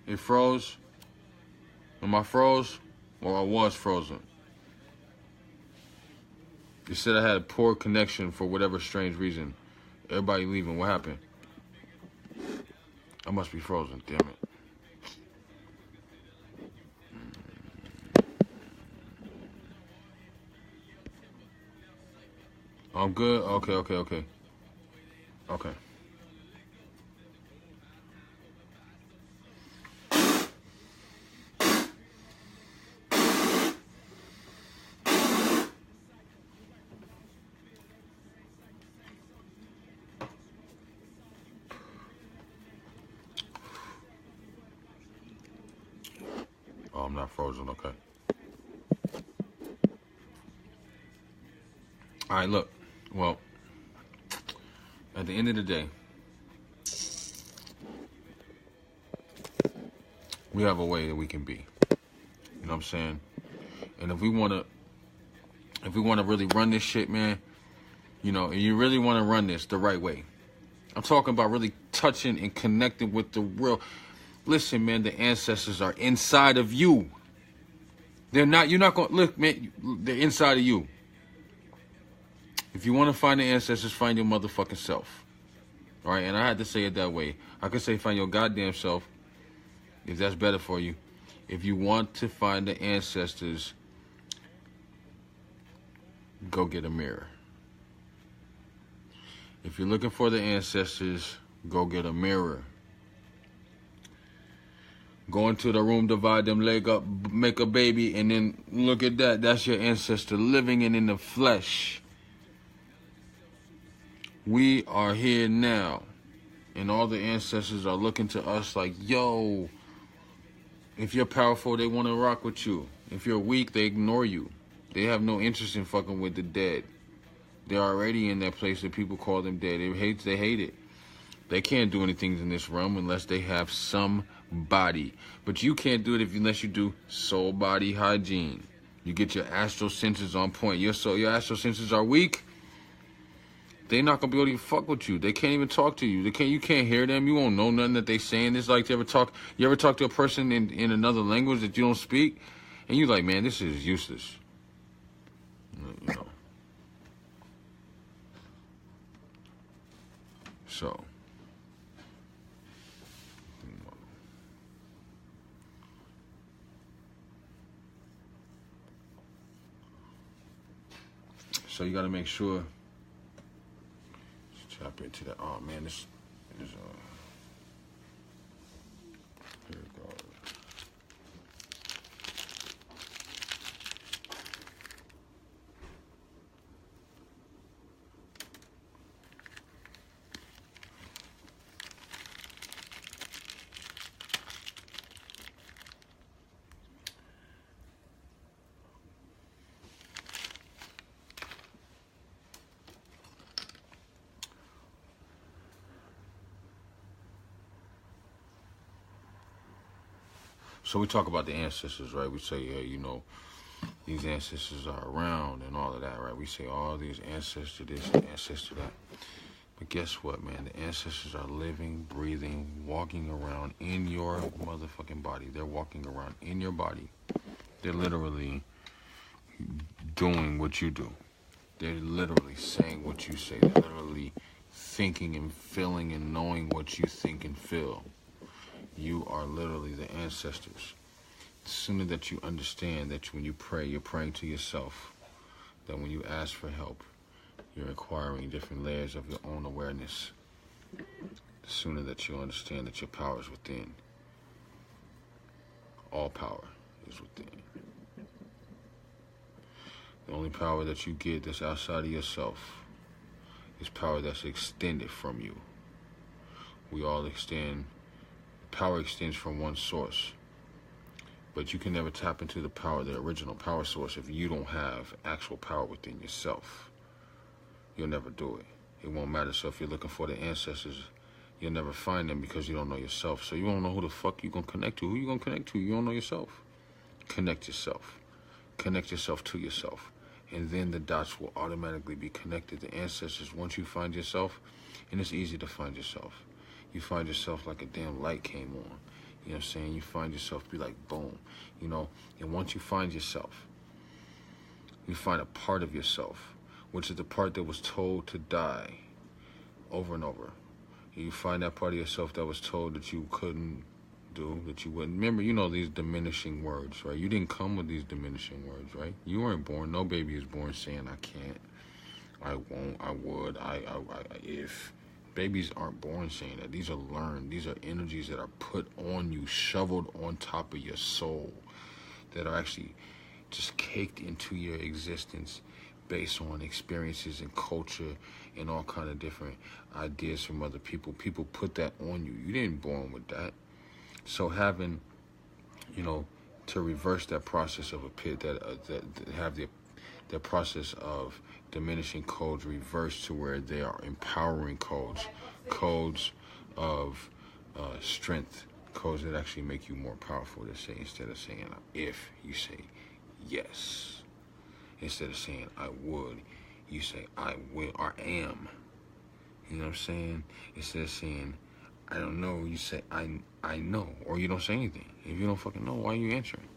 Speaker 2: It froze. Am I froze? Or I was frozen? You said I had a poor connection for whatever strange reason. Everybody leaving. What happened? I must be frozen. Damn it. I'm good? Okay. Okay. Oh, I'm not frozen, okay. All right, look. Well, at the end of the day, we have a way that we can be. You know what I'm saying? And if we want to really run this shit, man, you know, and you really want to run this the right way. I'm talking about really touching and connecting with the real. Listen, man, the ancestors are inside of you. You're not going to, look, man, they're inside of you. If you want to find the ancestors, find your motherfucking self. Right? And I had to say it that way. I could say find your goddamn self, if that's better for you. If you want to find the ancestors, go get a mirror. If you're looking for the ancestors, go get a mirror. Go into the room, divide them leg up, make a baby, and then look at that. That's your ancestor living and in the flesh. We are here now. And all the ancestors are looking to us like, yo, if you're powerful, they want to rock with you. If you're weak, they ignore you. They have no interest in fucking with the dead. They're already in that place that people call them dead. They hate it. They can't do anything in this realm unless they have some body. But you can't do it unless you do soul body hygiene. You get your astral senses on point. Your astral senses are weak. They're not gonna be able to fuck with you. They can't even talk to you. You can't hear them. You won't know nothing that they saying. It's like you ever talk to a person in another language that you don't speak, and you're like, man, this is useless. You know. So you got to make sure. Let's tap into that. Oh man, this is here we go. So we talk about the ancestors, right? We say, hey, you know, these ancestors are around and all of that, right? We say all these ancestors this and ancestor that. But guess what, man? The ancestors are living, breathing, walking around in your motherfucking body. They're walking around in your body. They're literally doing what you do. They're literally saying what you say. They're literally thinking and feeling and knowing what you think and feel. You are literally the ancestors. The sooner that you understand that when you pray, you're praying to yourself, that when you ask for help, you're acquiring different layers of your own awareness. The sooner that you understand that your power is within. All power is within. The only power that you get that's outside of yourself is power that's extended from you. We all extend. Power extends from one source, but you can never tap into the power, the original power source, if you don't have actual power within yourself. You'll never do it. It won't matter. So if you're looking for the ancestors, you'll never find them because you don't know yourself. So you don't know who the fuck you're going to connect to. Who you going to connect to? You don't know yourself. Connect yourself. Connect yourself to yourself. And then the dots will automatically be connected. The ancestors, once you find yourself, and it's easy to find yourself. You find yourself like a damn light came on. You know what I'm saying? You find yourself be like, boom. You know, and once you find yourself, you find a part of yourself, which is the part that was told to die over and over. You find that part of yourself that was told that you couldn't do, that you wouldn't. Remember, you know these diminishing words, right? You didn't come with these diminishing words, right? You weren't born. No baby is born saying, I can't, I won't, I would, if. Babies aren't born saying that. These are learned. These are energies that are put on you, shoveled on top of your soul, that are actually just caked into your existence based on experiences and culture and all kind of different ideas from other people. People put that on you. You didn't born with that. So having, you know, to reverse that process of a pit, that have the process of diminishing codes reversed to where they are empowering codes of strength, codes that actually make you more powerful. To say, instead of saying if, you say yes. Instead of saying I would, you say I will or am. You know what I'm saying? Instead of saying I don't know, you say I know, or you don't say anything. If you don't fucking know, why are you answering?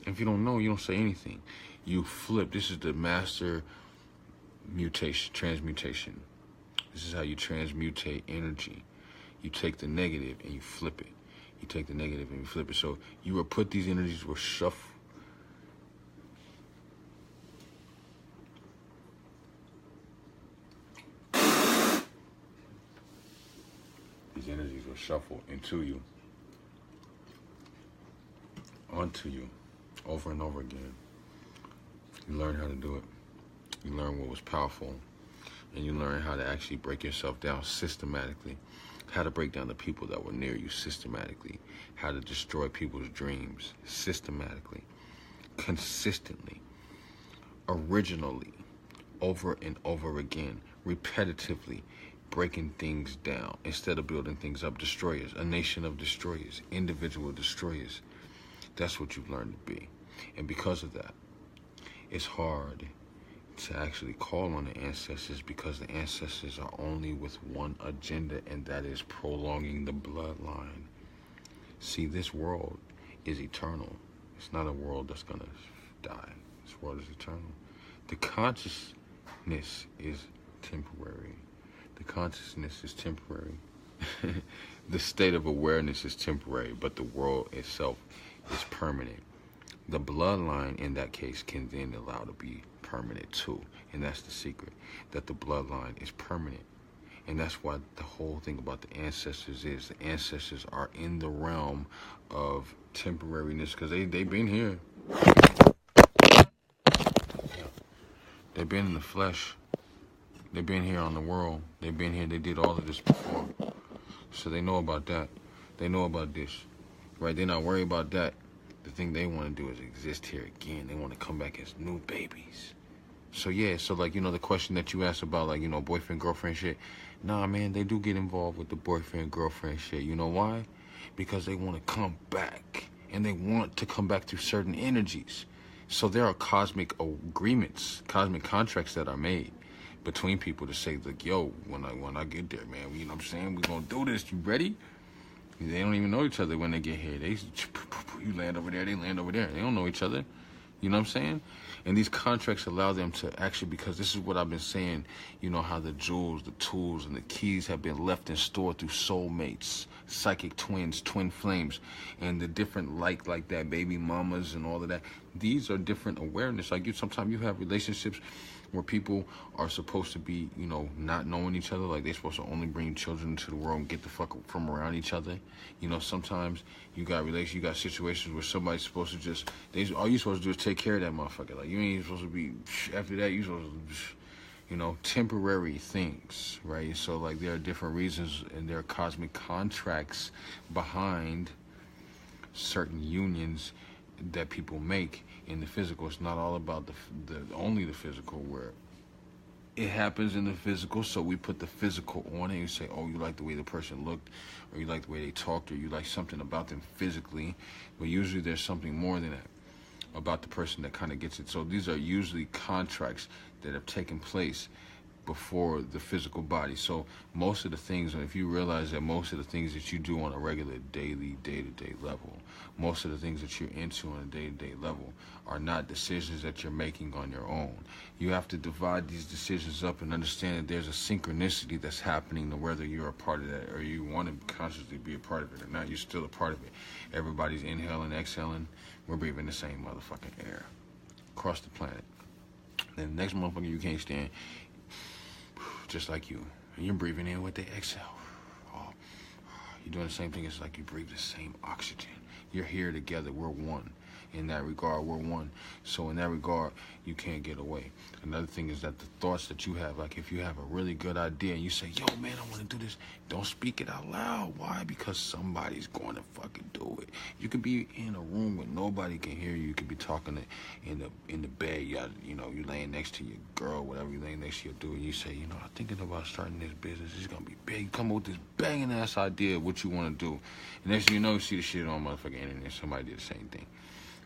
Speaker 2: If you don't know, you don't say anything. You flip. This is the master mutation, transmutation. This is how you transmutate energy. You take the negative and you flip it. You take the negative and you flip it. So you will put these energies will shuffle. These energies will shuffle into you, onto you, over and over again. You learn how to do it. You learn what was powerful. And you learn how to actually break yourself down systematically. How to break down the people that were near you systematically. How to destroy people's dreams systematically. Consistently. Originally. Over and over again. Repetitively. Breaking things down instead of building things up. Destroyers. A nation of destroyers. Individual destroyers. That's what you've learned to be. And because of that, it's hard to actually call on the ancestors, because the ancestors are only with one agenda, and that is prolonging the bloodline. See, this world is eternal. It's not a world that's going to die. This world is eternal. The consciousness is temporary. The consciousness is temporary. The state of awareness is temporary, but the world itself is permanent. The bloodline, in that case, can then allow to be permanent too. And that's the secret, that the bloodline is permanent. And that's why the whole thing about the ancestors is the ancestors are in the realm of temporariness, because they've been here. They've been in the flesh. They've been here on the world. They've been here. They did all of this before. So they know about that. They know about this. Right? They're not worried about that. The thing they want to do is exist here again. They want to come back as new babies. So yeah, so like, you know, the question that you asked about, like, you know, boyfriend, girlfriend shit. Nah, man, they do get involved with the boyfriend, girlfriend shit. You know why? Because they want to come back. And they want to come back through certain energies. So there are cosmic agreements, cosmic contracts that are made between people to say, like, yo, when I get there, man, you know what I'm saying? We're going to do this. You ready? They don't even know each other when they get here. You land over there, they land over there. They don't know each other. You know what I'm saying? And these contracts allow them to actually, because this is what I've been saying, you know, how the jewels, the tools, and the keys have been left and stored through soulmates, psychic twins, twin flames, and the different like that, baby mamas and all of that. These are different awareness. Like, sometimes you have relationships where people are supposed to be, you know, not knowing each other. Like, they're supposed to only bring children into the world and get the fuck from around each other. You know, sometimes you got situations where somebody's supposed to just, all you supposed to do is take care of that motherfucker. Like, you ain't supposed to be, after that, you supposed to, you know, temporary things, right? So, like, there are different reasons, and there are cosmic contracts behind certain unions that people make in the physical. It's not all about only the physical, where it happens in the physical, so we put the physical on it. You say, oh, you like the way the person looked, or you like the way they talked, or you like something about them physically, but usually there's something more than that about the person that kind of gets it. So these are usually contracts that have taken place before the physical body. So most of the things, and if you realize that most of the things that you do on a regular daily, day-to-day level, most of the things that you're into on a day-to-day level are not decisions that you're making on your own. You have to divide these decisions up and understand that there's a synchronicity that's happening, to whether you're a part of that or you want to consciously be a part of it or not. You're still a part of it. Everybody's inhaling, exhaling. We're breathing the same motherfucking air across the planet. Then the next motherfucker you can't stand, just like you, and you're breathing in what they exhale. Oh, you're doing the same thing. It's like you breathe the same oxygen. You're here together. We're one. In that regard, we're one. So in that regard, you can't get away. Another thing is that the thoughts that you have, like if you have a really good idea and you say, yo, man, I want to do this, don't speak it out loud. Why? Because somebody's going to fucking do it. You could be in a room where nobody can hear you. You could be talking in the bed. You know, you're laying next to your girl, whatever you're laying next to your dude, and you say, you know, I'm thinking about starting this business. It's going to be big. You come up with this banging ass idea of what you want to do. And next thing you know, you see the shit on motherfucking internet. Somebody did the same thing.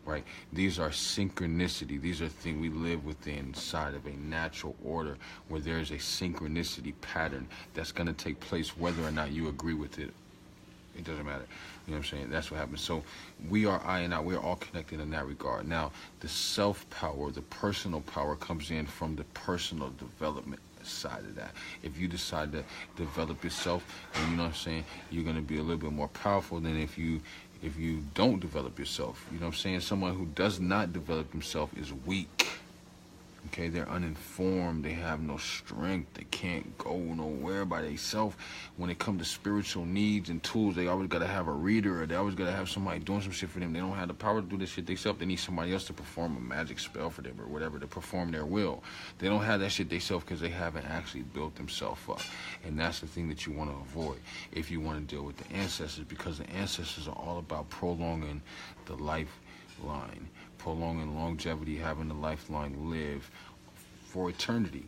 Speaker 2: Right? These are synchronicity. These are things we live within, inside of a natural order where there is a synchronicity pattern that's going to take place whether or not you agree with it. It doesn't matter. You know what I'm saying? That's what happens. So we are I and I. We're all connected in that regard. Now, the self-power, the personal power comes in from the personal development side of that. If you decide to develop yourself, and you know what I'm saying, you're going to be a little bit more powerful than if you don't develop yourself. You know what I'm saying? Someone who does not develop himself is weak. Okay, they're uninformed. They have no strength. They can't go nowhere by themselves. When it comes to spiritual needs and tools, they always got to have a reader, or they always got to have somebody doing some shit for them. They don't have the power to do this shit themselves. They need somebody else to perform a magic spell for them or whatever, to perform their will. They don't have that shit themselves because they haven't actually built themselves up. And that's the thing that you want to avoid if you want to deal with the ancestors, because the ancestors are all about prolonging the lifeline, prolonging longevity, having the lifeline live for eternity.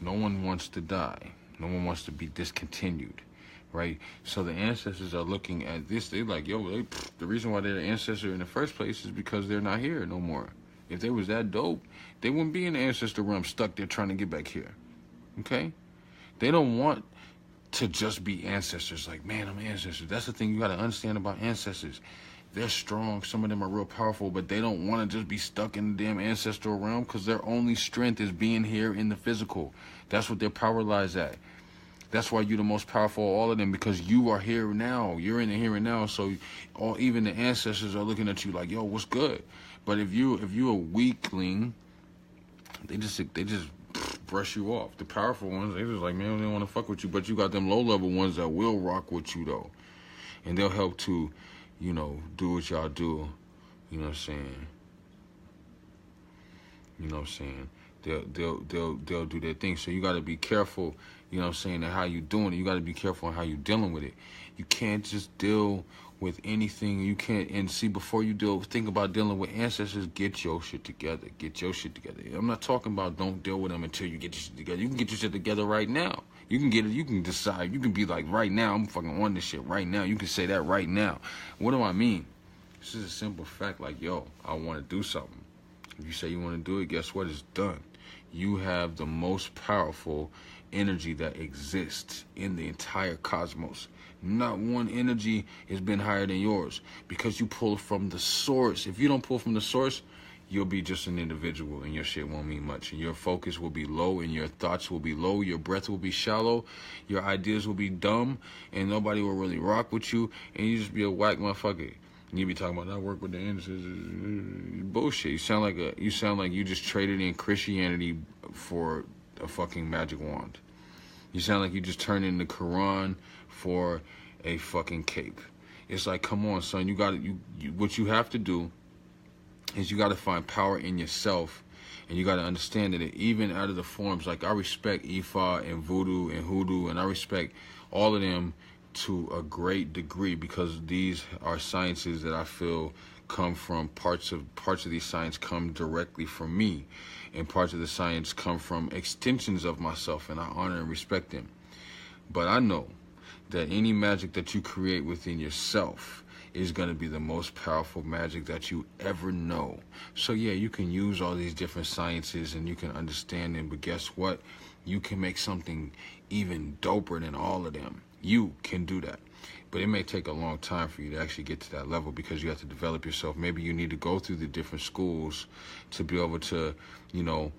Speaker 2: No one wants to die. No one wants to be discontinued, right? So the ancestors are looking at this. They're like, yo, the reason why they're the ancestor in the first place is because they're not here no more. If they was that dope, they wouldn't be in the ancestor realm stuck there trying to get back here, okay? They don't want to just be ancestors. Like, man, I'm an ancestor. That's the thing you got to understand about ancestors. They're strong. Some of them are real powerful, but they don't want to just be stuck in the damn ancestral realm because their only strength is being here in the physical. That's what their power lies at. That's why you're the most powerful of all of them, because you are here now. You're in the here and now. So even the ancestors are looking at you like, yo, what's good? But if you're a weakling, they just brush you off. The powerful ones, they just like, man, they don't want to fuck with you. But you got them low-level ones that will rock with you, though. And they'll help to, you know, do what y'all do. You know what I'm saying? You know what I'm saying? They'll do their thing. So you got to be careful, you know what I'm saying, and how you doing it. You got to be careful on how you dealing with it. You can't just deal with anything. You can't, and see, before you think about dealing with ancestors, get your shit together. Get your shit together. I'm not talking about don't deal with them until you get your shit together. You can get your shit together right now. You can get it. You can decide. You can be like, right now, I'm fucking on this shit right now. You can say that right now. What do I mean? This is a simple fact. Like, yo, I want to do something. If you say you want to do it, guess what? It's done. You have the most powerful energy that exists in the entire cosmos. Not one energy has been higher than yours, because you pull from the source. If you don't pull from the source, you'll be just an individual and your shit won't mean much. And your focus will be low and your thoughts will be low. Your breath will be shallow. Your ideas will be dumb and nobody will really rock with you. And you just be a whack motherfucker. And you be talking about, I work with the ancestors. Bullshit. You sound like you just traded in Christianity for a fucking magic wand. You sound like you just turned in the Quran for a fucking cape. It's like, come on, son. What you have to do is you got to find power in yourself, and you got to understand that even out of the forms, like I respect Ifa and Voodoo and Hoodoo, and I respect all of them to a great degree, because these are sciences that I feel come from parts of these science come directly from me, and parts of the science come from extensions of myself, and I honor and respect them. But I know that any magic that you create within yourself is going to be the most powerful magic that you ever know. So yeah, you can use all these different sciences and you can understand them, but guess what? You can make something even doper than all of them. You can do that. But it may take a long time for you to actually get to that level, because you have to develop yourself. Maybe you need to go through the different schools to be able to, you know,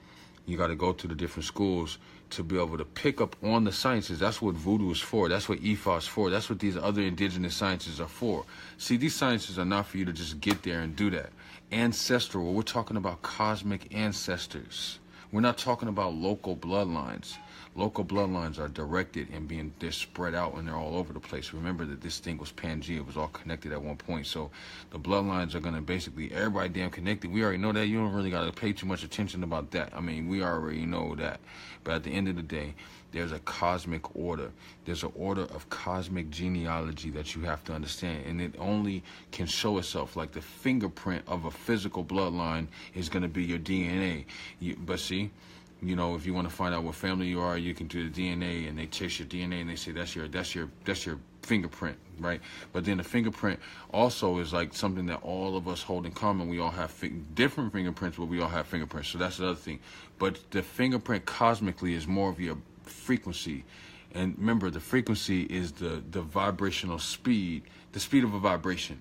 Speaker 2: you got to go to the different schools to be able to pick up on the sciences. That's what Voodoo is for. That's what Ifa is for. That's what these other indigenous sciences are for. See, these sciences are not for you to just get there and do that. Ancestral, we're talking about cosmic ancestors. We're not talking about local bloodlines. Local bloodlines are directed and they're spread out and they're all over the place. Remember that this thing was Pangea. It was all connected at one point. So the bloodlines are going to basically, everybody damn connected. We already know that. You don't really got to pay too much attention about that. I mean, we already know that. But at the end of the day, there's a cosmic order. There's an order of cosmic genealogy that you have to understand. And it only can show itself, like the fingerprint of a physical bloodline is going to be your DNA. But see, you know, if you want to find out what family you are, you can do the DNA, and they test your DNA and they say that's your fingerprint, right? But then the fingerprint also is like something that all of us hold in common. We all have different fingerprints, but we all have fingerprints. So that's the other thing. But the fingerprint cosmically is more of your frequency. And remember, the frequency is the vibrational speed, the speed of a vibration,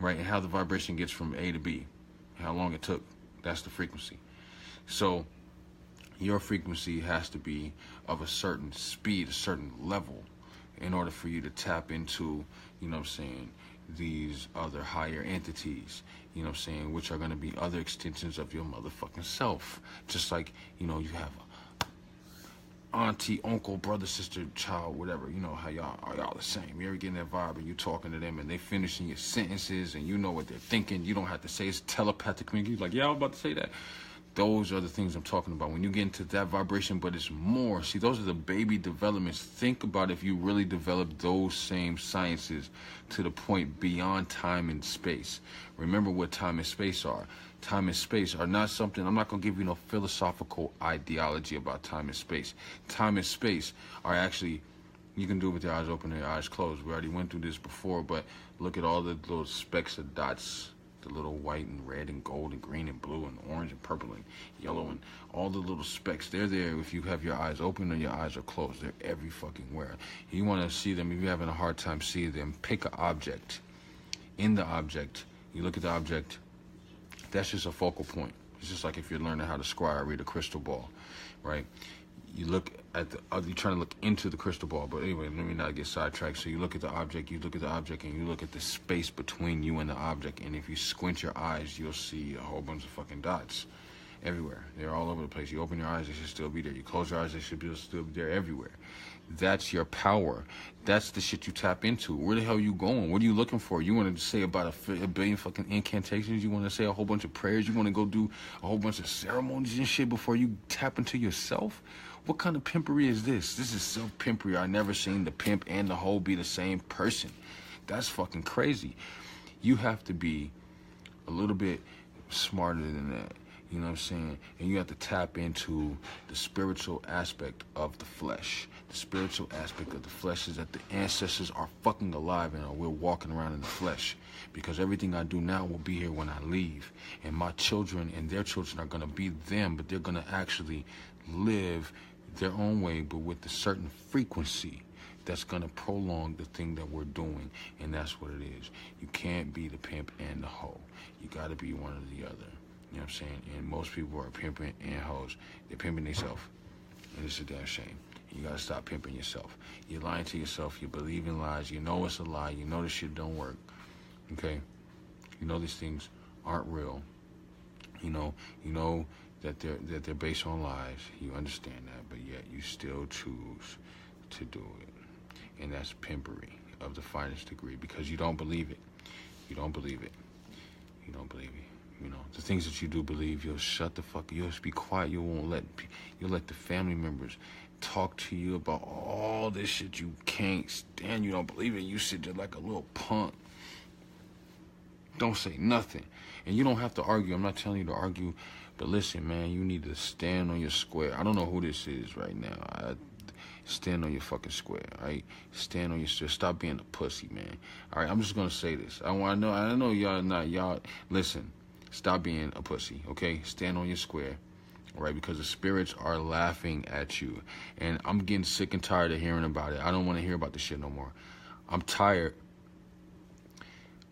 Speaker 2: right? And how the vibration gets from A to B, how long it took. That's the frequency. So your frequency has to be of a certain speed, a certain level, in order for you to tap into, you know what I'm saying, these other higher entities, you know what I'm saying, which are going to be other extensions of your motherfucking self. Just like, you know, you have auntie, uncle, brother, sister, child, whatever, you know how y'all are, y'all the same. You ever get in that vibe and you talking to them and they finishing your sentences and you know what they're thinking. You don't have to say it's telepathic communication. Like, yeah, I was about to say that. Those are the things I'm talking about. When you get into that vibration, but it's more. See, those are the baby developments. Think about if you really develop those same sciences to the point beyond time and space. Remember what time and space are. Time and space are not something, I'm not going to give you no philosophical ideology about time and space. Time and space are actually, you can do it with your eyes open and your eyes closed. We already went through this before, but look at all the little specks of dots. The little white and red and gold and green and blue and orange and purple and yellow and all the little specks. They're there if you have your eyes open or your eyes are closed. They're every fucking where. You want to see them. If you're having a hard time seeing them, pick an object. In the object, you look at the object. That's just a focal point. It's just like if you're learning how to scry or read a crystal ball, right? You look at the, you're trying to look into the crystal ball, but anyway, let me not get sidetracked. So you look at the object, and you look at the space between you and the object, and if you squint your eyes, you'll see a whole bunch of fucking dots everywhere. They're all over the place. You open your eyes, they should still be there. You close your eyes, they should still be there everywhere. That's your power. That's the shit you tap into. Where the hell are you going? What are you looking for? You want to say about a billion fucking incantations? You want to say a whole bunch of prayers? You want to go do a whole bunch of ceremonies and shit before you tap into yourself? What kind of pimpery is this? This is self-pimpery. I never seen the pimp and the hoe be the same person. That's fucking crazy. You have to be a little bit smarter than that. You know what I'm saying? And you have to tap into the spiritual aspect of the flesh. The spiritual aspect of the flesh is that the ancestors are fucking alive and we're walking around in the flesh. Because everything I do now will be here when I leave. And my children and their children are going to be them, but they're going to actually live their own way, but with a certain frequency that's going to prolong the thing that we're doing. And that's what it is. You can't be the pimp and the hoe. You got to be one or the other. You know what I'm saying? And most people are pimping and hoes. They're pimping themselves. And it's a damn shame. You got to stop pimping yourself. You're lying to yourself. You believe in lies. You know it's a lie. You know this shit don't work. Okay? You know these things aren't real. You know that they're based on lies. You understand that, but yet you still choose to do it. And that's pimpery of the finest degree because you don't believe it. You don't believe it. You don't believe it. You know, the things that you do believe, you'll shut the fuck, you'll just be quiet. You'll let the family members talk to you about all this shit you can't stand. You don't believe it. You sit there like a little punk. Don't say nothing. And you don't have to argue. I'm not telling you to argue. But listen, man, you need to stand on your square. I don't know who this is right now. Stand on your fucking square, all right? Stand on your square. Stop being a pussy, man. All right, I'm just going to say this. I know y'all, listen, stop being a pussy, okay? Stand on your square, all right? Because the spirits are laughing at you. And I'm getting sick and tired of hearing about it. I don't want to hear about this shit no more. I'm tired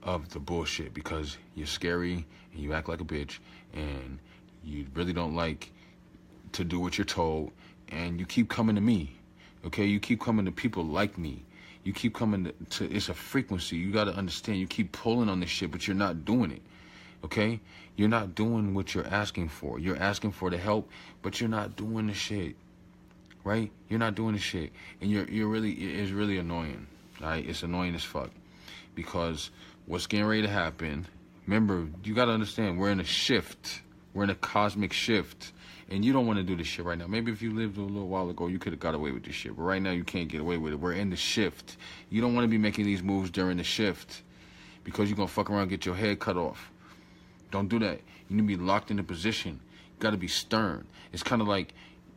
Speaker 2: of the bullshit because you're scary and you act like a bitch and you really don't like to do what you're told, and you keep coming to me, okay? You keep coming to people like me. You keep coming to it's a frequency. You got to understand, you keep pulling on this shit, but you're not doing it, okay? You're not doing what you're asking for. You're asking for the help, but you're not doing the shit, right? You're not doing the shit, and it's really annoying, all right? It's annoying as fuck because what's getting ready to happen, remember, you got to understand, we're in a shift. We're in a cosmic shift, and you don't want to do this shit right now. Maybe if you lived a little while ago, you could have got away with this shit, but right now you can't get away with it. We're in the shift. You don't want to be making these moves during the shift because you're going to fuck around and get your head cut off. Don't do that. You need to be locked in a position. You got to be stern. It's kind of like,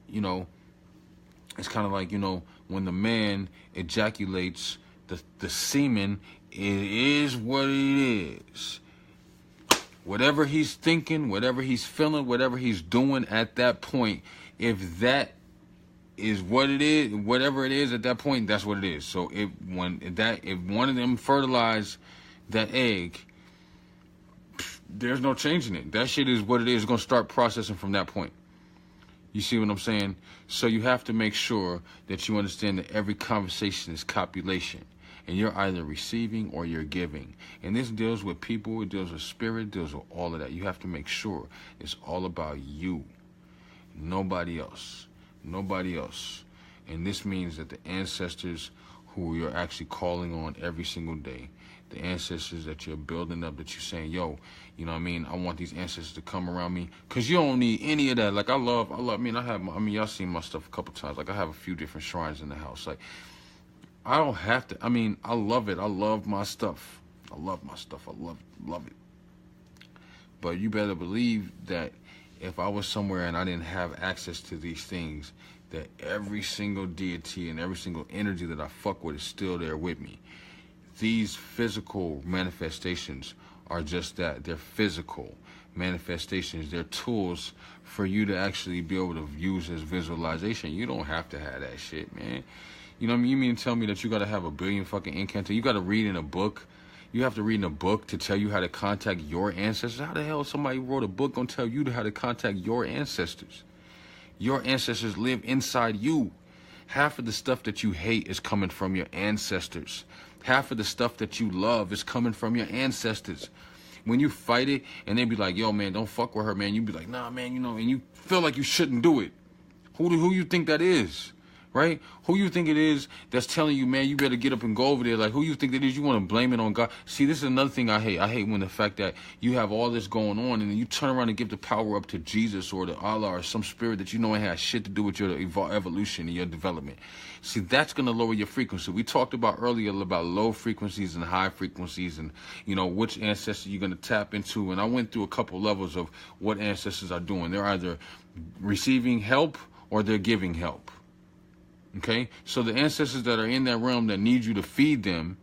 Speaker 2: when the man ejaculates, the semen, it is what it is. Whatever he's thinking, whatever he's feeling, whatever he's doing at that point, if that is what it is, whatever it is at that point, that's what it is. So if one of them fertilize that egg, there's no changing it. That shit is what it is. It's going to start processing from that point. You see what I'm saying? So you have to make sure that you understand that every conversation is copulation. And you're either receiving or you're giving. And this deals with people, it deals with spirit, it deals with all of that. You have to make sure it's all about you. Nobody else. Nobody else. And this means that the ancestors who you're actually calling on every single day, the ancestors that you're building up, that you're saying, yo, you know what I mean? I want these ancestors to come around me. Because you don't need any of that. Like, I love, y'all seen my stuff a couple times. Like, I have a few different shrines in the house. Like, I don't have to. I mean, I love it. I love my stuff. I love my stuff. I love it. But you better believe that if I was somewhere and I didn't have access to these things, that every single deity and every single energy that I fuck with is still there with me. These physical manifestations are just that. They're physical manifestations. They're tools for you to actually be able to use as visualization. You don't have to have that shit, man. You know what I mean? You mean to tell me that you got to have a billion fucking incantations? You got to read in a book? You have to read in a book to tell you how to contact your ancestors? How the hell somebody wrote a book gonna tell you how to contact your ancestors? Your ancestors live inside you. Half of the stuff that you hate is coming from your ancestors. Half of the stuff that you love is coming from your ancestors. When you fight it and they be like, yo, man, don't fuck with her, man. You be like, nah, man, you know, and you feel like you shouldn't do it. Who you think that is? Right? Who you think it is that's telling you, man, you better get up and go over there? Like, who you think that is? You want to blame it on God? See, this is another thing I hate. I hate when the fact that you have all this going on and then you turn around and give the power up to Jesus or to Allah or some spirit that you know ain't has shit to do with your evolution and your development. See, that's going to lower your frequency. We talked about earlier about low frequencies and high frequencies and, you know, which ancestor you're going to tap into. And I went through a couple levels of what ancestors are doing. They're either receiving help or they're giving help. Okay, so the ancestors that are in that realm that need you to feed them,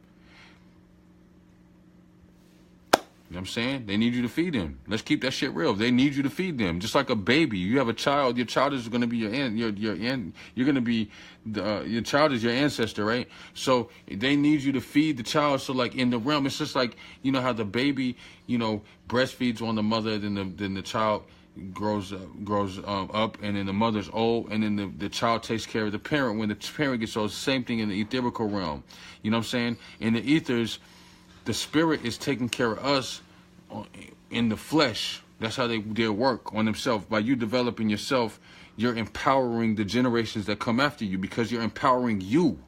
Speaker 2: you know what I'm saying? They need you to feed them. Let's keep that shit real. They need you to feed them. Just like a baby. You have a child, your child is going to be your child is your ancestor, right? So they need you to feed the child. So like in the realm, it's just like, you know how the baby, you know, breastfeeds on the mother, then the child grows up, and then the mother's old, and then the child takes care of the parent when the parent gets old. Same thing in the etherical realm. You know what I'm saying? In the ethers, the spirit is taking care of us in the flesh. That's how they work on themselves. By you developing yourself, you're empowering the generations that come after you because you're empowering you.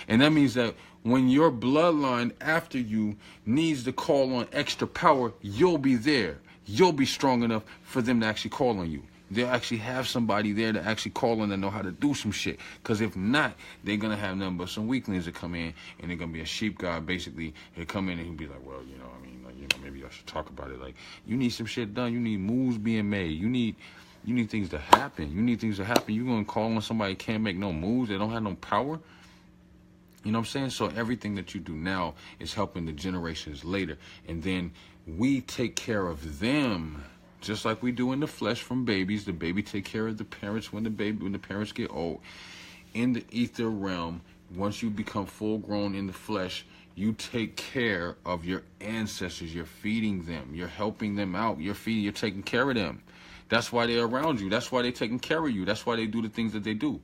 Speaker 2: And that means that when your bloodline after you needs to call on extra power, you'll be there. You'll be strong enough for them to actually call on you. They'll actually have somebody there to actually call on and know how to do some shit. Because if not, they're going to have nothing but some weaklings that come in, and they're going to be a sheep god, basically. He'll come in and he'll be like, well, you know, I mean, like, you know, maybe I should talk about it. Like, you need some shit done. You need moves being made. You need things to happen. You need things to happen. You're going to call on somebody that can't make no moves. They don't have no power. You know what I'm saying? So everything that you do now is helping the generations later. And then we take care of them just like we do in the flesh from babies. The baby take care of the parents when the parents get old. In the ether realm, once you become full grown in the flesh, you take care of your ancestors. You're feeding them. You're helping them out. You're taking care of them. That's why they're around you. That's why they're taking care of you. That's why they do the things that they do.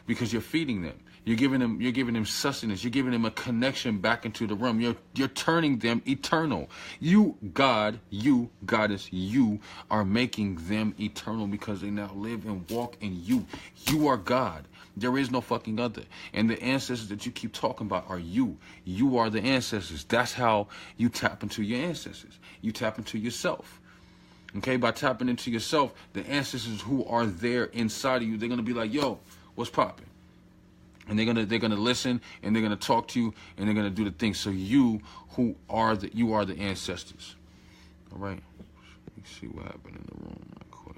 Speaker 2: Because you're feeding them. You're giving them sustenance. You're giving them a connection back into the realm. You're turning them eternal. You, God, you, goddess, you are making them eternal because they now live and walk in you. You are God. There is no fucking other. And the ancestors that you keep talking about are you. You are the ancestors. That's how you tap into your ancestors. You tap into yourself. Okay, by tapping into yourself, the ancestors who are there inside of you, they're gonna be like, yo, what's popping? And they're gonna listen, and they're gonna talk to you, and they're gonna do the thing. So you are the ancestors. All right. Let's see what happened in the room right quick.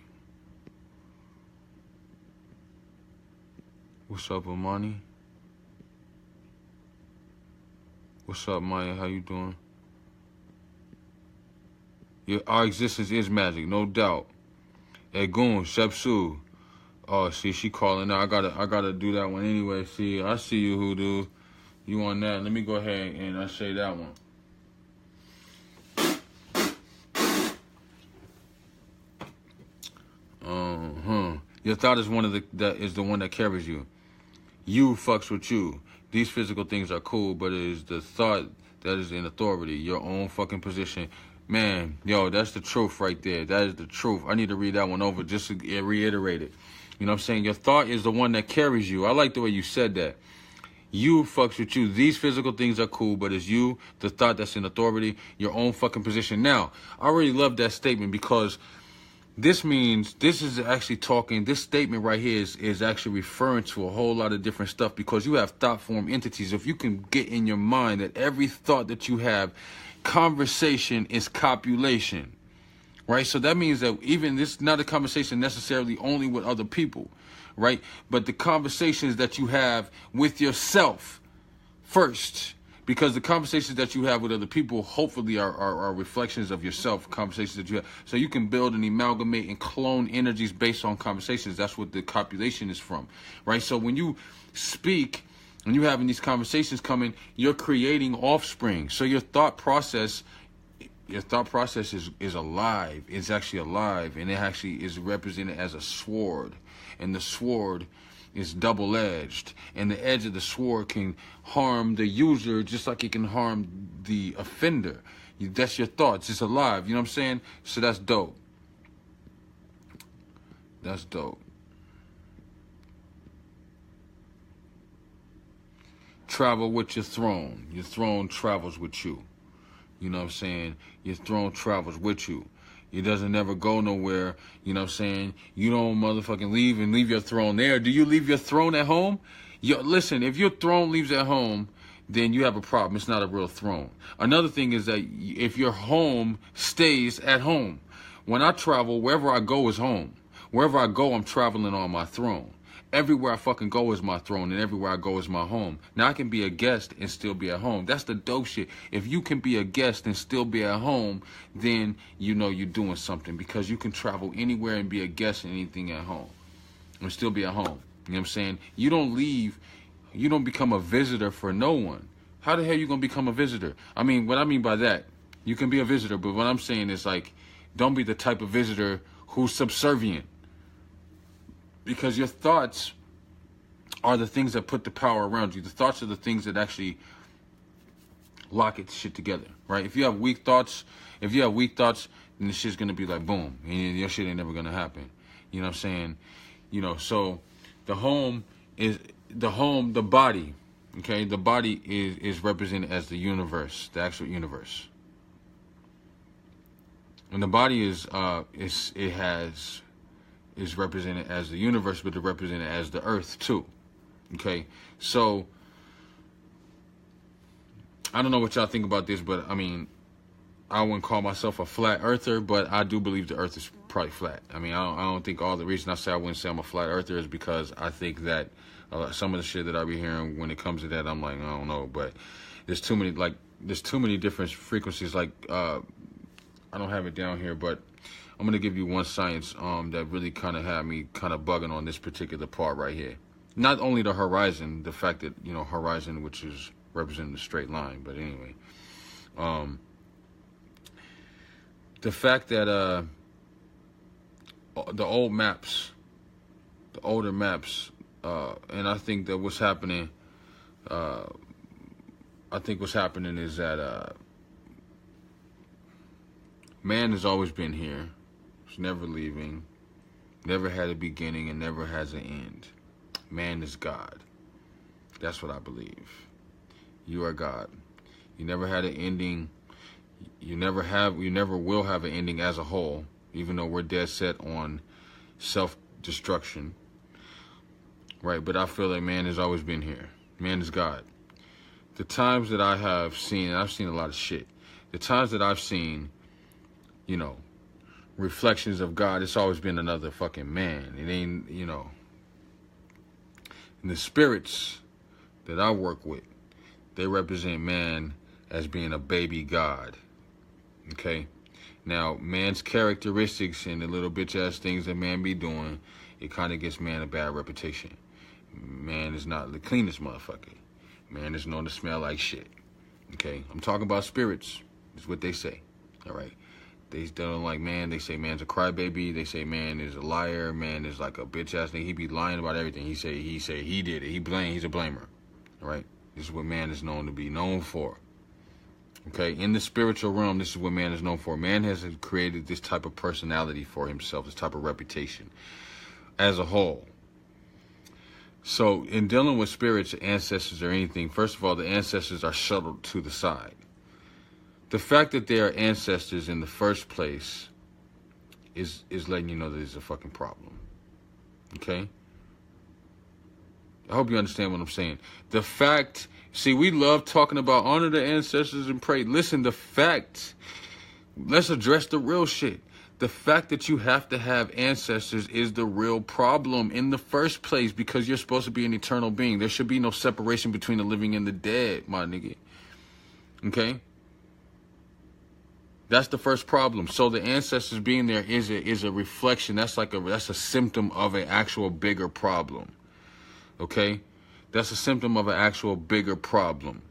Speaker 2: What's up, Amani? What's up, Maya? How you doing? Our existence is magic, no doubt. Egun, Shepsu. Oh, see, she calling now. I gotta do that one anyway. See, I see you, Hoodoo. You on that? Let me go ahead and I say that one. Your thought is one of the one that carries you. You fucks with you. These physical things are cool, but it is the thought that is in authority. Your own fucking position. Man, yo, that's the truth right there. That is the truth. I need to read that one over just to reiterate it. You know what I'm saying? Your thought is the one that carries you. I like the way you said that. You fucks with you. These physical things are cool, but it's you, the thought that's in authority, your own fucking position. Now, I really love that statement because this means this is actually talking, this statement right here is actually referring to a whole lot of different stuff because you have thought form entities. If you can get in your mind that every thought that you have, conversation is copulation, right? So that means that even this is not a conversation necessarily only with other people, right? But the conversations that you have with yourself first, because the conversations that you have with other people hopefully are reflections of yourself, conversations that you have. So you can build and amalgamate and clone energies based on conversations. That's what the copulation is from, right? So when you speak and you're having these conversations coming, you're creating offspring. So your thought process is alive. It's actually alive, and it actually is represented as a sword. And the sword is double-edged, and the edge of the sword can harm the user just like it can harm the offender. That's your thoughts. It's alive. You know what I'm saying? So that's dope. That's dope. Travel with your throne. Your throne travels with you. You know what I'm saying? Your throne travels with you. It doesn't never go nowhere. You know what I'm saying? You don't motherfucking leave and leave your throne there. Do you leave your throne at home? Listen, if your throne leaves at home, then you have a problem. It's not a real throne. Another thing is that if your home stays at home. When I travel, wherever I go is home. Wherever I go, I'm traveling on my throne. Everywhere I fucking go is my throne, and everywhere I go is my home. Now, I can be a guest and still be at home. That's the dope shit. If you can be a guest and still be at home, then you know you're doing something, because you can travel anywhere and be a guest and anything at home and still be at home. You know what I'm saying? You don't leave. You don't become a visitor for no one. How the hell you going to become a visitor? I mean, what I mean by that, you can be a visitor, but what I'm saying is, like, don't be the type of visitor who's subservient. Because your thoughts are the things that put the power around you. The thoughts are the things that actually lock it shit together, right? If you have weak thoughts, then the shit's gonna be like boom, and your shit ain't never gonna happen. You know what I'm saying? You know, so the body, okay? The body is represented as the universe, the actual universe. And the body is represented as the universe, but it's represented as the earth too. Okay, so I don't know what y'all think about this, but I mean, I wouldn't call myself a flat earther, but I do believe the earth is probably flat. I mean, I don't think all the reason I say I wouldn't say I'm a flat earther is because I think that some of the shit that I be hearing when it comes to that, I'm like, I don't know, but there's too many different frequencies. Like, I don't have it down here, but I'm going to give you one science that really kind of had me kind of bugging on this particular part right here. Not only the horizon, the fact that, you know, horizon, which is representing the straight line, but anyway. The fact that the older maps, and I think that what's happening is that man has always been here. It's never leaving, never had a beginning, and never has an end. Man is God. That's what I believe. You are God. You never had an ending. You never will have an ending as a whole, even though we're dead set on self-destruction. Right, but I feel like man has always been here. Man is God. The times that I have seen, and I've seen a lot of shit, the times that I've seen, you know, reflections of God, it's always been another fucking man. It ain't, you know. And the spirits that I work with, they represent man as being a baby God. Okay? Now, man's characteristics and the little bitch-ass things that man be doing, it kind of gets man a bad reputation. Man is not the cleanest motherfucker. Man is known to smell like shit. Okay? I'm talking about spirits, is what they say. All right? They don't like man. They say man's a crybaby. They say man is a liar. Man is like a bitch ass nigga. He be lying about everything. He say he did it. He's a blamer, right? This is what man is known to be known for. Okay, in the spiritual realm, this is what man is known for. Man has created this type of personality for himself, this type of reputation as a whole. So in dealing with spirits, ancestors, or anything, first of all, the ancestors are shuttled to the side. The fact that they are ancestors in the first place is letting you know that there's a fucking problem. Okay? I hope you understand what I'm saying. The fact, see, we love talking about honor the ancestors and pray. Listen, the fact, let's address the real shit. The fact that you have to have ancestors is the real problem in the first place, because you're supposed to be an eternal being. There should be no separation between the living and the dead, my nigga. Okay? That's the first problem. So the ancestors being there is a reflection. That's a symptom of an actual bigger problem. Okay? That's a symptom of an actual bigger problem.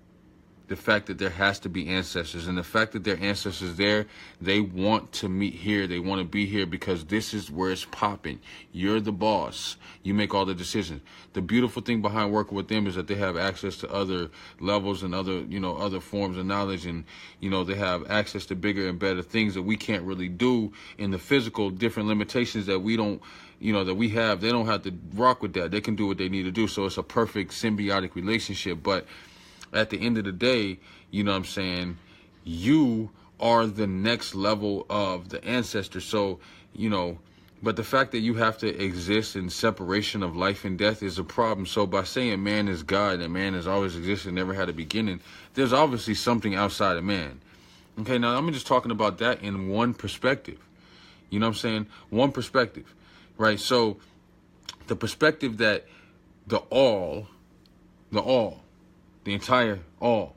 Speaker 2: The fact that there has to be ancestors, and the fact that there are ancestors there, they want to meet here. They want to be here because this is where it's popping. You're the boss. You make all the decisions. The beautiful thing behind working with them is that they have access to other levels and other forms of knowledge, and, they have access to bigger and better things that we can't really do in the physical, different limitations that we don't, that we have. They don't have to rock with that. They can do what they need to do. So it's a perfect symbiotic relationship. But at the end of the day, you know what I'm saying, you are the next level of the ancestor. So, but the fact that you have to exist in separation of life and death is a problem. So by saying man is God and man has always existed, never had a beginning, there's obviously something outside of man. Okay, now I'm just talking about that in one perspective. You know what I'm saying? One perspective, right? So the perspective that the entire all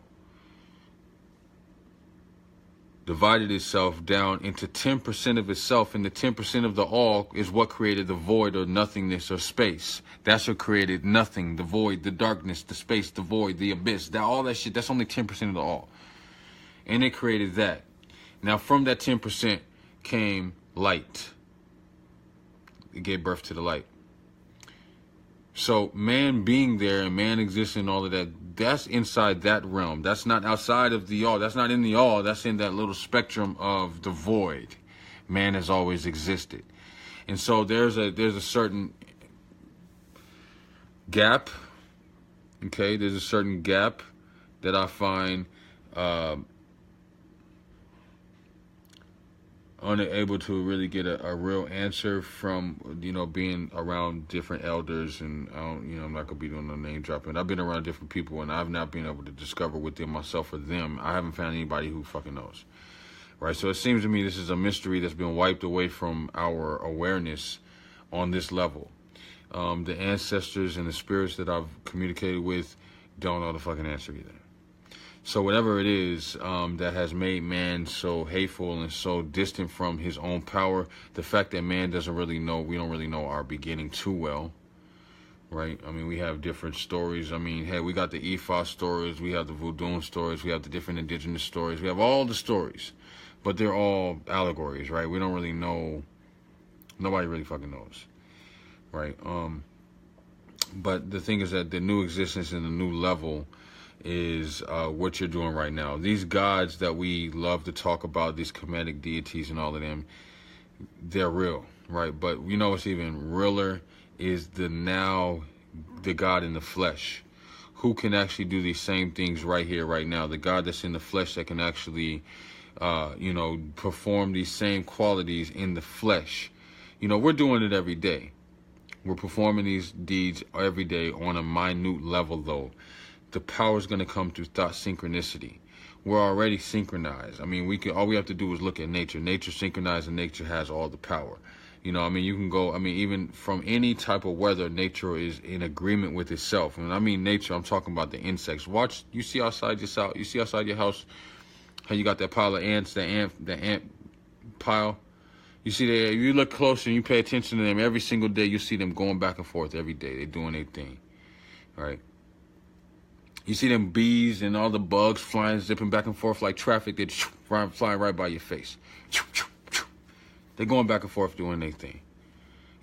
Speaker 2: divided itself down into 10% of itself, and the 10% of the all is what created the void or nothingness or space. That's what created nothing, the void, the darkness, the space, the void, the abyss, all that shit. That's only 10% of the all. And it created that. Now from that 10% came light. It gave birth to the light. So man being there and man existing and all of that, that's inside that realm. That's not outside of the all. That's not in the all. That's in that little spectrum of the void. Man has always existed. And so there's a certain gap. Okay, there's a certain gap that I find unable to really get a real answer from, being around different elders, and I'm not gonna be doing no name dropping. I've been around different people, and I've not been able to discover within myself or them. I haven't found anybody who fucking knows, right? So it seems to me this is a mystery that's been wiped away from our awareness on this level. The ancestors and the spirits that I've communicated with don't know the fucking answer either. So whatever it is that has made man so hateful and so distant from his own power, the fact that man doesn't really know, we don't really know our beginning too well, right? I mean, we have different stories. I mean, hey, we got the Ifa stories, we have the Voodoo stories, we have the different indigenous stories, we have all the stories, but they're all allegories, right? We don't really know, nobody really fucking knows, right? But the thing is that the new existence and the new level is what you're doing right now. These gods that we love to talk about, these Kemetic deities and all of them, they're real, right? But what's even realer is the God in the flesh, who can actually do these same things right here, right now. The God that's in the flesh that can actually, perform these same qualities in the flesh. We're doing it every day. We're performing these deeds every day on a minute level, though. The power is going to come through thought synchronicity. We're already synchronized. I mean, all we have to do is look at nature. Nature's synchronized, and nature has all the power. You can go, even from any type of weather, nature is in agreement with itself. And I mean nature, I'm talking about the insects. Watch, you see outside your house, how you got that pile of ants, the ant pile. You see that, if you look closer and you pay attention to them every single day, you see them going back and forth every day. They're doing their thing, all right? You see them bees and all the bugs flying, zipping back and forth like traffic. They're flying right by your face. They're going back and forth doing their thing.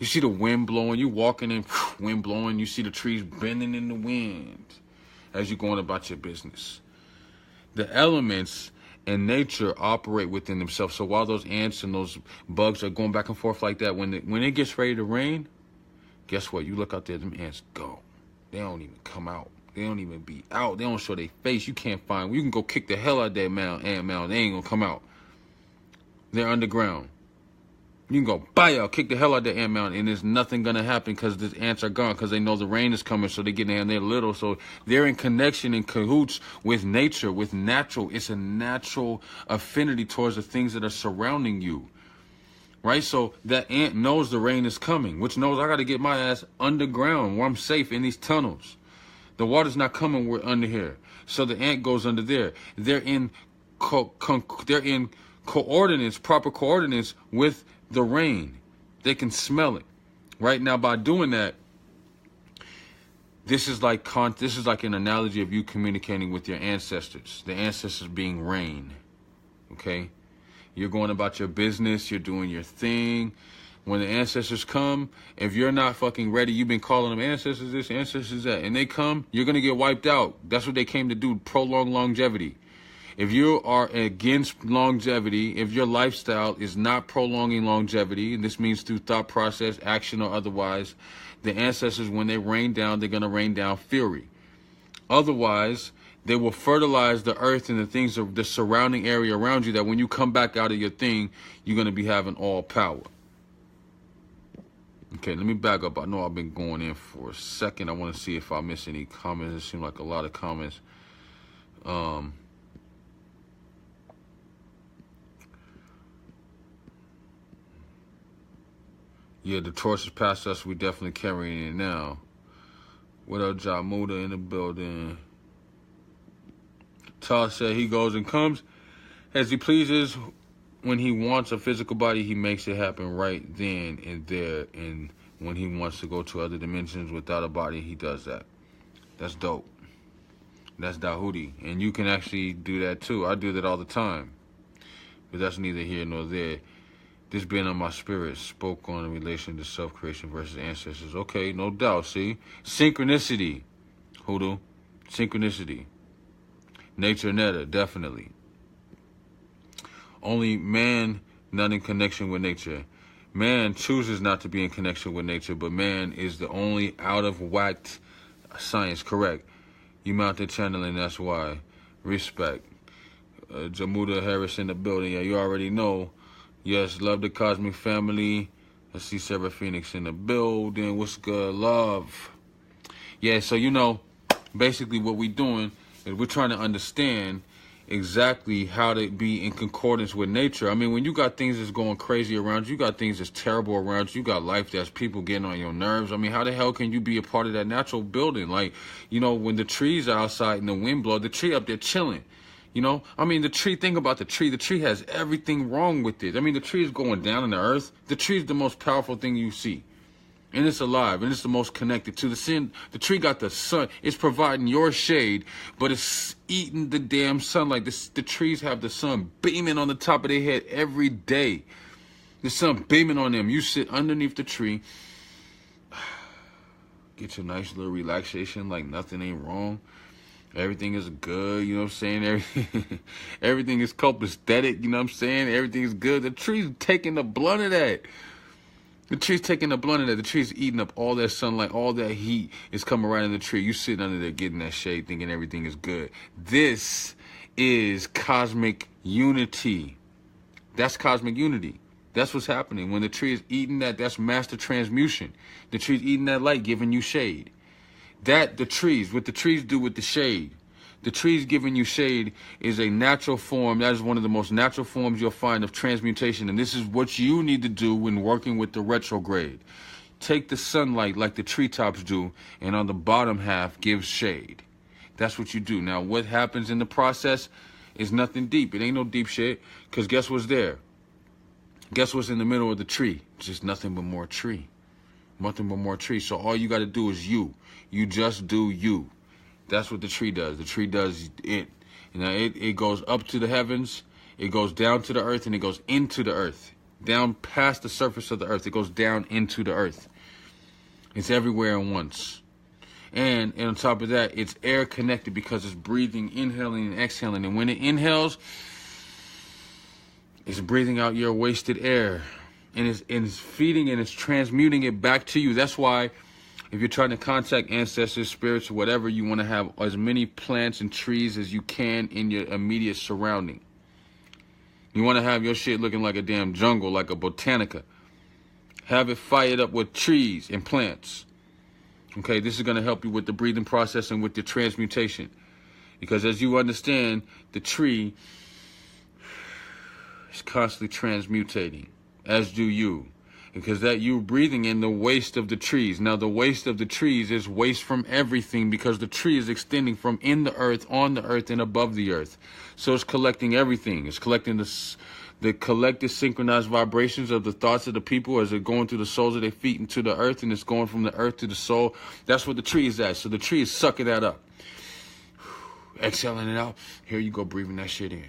Speaker 2: You see the wind blowing, you walking in, wind blowing, you see the trees bending in the wind as you're going about your business. The elements in nature operate within themselves. So while those ants and those bugs are going back and forth like that, when it gets ready to rain, guess what? You look out there, them ants go. They don't even come out. They don't even be out. They don't show their face. You can't find. You can go kick the hell out of that ant mound. They ain't gonna come out. They're underground. You can go out, kick the hell out of the ant mound, and there's nothing gonna happen because the ants are gone because they know the rain is coming, so they get in there little. So they're in connection, in cahoots with nature, with natural. It's a natural affinity towards the things that are surrounding you. Right? So that ant knows the rain is coming, which knows I got to get my ass underground where I'm safe in these tunnels. The water's not coming, we're under here. So the ant goes under there. They're in coordinates, proper coordinates with the rain. They can smell it. Right now, by doing that, this is like an analogy of you communicating with your ancestors. The ancestors being rain. Okay? You're going about your business, you're doing your thing. When the ancestors come, if you're not fucking ready, you've been calling them ancestors this, ancestors that, and they come, you're going to get wiped out. That's what they came to do, prolong longevity. If you are against longevity, if your lifestyle is not prolonging longevity, and this means through thought process, action, or otherwise, the ancestors, when they rain down, they're going to rain down fury. Otherwise, they will fertilize the earth and the things of the surrounding area around you, that when you come back out of your thing, you're going to be having all power. Okay, let me back up. I know I've been going in for a second. I want to see if I miss any comments. It seemed like a lot of comments. Yeah, the torch is past us. We definitely carrying it now. What up, Jamuda in the building? Tal said he goes and comes as he pleases. When he wants a physical body, he makes it happen right then and there. And when he wants to go to other dimensions without a body, he does that. That's dope. That's Dahudi. And you can actually do that too. I do that all the time. But that's neither here nor there. This being on my spirit spoke on in relation to self-creation versus ancestors. Okay, no doubt, see? Synchronicity. Hoodoo. Synchronicity. Nature netta, definitely. Only man not in connection with nature. Man chooses not to be in connection with nature, but man is the only out of whack science, correct. You mounted channeling, that's why. Respect. Jamuda Harris in the building, yeah, you already know. Yes, love the cosmic family. I see Sarah Phoenix in the building. What's good, love? Yeah, so you know, basically what we're doing is we're trying to understand exactly how to be in concordance with nature. I mean, when you got things that's going crazy around you, you got things that's terrible around you, you got life that's people getting on your nerves. I mean, how the hell can you be a part of that natural building? Like, you know, when the trees are outside and the wind blows, the tree up there chilling. You know, I mean, the tree, think about the tree has everything wrong with it. I mean, the tree is going down in the earth. The tree is the most powerful thing you see. And it's alive, and it's the most connected to the sun. The tree got the sun. It's providing your shade, but it's eating the damn sunlight. The trees have the sun beaming on the top of their head every day. The sun beaming on them. You sit underneath the tree, get your nice little relaxation like nothing ain't wrong. Everything is good, you know what I'm saying? Everything is copacetic, you know what I'm saying? Everything is good. The tree's taking the blunt of that. The tree's taking the blunt of that. The tree's eating up all that sunlight, all that heat is coming right in the tree. You sitting under there getting that shade, thinking everything is good. This is cosmic unity. That's cosmic unity. That's what's happening. When the tree is eating that, that's master transmutation. The tree's eating that light, giving you shade. That, the trees, what the trees do with the shade. The trees giving you shade is a natural form. That is one of the most natural forms you'll find of transmutation. And this is what you need to do when working with the retrograde. Take the sunlight like the treetops do, and on the bottom half gives shade. That's what you do. Now, what happens in the process is nothing deep. It ain't no deep shit, because guess what's there? Guess what's in the middle of the tree? Just nothing but more tree. Nothing but more tree. So all you got to do is you. You just do you. That's what the tree does. The tree does it. You know, it goes up to the heavens, it goes down to the earth, and it goes into the earth. down past the surface of the earth. It goes down into the earth. It's everywhere at once. And on top of that, it's air connected because it's breathing, inhaling, and exhaling. And when it inhales, it's breathing out your wasted air. And it's feeding and it's transmuting it back to you. That's why if you're trying to contact ancestors, spirits, or whatever, you want to have as many plants and trees as you can in your immediate surrounding. You want to have your shit looking like a damn jungle, like a botanica. Have it fired up with trees and plants. Okay, this is going to help you with the breathing process and with the transmutation. Because as you understand, the tree is constantly transmutating, as do you. Because that you're breathing in the waste of the trees. Now, the waste of the trees is waste from everything because the tree is extending from in the earth, on the earth, and above the earth. So it's collecting everything. It's collecting the collective synchronized vibrations of the thoughts of the people as they're going through the soles of their feet into the earth, and it's going from the earth to the soul. That's what the tree is at. So the tree is sucking that up. Exhaling it out. Here you go, breathing that shit in.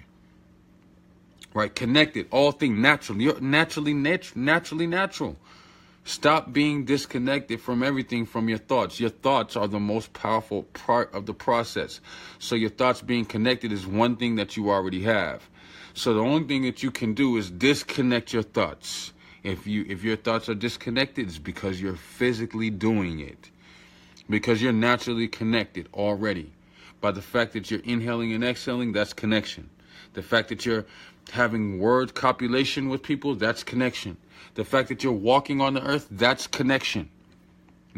Speaker 2: Right, connected, all things natural. You're naturally natural. Stop being disconnected from everything from your thoughts. Your thoughts are the most powerful part of the process. So your thoughts being connected is one thing that you already have. So the only thing that you can do is disconnect your thoughts. If your thoughts are disconnected, it's because you're physically doing it. Because you're naturally connected already. By the fact that you're inhaling and exhaling, that's connection. The fact that you're having word copulation with people, that's connection. The fact that you're walking on the earth, that's connection.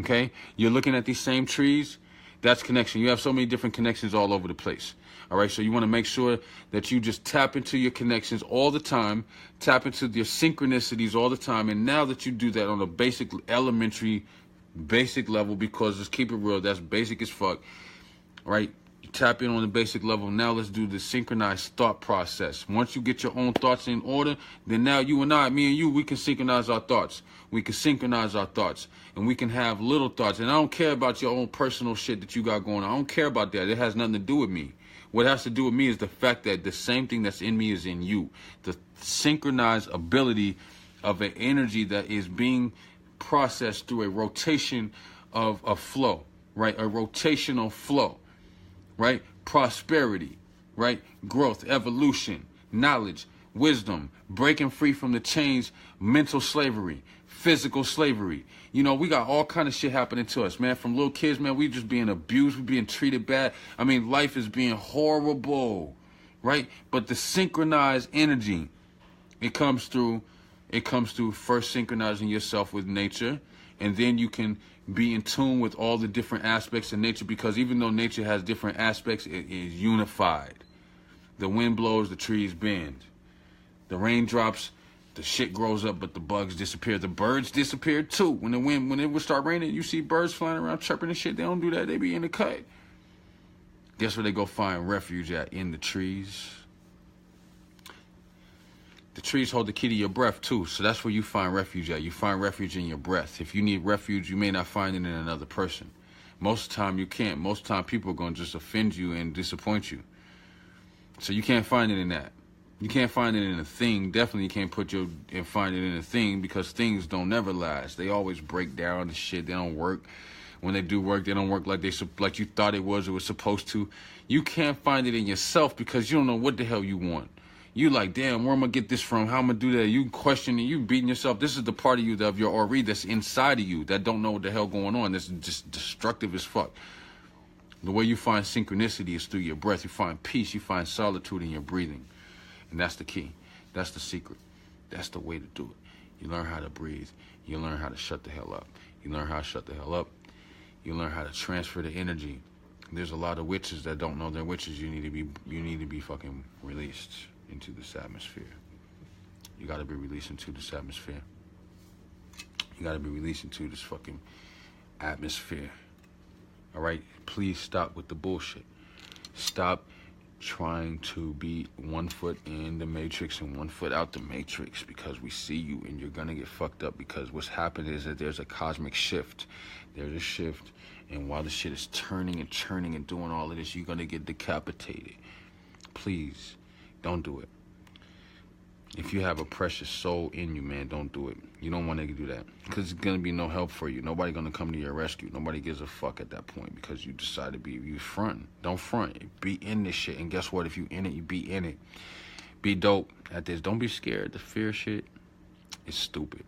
Speaker 2: Okay? You're looking at these same trees, that's connection. You have so many different connections all over the place. All right? So you want to make sure that you just tap into your connections all the time, tap into your synchronicities all the time. And now that you do that on a basic, elementary, basic level, because let's keep it real, that's basic as fuck. Right? Tap in on the basic level. Now let's do the synchronized thought process. Once you get your own thoughts in order, then now you and I, me and you, we can synchronize our thoughts. We can synchronize our thoughts. And we can have little thoughts. And I don't care about your own personal shit that you got going on. I don't care about that. It has nothing to do with me. What has to do with me is the fact that the same thing that's in me is in you. The synchronized ability of an energy that is being processed through a rotation of a flow, right? A rotational flow. Right? Prosperity, right? Growth, evolution, knowledge, wisdom, breaking free from the chains, mental slavery, physical slavery. You know, we got all kind of shit happening to us, man. From little kids, man, we just being abused, we being treated bad. I mean, life is being horrible, right? But the synchronized energy, it comes through first synchronizing yourself with nature, and then you can be in tune with all the different aspects of nature, because even though nature has different aspects, it is unified. The wind blows, the trees bend. The rain drops, the shit grows up, but the bugs disappear. The birds disappear too. When it would start raining, you see birds flying around chirping and shit. They don't do that. They be in the cut. Guess where they go find refuge at? In the trees. The trees hold the key to your breath, too. So that's where you find refuge at. You find refuge in your breath. If you need refuge, you may not find it in another person. Most of the time, you can't. Most of the time, people are going to just offend you and disappoint you. So you can't find it in that. You can't find it in a thing. Definitely you can't find it in a thing, because things don't never last. They always break down and shit. They don't work. When they do work, they don't work like you thought it was supposed to. You can't find it in yourself because you don't know what the hell you want. You like, damn, where am I get this from? How am I do that? You questioning, you beating yourself. This is the part of you, of your aura that's inside of you that don't know what the hell going on. That's just destructive as fuck. The way you find synchronicity is through your breath. You find peace. You find solitude in your breathing. And that's the key. That's the secret. That's the way to do it. You learn how to breathe. You learn how to shut the hell up. You learn how to shut the hell up. You learn how to transfer the energy. There's a lot of witches that don't know they're witches. You need to be fucking released into this atmosphere. You got to be released into this atmosphere. You got to be released into this fucking atmosphere. All right? Please stop with the bullshit. Stop trying to be 1 foot in the matrix and 1 foot out the matrix, because we see you and you're going to get fucked up, because what's happened is that there's a cosmic shift. There's a shift, and while the shit is turning and churning and doing all of this, you're going to get decapitated. Please. Don't do it. If you have a precious soul in you, man, don't do it. You don't want to do that because it's going to be no help for you. Nobody going to come to your rescue. Nobody gives a fuck at that point because you decide to be, you front. Don't front. Be in this shit. And guess what? If you in it, you be in it. Be dope at this. Don't be scared. The fear shit is stupid.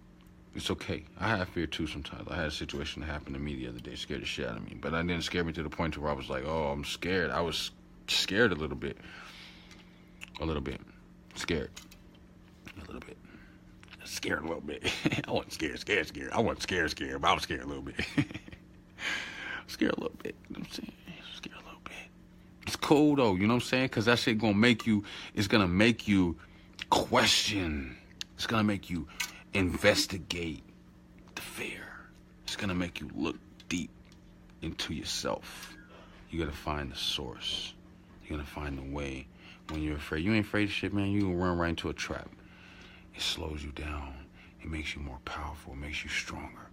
Speaker 2: It's okay. I have fear too sometimes. I had a situation that happened to me the other day. Scared the shit out of me. But I didn't scare me to the point where I was like, oh, I'm scared. I was scared a little bit. A little bit. Scared. A little bit. Scared a little bit. I wasn't scared. I wasn't scared, but I was scared a little bit. Scared a little bit. You know what I'm saying? Scared a little bit. It's cool though, you know what I'm saying? Because that shit gonna make you, it's gonna make you question. It's gonna make you investigate the fear. It's gonna make you look deep into yourself. You gotta find the source. You're gonna find the way. When you're afraid, you ain't afraid of shit, man. You can run right into a trap. It slows you down. It makes you more powerful. It makes you stronger.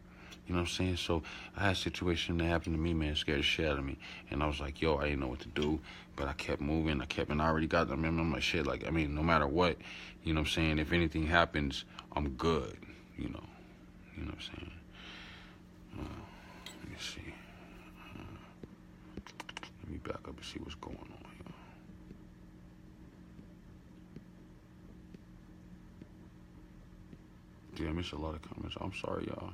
Speaker 2: You know what I'm saying? So I had a situation that happened to me, man, scared the shit out of me. And I was like, yo, I didn't know what to do. But I kept moving. And I already got them. I'm like, shit, like, I mean, no matter what, you know what I'm saying? If anything happens, I'm good, you know. You know what I'm saying? Let me see. Let me back up and see what's going on. Yeah, I missed a lot of comments. I'm sorry, y'all.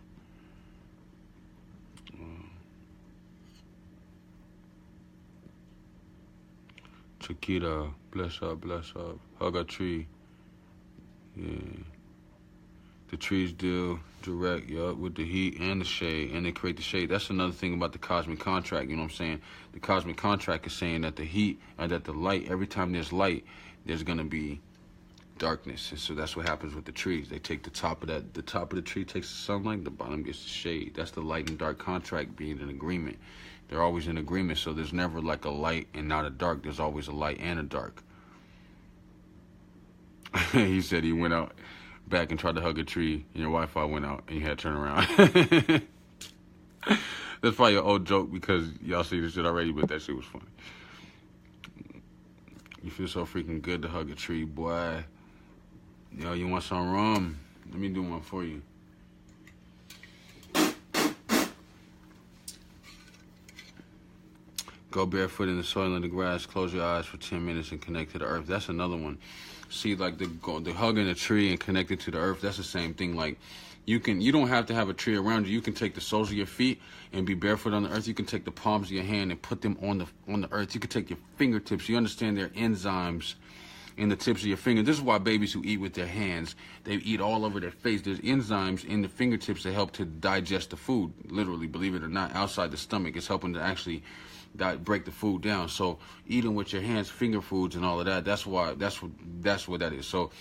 Speaker 2: Chiquita, bless up. Hug a tree. Yeah. The trees deal direct, with the heat and the shade, and they create the shade. That's another thing about the cosmic contract, you know what I'm saying? The cosmic contract is saying that the heat, and that the light, every time there's light, there's going to be darkness. And so that's what happens with the trees. They take the top of the tree takes the sunlight, the bottom gets the shade. That's the light and dark contract being in agreement. They're always in agreement, so there's never like a light and not a dark. There's always a light and a dark. He said he went out back and tried to hug a tree, and your Wi-Fi went out, and you had to turn around. That's probably an old joke because y'all see this shit already, but that shit was funny. You feel so freaking good to hug a tree, boy. Yo, you want some rum? Let me do one for you. Go barefoot in the soil and the grass. Close your eyes for 10 minutes and connect to the earth. That's another one. See, like the hugging a tree and connected to the earth. That's the same thing. Like you don't have to have a tree around you. You can take the soles of your feet and be barefoot on the earth. You can take the palms of your hand and put them on the earth. You can take your fingertips. You understand there are enzymes in the tips of your finger. This is why babies who eat with their hands, they eat all over their face. There's enzymes in the fingertips that help to digest the food. Literally, believe it or not, outside the stomach, it's helping to actually break the food down. So eating with your hands, finger foods and all of that, that's what that is. So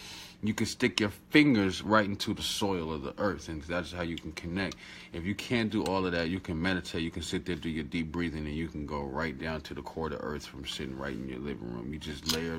Speaker 2: you can stick your fingers right into the soil of the earth, and that's how you can connect. If you can't do all of that, you can meditate. You can sit there, do your deep breathing, and you can go right down to the core of the earth from sitting right in your living room. You just layer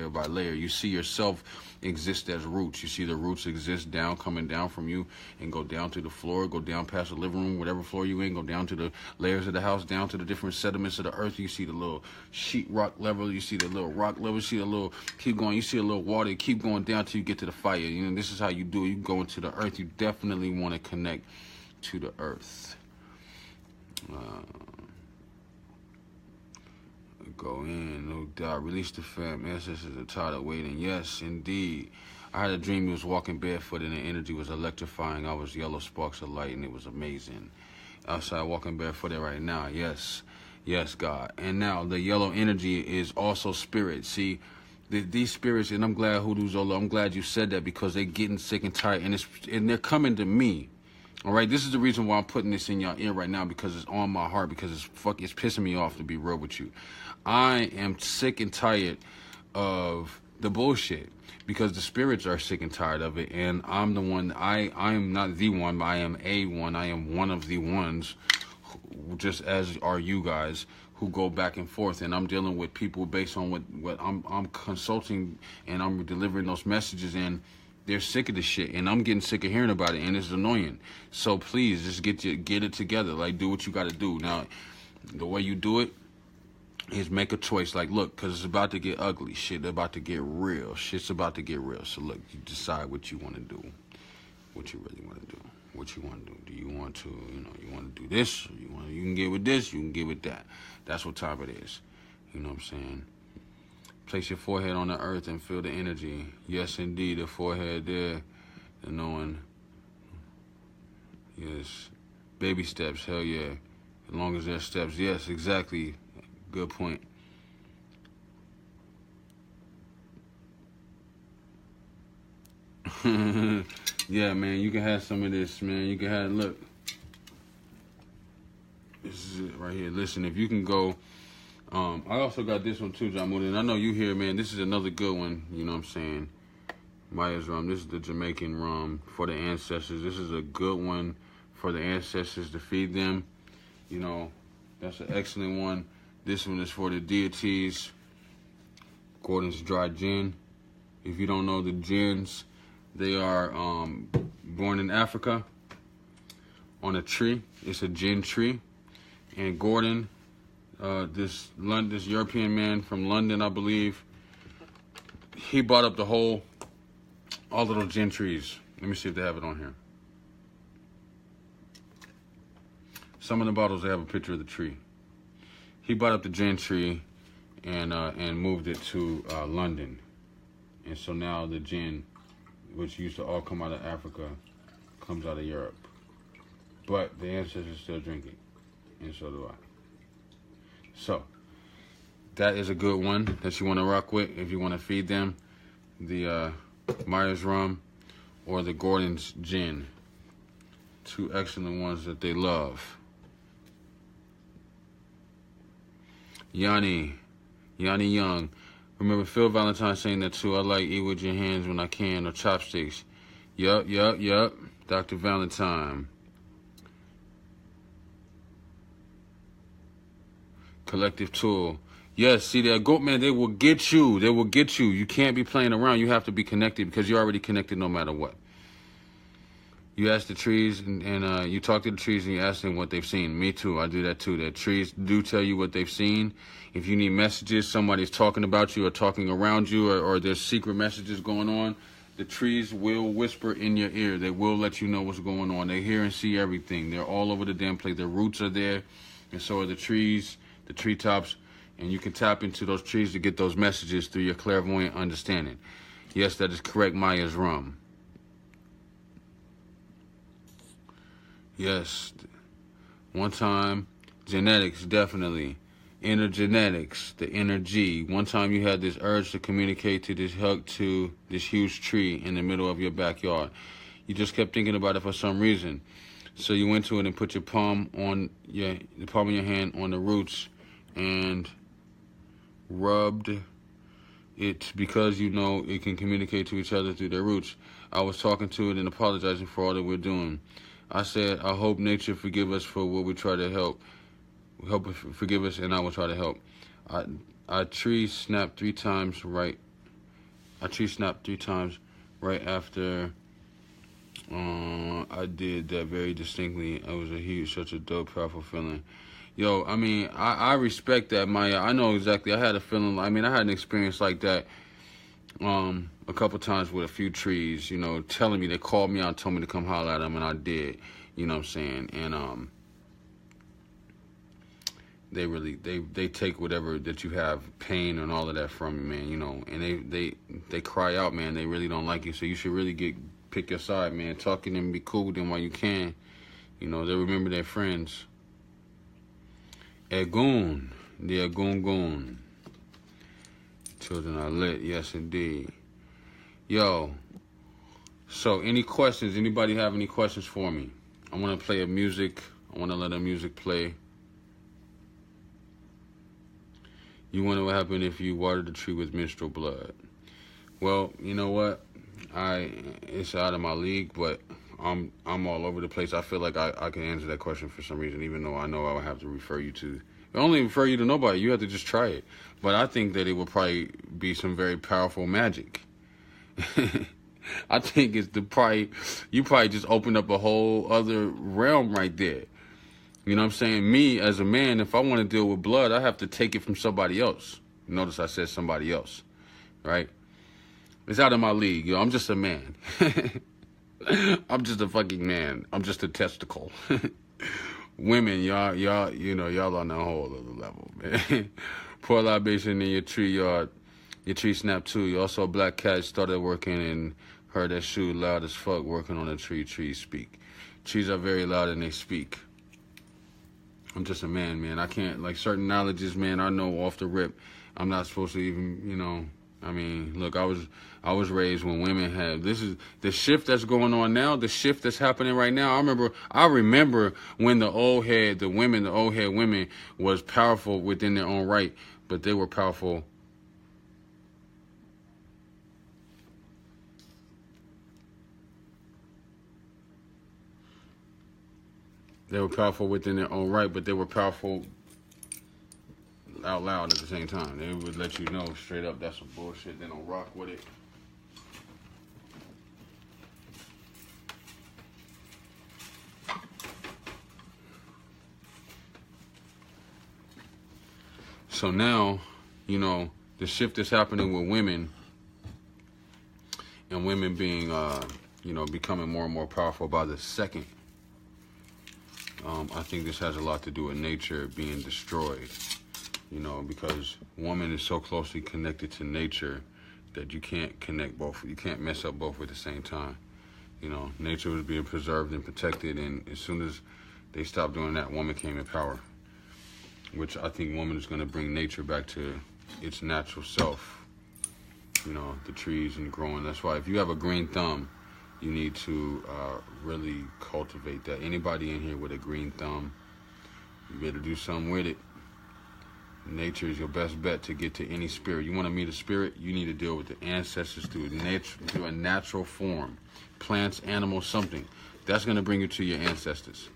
Speaker 2: by layer. You see yourself exist as roots. You see the roots exist coming down from you and go down to the floor, go down past the living room, whatever floor you in, go down to the layers of the house, down to the different sediments of the earth. You see the little sheet rock level. You see the little rock level. You see the little, keep going. You see a little water. Keep going down till you get to the fire. You know, this is how you do it. You go into the earth. You definitely want to connect to the earth. Go in, no doubt. Release the fam. Ancestors are tired of waiting. Yes, indeed. I had a dream he was walking barefoot and the energy was electrifying. I was yellow sparks of light and it was amazing. Outside walking barefooted right now. Yes, God. And now the yellow energy is also spirit. See, these spirits, and I'm glad Hoodoo Zola, I'm glad you said that because they're getting sick and tired and they're coming to me. All right, this is the reason why I'm putting this in your ear right now, because it's on my heart, because it's pissing me off, to be real with you. I am sick and tired of the bullshit because the spirits are sick and tired of it, and I'm the one. I am not the one, but I am a one. I am one of the ones, just as are you guys, who go back and forth, and I'm dealing with people based on what I'm consulting, and I'm delivering those messages, and they're sick of the shit, and I'm getting sick of hearing about it, and it's annoying. So please, just get it together. Like, do what you got to do. Now, the way you do it, is make a choice. Like, look, because it's about to get ugly. Shit about to get real. Shit's about to get real. So, look, you decide what you want to do. What you really want to do. What you want to do. Do you want to, you want to do this? Or you can get with this, you can get with that. That's what time it is. You know what I'm saying? Place your forehead on the earth and feel the energy. Yes, indeed, the forehead there. The knowing. Yes. Baby steps, hell yeah. As long as there's steps. Yes, exactly. Good point. Yeah, man, you can have some of this, man. You can have, look. This is it right here. Listen, if you can go, I also got this one too, John Moody. And I know you here, man. This is another good one, you know what I'm saying? Maya's rum. This is the Jamaican rum for the ancestors. This is a good one for the ancestors to feed them. You know, that's an excellent one. This one is for the deities. Gordon's dry gin. If you don't know the gins, they are born in Africa on a tree. It's a gin tree. And Gordon, this European man from London, I believe, he bought up all of those gin trees. Let me see if they have it on here. Some of the bottles, they have a picture of the tree. He bought up the gin tree and moved it to London. And so now the gin, which used to all come out of Africa, comes out of Europe. But the ancestors still drink it. And so do I. So, that is a good one that you want to rock with if you want to feed them. The Myers rum or the Gordon's gin. Two excellent ones that they love. Yanni Young. Remember Phil Valentine saying that too. I like eat with your hands when I can, or chopsticks. Yup. Dr. Valentine. Collective tool. Yes, see that goat man, they will get you. They will get you. You can't be playing around. You have to be connected because you're already connected no matter what. You ask the trees and you talk to the trees and you ask them what they've seen. Me too. I do that too. The trees do tell you what they've seen. If you need messages, somebody's talking about you or talking around you or there's secret messages going on, the trees will whisper in your ear. They will let you know what's going on. They hear and see everything. They're all over the damn place. Their roots are there, and so are the trees, the treetops, and you can tap into those trees to get those messages through your clairvoyant understanding. Yes, that is correct, Maya's rum. Yes. One time, genetics, definitely. Inner genetics, the inner G. One time you had this urge to communicate to this huge tree in the middle of your backyard. You just kept thinking about it for some reason. So you went to it and put the palm of your hand on the roots and rubbed it because you know it can communicate to each other through their roots. I was talking to it and apologizing for all that we're doing. I said, I hope nature forgive us for what we try to help. Forgive us, and I will try to help. I tree snapped 3 times right. I tree snapped 3 times right after I did that very distinctly. It was such a dope, powerful feeling. Yo, I mean, I respect that, Maya. I know exactly. I had a feeling. I mean, I had an experience like that. A couple times with a few trees, you know, telling me, they called me out, told me to come holler at them, and I did, you know what I'm saying, and they take whatever that you have, pain and all of that from you, man, you know, and they cry out, man, they really don't like you, so you should really pick your side, man, talk to them and be cool with them while you can, you know, they remember their friends. Egun, the Egungun. Children are lit, yes indeed. Yo, so any questions? Anybody have any questions for me? I want to play a music. I want to let the music play. You wonder what happened if you watered the tree with menstrual blood. Well, you know what? It's out of my league, but I'm all over the place. I feel like I can answer that question for some reason, even though I know I would have to refer you to. I only refer you to nobody. You have to just try it. But I think that it will probably be some very powerful magic. I think you probably just opened up a whole other realm right there. You know what I'm saying? Me, as a man, if I want to deal with blood, I have to take it from somebody else. Notice I said somebody else, right? It's out of my league, yo. I'm just a man. I'm just a fucking man. I'm just a testicle. Women, y'all, you know, y'all on a whole other level, man. Pour libation in your tree yard. Your tree snapped too. You also a black cat started working and heard that shoe loud as fuck working on a tree. Trees speak. Trees are very loud and they speak. I'm just a man. I can't, like, certain knowledges, man, I know off the rip. I'm not supposed to even, you know, I mean, look, I was raised when women had, this is the shift that's going on now, the shift that's happening right now. I remember when the old head women was powerful within their own right, but they were powerful. They were powerful within their own right, but they were powerful out loud at the same time. They would let you know straight up that's some bullshit. They don't rock with it. So now, you know, the shift is happening with women, and women being, you know, becoming more and more powerful by the second. I think this has a lot to do with nature being destroyed, you know, because woman is so closely connected to nature that you can't connect both. You can't mess up both at the same time. You know, nature was being preserved and protected, and as soon as they stopped doing that, woman came in power, which I think woman is going to bring nature back to its natural self. You know, the trees and growing. That's why if you have a green thumb, you need to really cultivate that. Anybody in here with a green thumb, you better do something with it. Nature is your best bet to get to any spirit. You want to meet a spirit, you need to deal with the ancestors through a natural form. Plants, animals, something. That's going to bring you to your ancestors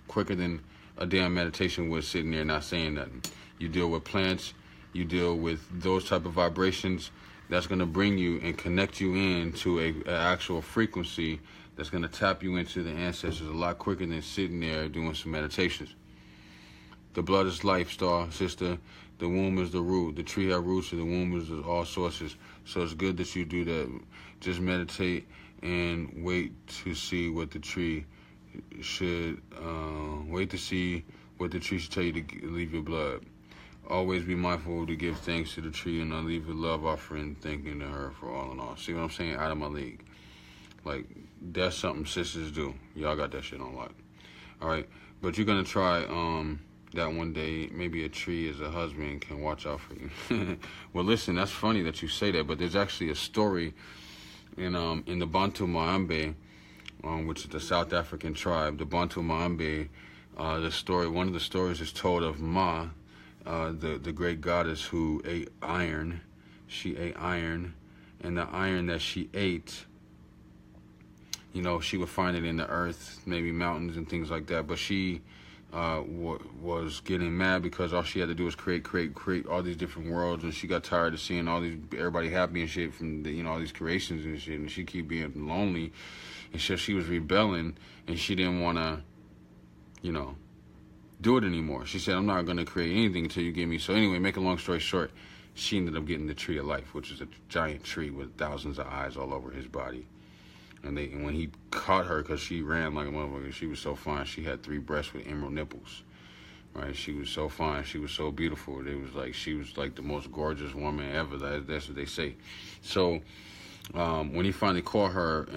Speaker 2: quicker than a damn meditation was sitting there not saying nothing. You deal with plants, you deal with those type of vibrations. That's going to bring you and connect you into an actual frequency that's going to tap you into the ancestors a lot quicker than sitting there doing some meditations. The blood is life, star, sister. The womb is the root. The tree has roots, and the womb is all sources. So it's good that you do that. Just meditate and wait to see what the tree should, wait to see what the tree should tell you to leave your blood. Always be mindful to give thanks to the tree, and I leave a love offering, thanking to her for all in all. See what I'm saying? Out of my league. Like, that's something sisters do. Y'all got that shit on lock. All right, but you're gonna try that one day. Maybe a tree as a husband can watch out for you. Well, listen, that's funny that you say that, but there's actually a story in the Bantu Maambe, which is the South African tribe. The Bantu Maambe, one of the stories is told of Ma. The great goddess who ate iron. She ate iron, and the iron that she ate, you know, she would find it in the earth, maybe mountains and things like that, but she was getting mad because all she had to do was create all these different worlds, and she got tired of seeing everybody happy and shit from the, you know, all these creations and shit, and she keep being lonely, and so she was rebelling, and she didn't want to, you know, do it anymore. She said, I'm not going to create anything until you give me. So anyway, make a long story short, she ended up getting the tree of life, which is a giant tree with thousands of eyes all over his body. And when he caught her, because she ran like a motherfucker, she was so fine. She had 3 breasts with emerald nipples, right? She was so fine. She was so beautiful. She was like the most gorgeous woman ever. That's what they say. So when he finally caught her,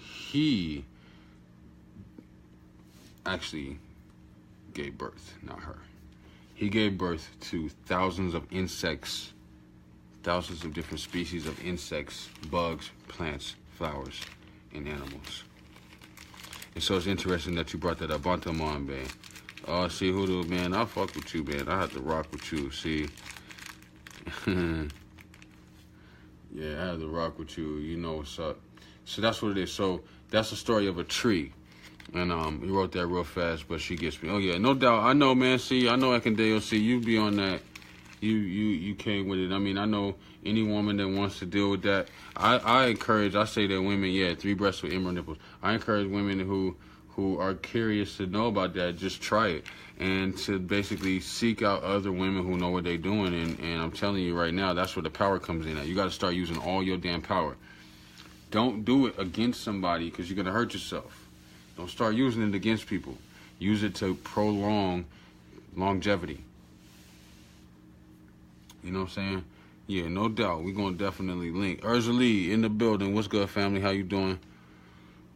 Speaker 2: he actually gave birth, not her. He gave birth to thousands of insects, thousands of different species of insects, bugs, plants, flowers, and animals. And so it's interesting that you brought that up. Bantu Maambe. Oh, see, Hoodoo, man, I fuck with you, man. I have to rock with you, see. Yeah, I have to rock with you. You know what's up. So that's what it is. So that's the story of a tree. And he wrote that real fast, but she gets me. Oh yeah, no doubt. I know, man. See, I know Akandeo. See, you be on that. You came with it. I mean, I know any woman that wants to deal with that. I say that women, 3 breasts with emerald nipples. I encourage women who who are curious to know about that, just try it. And to basically seek out other women who know what they're doing. And I'm telling you right now, that's where the power comes in at. You got to start using all your damn power. Don't do it against somebody because you're going to hurt yourself. Don't start using it against people. Use it to prolong longevity. You know what I'm saying? Yeah, no doubt. We're going to definitely link. Urza Lee in the building. What's good, family? How you doing?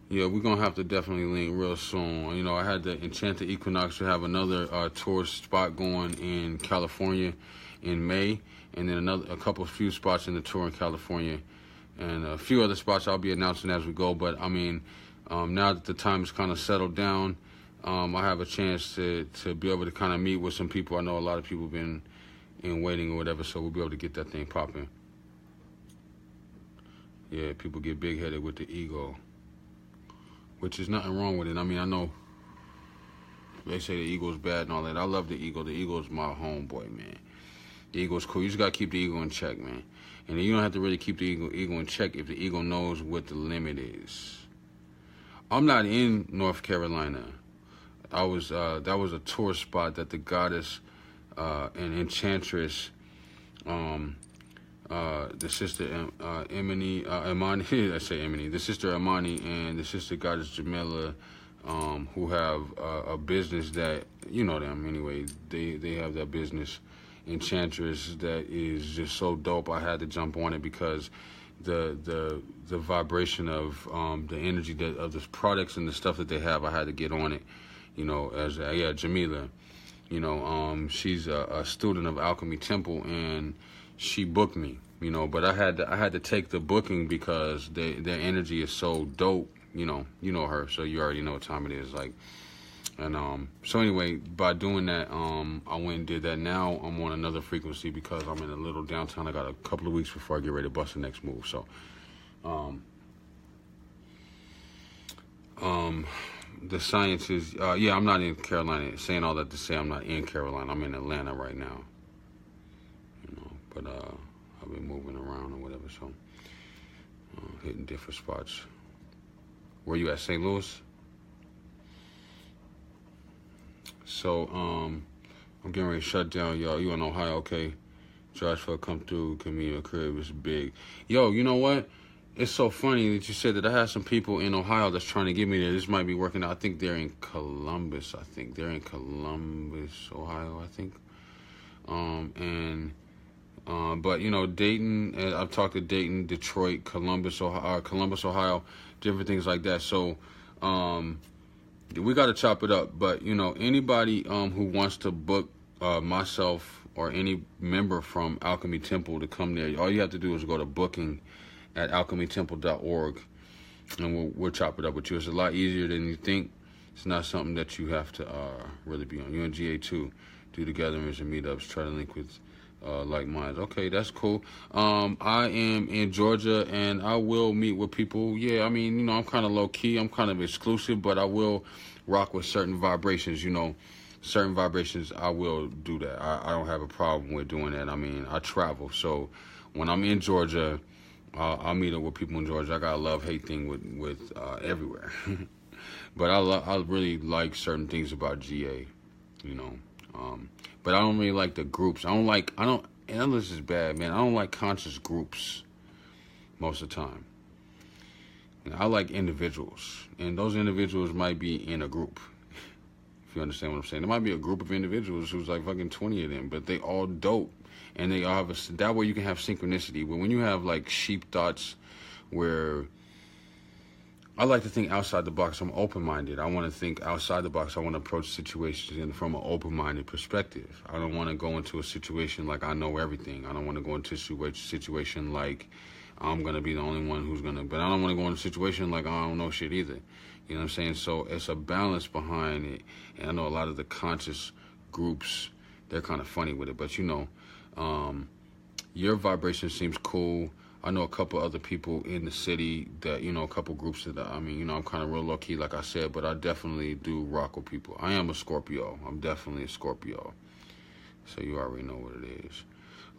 Speaker 2: Yeah, we're going to have to definitely link real soon. You know, I had the Enchanted Equinox to have another tourist spot going in California in May. And then a few spots in the tour in California. And a few other spots I'll be announcing as we go. But, I mean, now that the time is kind of settled down, I have a chance to be able to kind of meet with some people. I know a lot of people have been in waiting or whatever, so we'll be able to get that thing popping. Yeah, people get big-headed with the ego, which is nothing wrong with it. I mean, I know they say the ego's bad and all that. I love the ego. The ego is my homeboy, man. The ego's cool. You just got to keep the ego in check, man. And you don't have to really keep the ego in check if the ego knows what the limit is. I'm not in North Carolina. That was a tour spot that the goddess and enchantress, the sister Imani, I say Imani, the sister Imani and the sister goddess Jamila, who have a business that, you know them anyway, they have that business, Enchantress, that is just so dope. I had to jump on it because the vibration of the energy of the products and the stuff that they have, I had to get on it, you know, as Jamila. You know, she's a student of Alchemy Temple, and she booked me. You know, but I had to take the booking because their energy is so dope. You know her, so you already know what time it is. Like, and so anyway, by doing that, I went and did that. Now I'm on another frequency because I'm in a little downtown. I got a couple of weeks before I get ready to bust the next move. So, the science is, yeah, I'm not in Carolina. Saying all that to say I'm not in Carolina. I'm in Atlanta right now. You know, but I've been moving around or whatever, so hitting different spots. Where you at, St. Louis? So, I'm getting ready to shut down, y'all. You in Ohio, okay? Joshua, come through, come in your crib, it's big. Yo, you know what? It's so funny that you said that. I had some people in Ohio that's trying to get me there. This might be working out. I think they're in Columbus, They're in Columbus, Ohio, I think. But, you know, Dayton, I've talked to Dayton, Detroit, Columbus, Ohio, different things like that. So, we got to chop it up. But, you know, anybody who wants to book myself or any member from Alchemy Temple to come there, all you have to do is go to booking at alchemytemple.org, and we'll chop it up with you. It's a lot easier than you think. It's not something that you have to really be on. You and GA too do the gatherings and meetups, try to link with like minds. Okay, that's cool. I am in Georgia, and I will meet with people. Yeah, I mean, you know, I'm kind of low key. I'm kind of exclusive, but I will rock with certain vibrations. You know, certain vibrations, I will do that. I don't have a problem with doing that. I mean, I travel, so when I'm in Georgia, I'll meet up with people in Georgia. I got a love-hate thing with everywhere. But I really like certain things about GA, you know. But I don't really like the groups. And this is bad, man. I don't like conscious groups most of the time. And I like individuals. And those individuals might be in a group. If you understand what I'm saying. There might be a group of individuals who's like fucking 20 of them, but they all dope. And they all have that way you can have synchronicity. But when you have like sheep thoughts, where I like to think outside the box, I'm open-minded. I want to think outside the box. I want to approach situations from an open-minded perspective. I don't want to go into a situation like I know everything. I don't want to go into a situation like I'm going to be the only one who's going to, but I don't want to go into a situation like I don't know shit either. You know what I'm saying? So it's a balance behind it. And I know a lot of the conscious groups, they're kind of funny with it, but you know, your vibration seems cool. I know a couple other people in the city that, you know, a couple groups that, I mean, you know, I'm kind of real low-key, like I said, but I definitely do rock with people. I am a Scorpio. I'm definitely a Scorpio. So you already know what it is.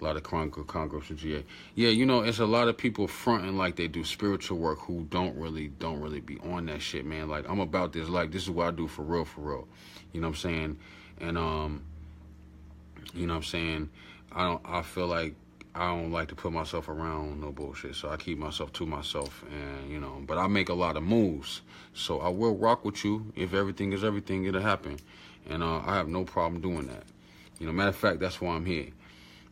Speaker 2: A lot of conquerors from GA. Yeah, you know, it's a lot of people fronting like they do spiritual work who don't really be on that shit, man. Like, I'm about this. Like, this is what I do for real, for real. You know what I'm saying? And you know what I'm saying? I feel like I don't like to put myself around no bullshit, so I keep myself to myself, and you know, but I make a lot of moves, so I will rock with you. If everything is everything, it'll happen, and I have no problem doing that. You know, matter of fact, that's why I'm here.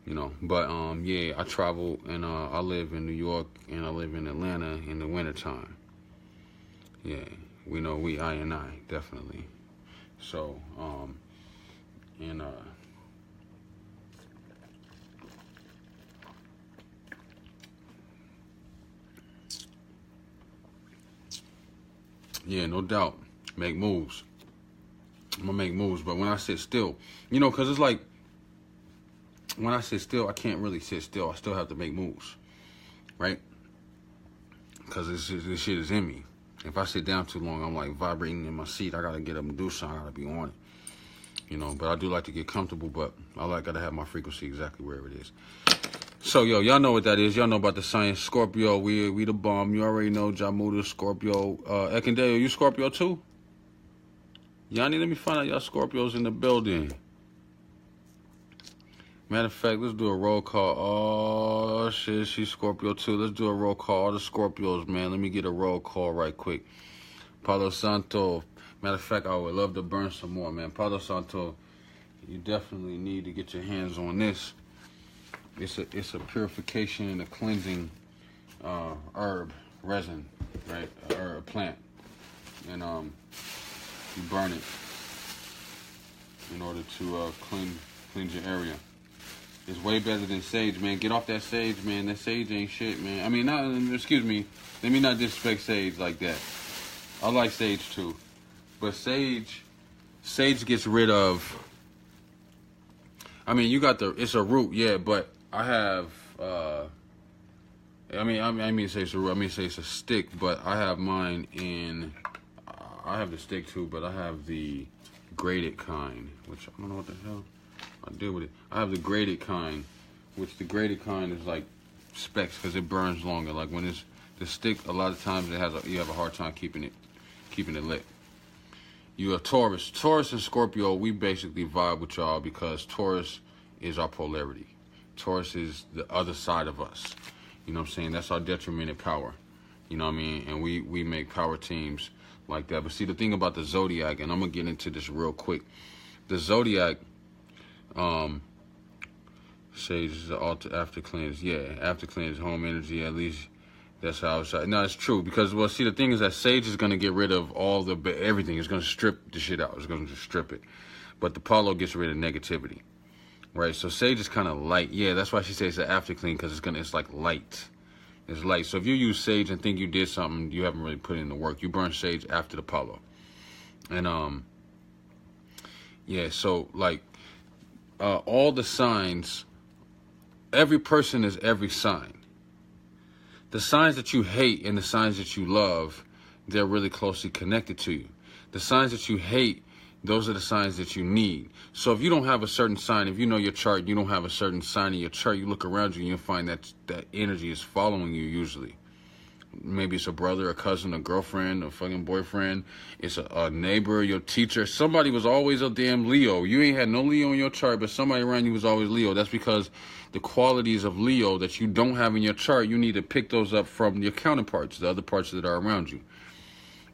Speaker 2: You know, but yeah, I travel, and I live in New York, and I live in Atlanta in the wintertime. Yeah, we know I and I, definitely. So, and yeah, no doubt, make moves. I'm gonna make moves, but when I sit still, you know, cause it's like, when I sit still, I can't really sit still. I still have to make moves, right? Because this shit is in me. If I sit down too long, I'm like vibrating in my seat. I gotta get up and do something. I gotta be on it, you know. But I do like to get comfortable. But gotta have my frequency exactly where it is. So yo, y'all know what that is. Y'all know about the science. Scorpio, we the bomb. You already know Jamuda, Scorpio. Ekindeo, you Scorpio too? Yanni, let me find out y'all Scorpios in the building. Matter of fact, let's do a roll call. Oh, shit, she's Scorpio too. Let's do a roll call. All the Scorpios, man. Let me get a roll call right quick. Palo Santo. Matter of fact, I would love to burn some more, man. Palo Santo, you definitely need to get your hands on this. It's a purification and a cleansing herb, resin, right? Or a plant. And you burn it in order to cleanse your area. It's way better than sage, man. Get off that sage, man. That sage ain't shit, man. I mean, excuse me. Let me not disrespect sage like that. I like sage too. But sage gets rid of, I mean, you got it's a root, yeah, but I have, I mean say it's a root, I mean say it's a stick, but I have mine in, I have the stick too, but I have the graded kind, which I don't know what the hell I deal with it. I have the graded kind, which the graded kind is like specs because it burns longer. Like when it's the stick, a lot of times you have a hard time keeping it lit. You are Taurus. Taurus and Scorpio, we basically vibe with y'all because Taurus is our polarity. Taurus is the other side of us. You know what I'm saying? That's our detrimented power. You know what I mean? And we make power teams like that. But see, the thing about the zodiac, and I'm gonna get into this real quick. The zodiac, sage is after cleanse. Yeah, after cleanse, home energy, at least that's how it's. No, it's true because, well, see, the thing is that sage is gonna get rid of all everything. It's gonna strip the shit out. It's gonna just strip it. But the Palo gets rid of negativity, right? So sage is kind of light. Yeah, that's why she says it's after clean because it's like light. It's light. So if you use sage and think you did something, you haven't really put in the work. You burn sage after the Palo, and yeah. So like all the signs, every person is every sign. The signs that you hate and the signs that you love, they're really closely connected to you. The signs that you hate, those are the signs that you need. So if you don't have a certain sign, if you know your chart, you don't have a certain sign in your chart, you look around you and you'll find that energy is following you usually. Maybe it's a brother, a cousin, a girlfriend, a fucking boyfriend. It's a neighbor, your teacher. Somebody was always a damn Leo. You ain't had no Leo in your chart, but somebody around you was always Leo. That's because the qualities of Leo that you don't have in your chart, you need to pick those up from your counterparts, the other parts that are around you.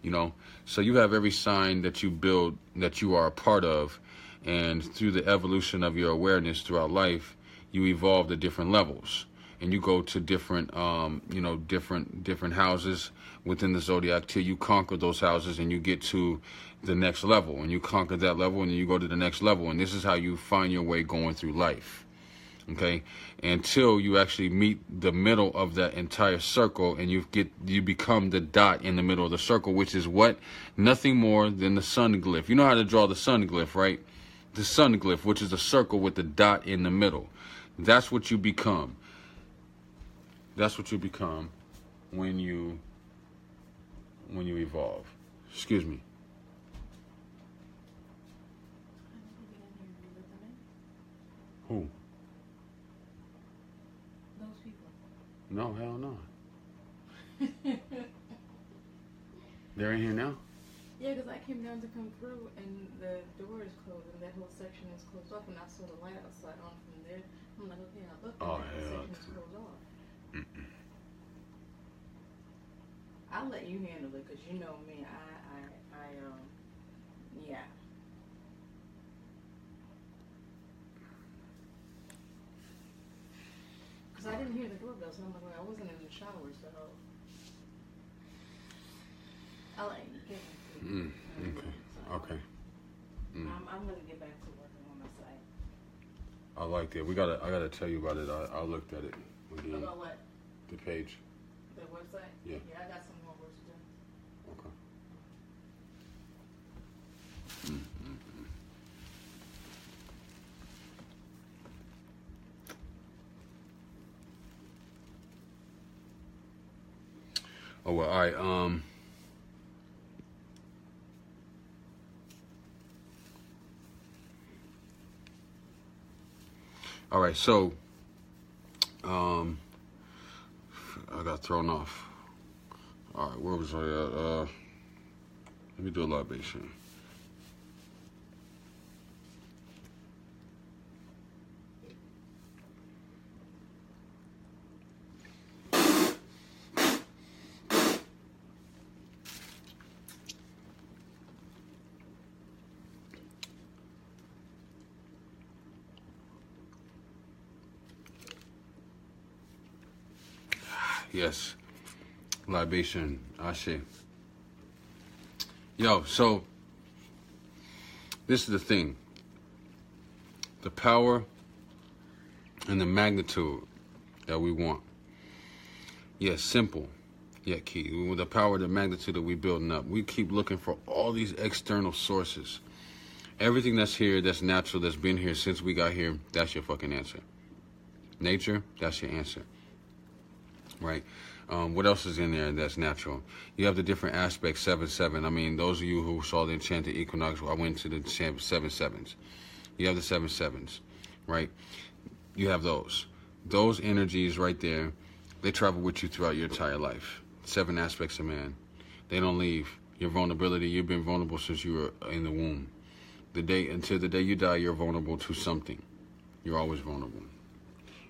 Speaker 2: You know? So you have every sign that you build that you are a part of. And through the evolution of your awareness throughout life, you evolve to different levels. And you go to different, different houses within the zodiac till you conquer those houses and you get to the next level. And you conquer that level and then you go to the next level. And this is how you find your way going through life. Okay? Until you actually meet the middle of that entire circle and you become the dot in the middle of the circle, which is what? Nothing more than the sun glyph. You know how to draw the sun glyph, right? The sun glyph, which is a circle with the dot in the middle. That's what you become. That's what you become when you evolve. Excuse me. Who? No, hell no. They're in here now?
Speaker 4: Yeah, because I came down to come through and the door is closed and that whole section is closed off, and I saw the light outside on from there. I'm like, okay, I looked and that section is closed off. I'll let you handle it because you know me. Yeah. Because I didn't hear the doorbell, so I'm like, well, I wasn't in the shower, so I'll let you get it.
Speaker 2: Okay.
Speaker 4: I'm gonna get back to working on my site.
Speaker 2: I liked it. I gotta tell you about it. I looked at it again.
Speaker 4: About what?
Speaker 2: The page.
Speaker 4: The website?
Speaker 2: Yeah.
Speaker 4: Yeah, I got some more work to do.
Speaker 2: Okay. Oh well, all right. All right, so I got thrown off. All right, where was I at? Let me do a libation. Yes, libation, Ashe. Yo, so this is the thing. The power and the magnitude that we want. Yes, simple, yet key. With the power, the magnitude that we're building up, we keep looking for all these external sources. Everything that's here, that's natural, that's been here since we got here, that's your fucking answer. Nature, that's your answer. Right? What else is in there that's natural? You have the different aspects, 7-7. I mean, those of you who saw the Enchanted Equinox, I went to the 7-7s. You have the 7-7s, right? You have those. Those energies right there, they travel with you throughout your entire life. 7 aspects of man. They don't leave. Your vulnerability, you've been vulnerable since you were in the womb. Until the day you die, you're vulnerable to something. You're always vulnerable.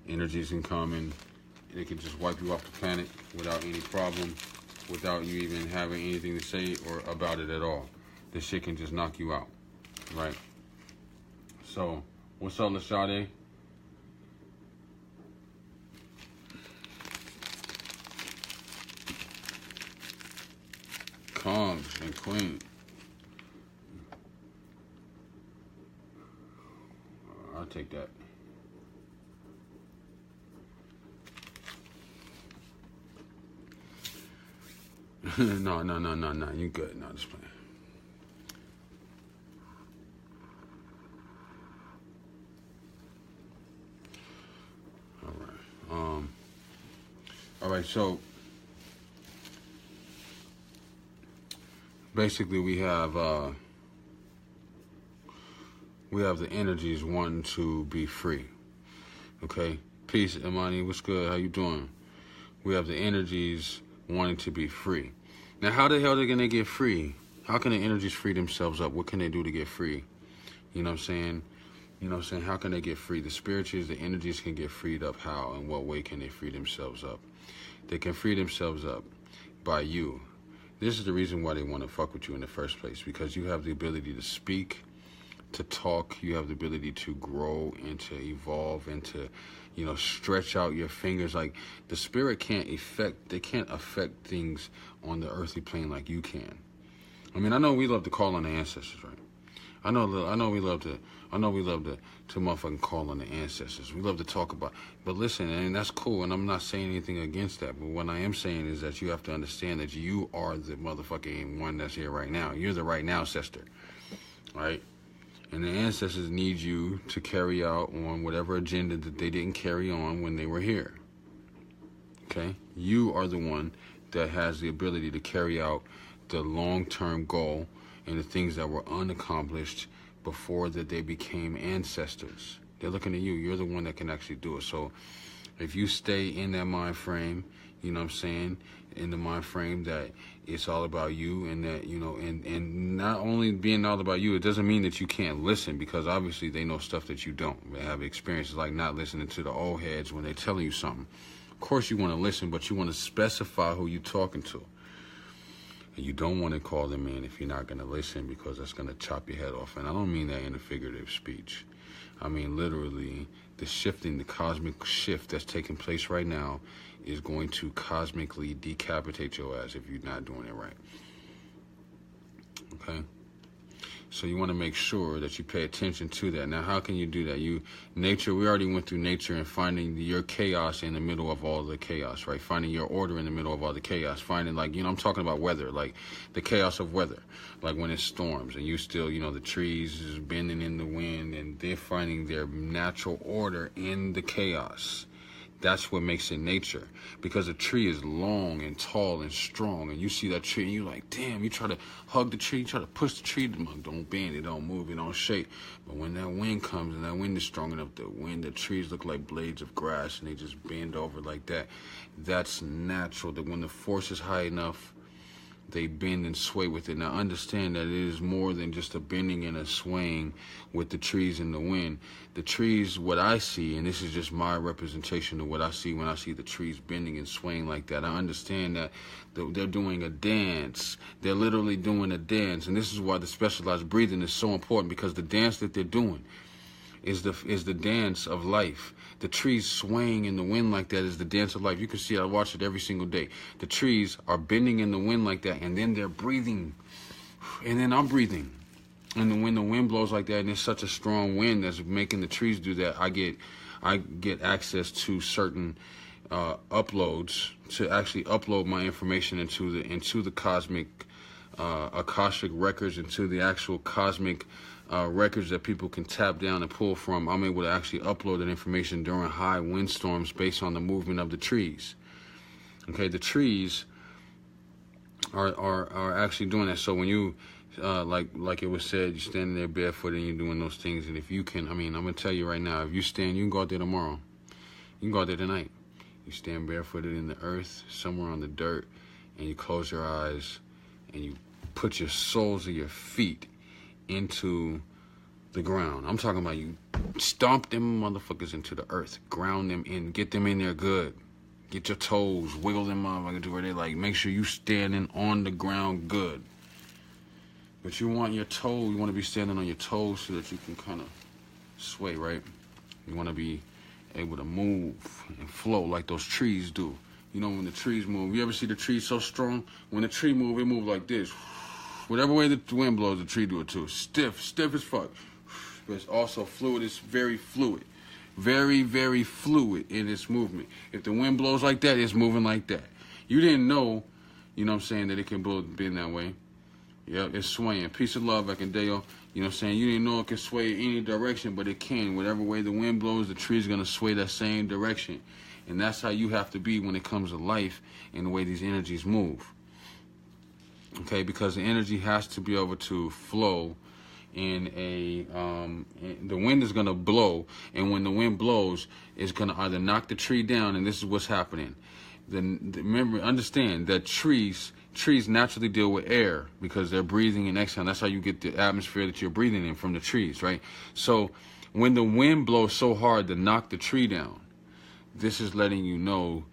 Speaker 2: Energies can come and they can just wipe you off the planet without any problem, without you even having anything to say or about it at all. This shit can just knock you out, right? So, what's up, Lashade? Kongs and Queen. I'll take that. No, you good. No, just playing. All right, so basically we have the energies wanting to be free. Okay? Peace, Imani, what's good? How you doing? We have the energies wanting to be free. Now, how the hell are they going to get free? How can the energies free themselves up? What can they do to get free? You know what I'm saying? You know what I'm saying? How can they get free? The spirituals, the energies can get freed up. How? In what way can they free themselves up? They can free themselves up by you. This is the reason why they want to fuck with you in the first place, because you have the ability to speak, to talk. You have the ability to grow and to evolve and to, you know, stretch out your fingers. Like, the spirit can't affect things on the earthly plane like you can. I mean, I know we love to call on the ancestors, right? I know we love to motherfucking call on the ancestors. We love to talk about, but listen, and that's cool, and I'm not saying anything against that, but what I am saying is that you have to understand that you are the motherfucking one that's here right now. You're the right now ancestor, right? And the ancestors need you to carry out on whatever agenda that they didn't carry on when they were here. Okay? You are the one that has the ability to carry out the long-term goal and the things that were unaccomplished before that they became ancestors. They're looking at you. You're the one that can actually do it. So If you stay in that mind frame, you know what I'm saying, in the mind frame that it's all about you, and that, you know, and not only being all about you, it doesn't mean that you can't listen, because obviously they know stuff that you don't. They have experiences like not listening to the old heads when they're telling you something. Of course you want to listen, but you want to specify who you're talking to. And you don't want to call them in if you're not going to listen, because that's going to chop your head off. And I don't mean that in a figurative speech. I mean literally, the shifting, the cosmic shift that's taking place right now is going to cosmically decapitate your ass if you're not doing it right. Okay? So you want to make sure that you pay attention to that. Now, how can you do that? Nature, we already went through nature and finding your chaos in the middle of all the chaos, right? Finding your order in the middle of all the chaos. Finding, like, you know, I'm talking about weather, like the chaos of weather. Like when it storms and you still, you know, the trees is bending in the wind and they're finding their natural order in the chaos. That's what makes it nature, because a tree is long and tall and strong, and you see that tree and you're like, damn, you try to hug the tree, you try to push the tree, don't bend, it don't move, it don't shake. But when that wind comes and that wind is strong enough, the trees look like blades of grass and they just bend over like that. That's natural, that when the force is high enough, they bend and sway with it. Now understand that it is more than just a bending and a swaying with the trees and the wind. The trees, what I see, and this is just my representation of what I see when I see the trees bending and swaying like that, I understand that they're doing a dance. They're literally doing a dance. And this is why the specialized breathing is so important, because the dance that they're doing is the dance of life. The trees swaying in the wind like that is the dance of life. You can see I watch it every single day. The trees are bending in the wind like that, and then they're breathing. And then I'm breathing. And when the wind blows like that, and it's such a strong wind that's making the trees do that, I get access to certain uploads, to actually upload my information into the cosmic Akashic records, into the actual cosmic records that people can tap down and pull from. I'm able to actually upload that information during high windstorms based on the movement of the trees. Okay, the trees are actually doing that. So when you like it was said, you're standing there barefoot and you're doing those things, and if you can, I mean, I'm gonna tell you right now, if you stand, you can go out there tomorrow, you can go out there tonight, you stand barefooted in the earth, somewhere on the dirt, and you close your eyes and you put your soles of your feet into the ground. I'm talking about you stomp them motherfuckers into the earth, ground them in, get them in there good. Get your toes, wiggle them motherfuckers to where they like, make sure you standing on the ground good. But you want your toe, you want to be standing on your toes so that you can kind of sway, right? You want to be able to move and flow like those trees do. You know, when the trees move, you ever see the trees so strong? When the tree move, it move like this. Whatever way the wind blows, the tree do it too. Stiff as fuck. But it's also fluid, it's very fluid. Very, very fluid in its movement. If the wind blows like that, it's moving like that. You didn't know, you know what I'm saying, that it can bend that way. Yeah, it's swaying. Peace and love, Akendeo. You know what I'm saying? You didn't know it could sway in any direction, but it can. Whatever way the wind blows, the tree's going to sway that same direction. And that's how you have to be when it comes to life and the way these energies move. Okay, because the energy has to be able to flow in the wind is going to blow, and when the wind blows, it's going to either knock the tree down, and this is what's happening. Remember, understand that trees naturally deal with air because they're breathing and exhaling. That's how you get the atmosphere that you're breathing in from the trees, right? So when the wind blows so hard to knock the tree down, this is letting you know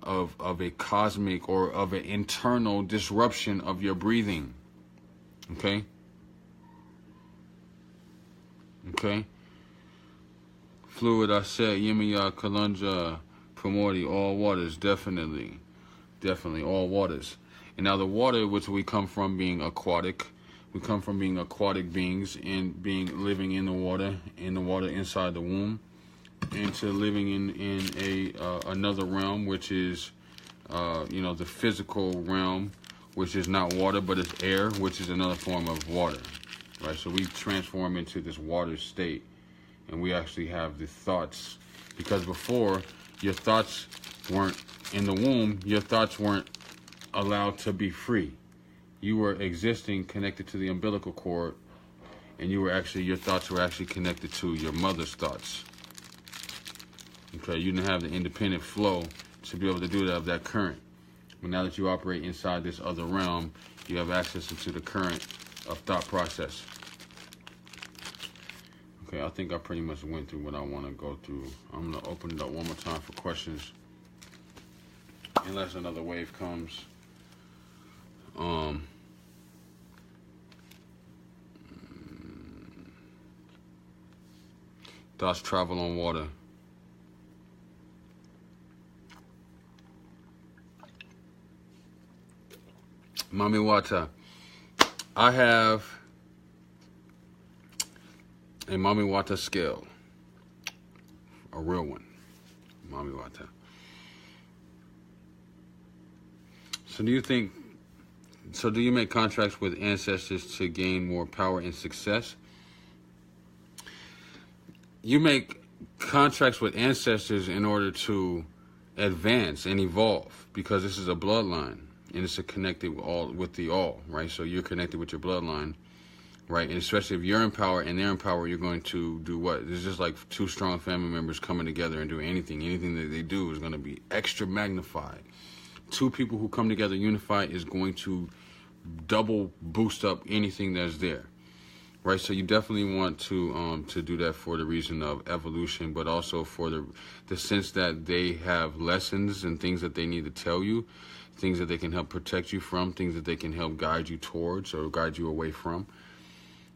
Speaker 2: of a cosmic or of an internal disruption of your breathing. Okay? Okay? Fluid, I said, Yemiya, Kalunja, Primordi, all waters, definitely all waters. And now the water, which we come from being aquatic, we come from being aquatic beings and living in the water inside the womb, into living in another realm, which is the physical realm, which is not water but it's air, which is another form of water, right? So we transform into this water state, and we actually have the thoughts, because before your thoughts weren't in the womb, your thoughts weren't allowed to be free. You were existing connected to the umbilical cord, and your thoughts were actually connected to your mother's thoughts. Okay, you didn't have the independent flow to be able to do that of that current. But now that you operate inside this other realm, you have access into the current of thought process. Okay, I think I pretty much went through what I want to go through. I'm going to open it up one more time for questions. Unless another wave comes. Thoughts travel on water. Mami Wata, I have a Mami Wata scale, a real one, Mami Wata. So do you make contracts with ancestors to gain more power and success? You make contracts with ancestors in order to advance and evolve, because this is a bloodline. And it's connected with the all, right? So you're connected with your bloodline, right? And especially if you're in power and they're in power, you're going to do what? It's just like two strong family members coming together and doing anything. Anything that they do is going to be extra magnified. Two people who come together unified is going to double boost up anything that's there, right? So you definitely want to do that for the reason of evolution, but also for the sense that they have lessons and things that they need to tell you, things that they can help protect you from, things that they can help guide you towards or guide you away from.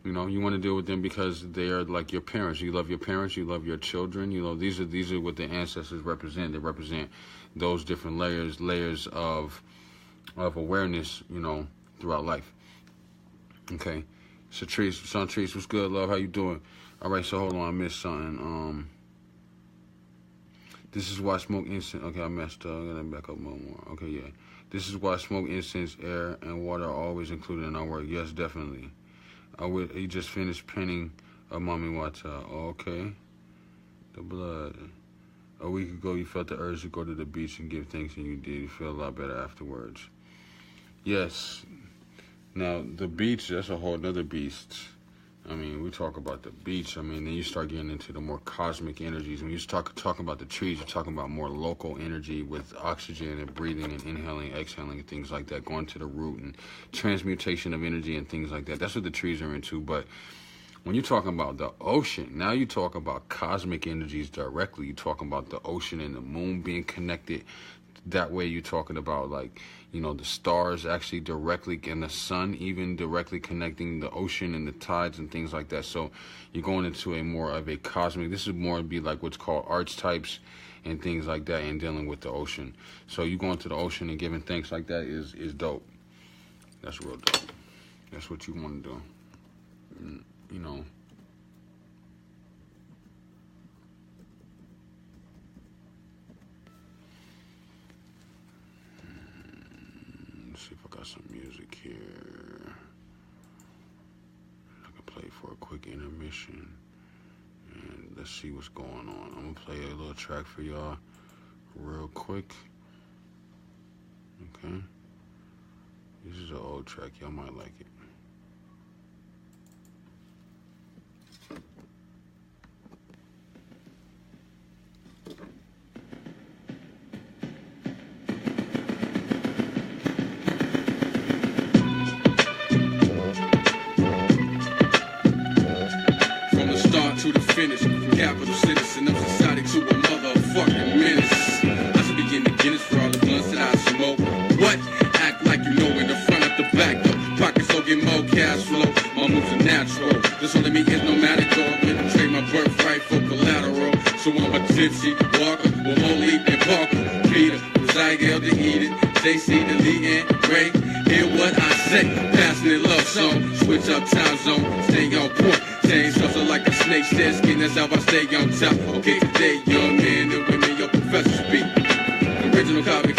Speaker 2: You know, you want to deal with them because they are like your parents. You love your parents, you love your children. You know, these are what the ancestors represent. They represent those different layers of awareness, you know, throughout life. Okay. So Trees, son Trees, what's good, love? How you doing? All right, so hold on, I missed something. This is why smoke incense. Okay, I messed up. I gotta back up more. Okay, yeah. This is why smoke, incense, air, and water are always included in our work. Yes, definitely. He just finished penning a Mami Wata. Okay. The blood. A week ago, you felt the urge to go to the beach and give thanks, and you did. You feel a lot better afterwards. Yes. Now, the beach, that's a whole other beast. I mean, we talk about the beach. I mean, then you start getting into the more cosmic energies. When you start talking about the trees, you're talking about more local energy with oxygen and breathing and inhaling, exhaling, and things like that, going to the root and transmutation of energy and things like that. That's what the trees are into. But when you're talking about the ocean, now you talk about cosmic energies directly. You're talking about the ocean and the moon being connected. That way you're talking about, like, you know, the stars actually directly, and the sun even directly connecting the ocean and the tides and things like that. So you're going into a more of a cosmic, this is more be like what's called archetypes and things like that, and dealing with the ocean. So you going to the ocean and giving thanks like that is dope. That's real dope. That's what you want to do. You know. Let's see if I got some music here. I can play for a quick intermission. And let's see what's going on. I'm going to play a little track for y'all real quick. Okay. This is an old track. Y'all might like it.
Speaker 1: To the finish, from capital citizen of society to a motherfucking menace. I should begin to Guinness for all the blunts that I smoke. What? Act like you know in the front at the back though. Pockets so get more cash flow. My moves are natural. This only me is no matter dog. Wouldn't trade my birthright for collateral. So I'm a tipsy walker with Holy and Parker. Peter, Zygal to Eden, JC to Lee and Ray. Hear what I say, passing it love song. Switch up time zone, stay on point. Change hustle like a snake says, skin, that's how I stay on top. Okay, today, young men and women, your professor speak. Original copy,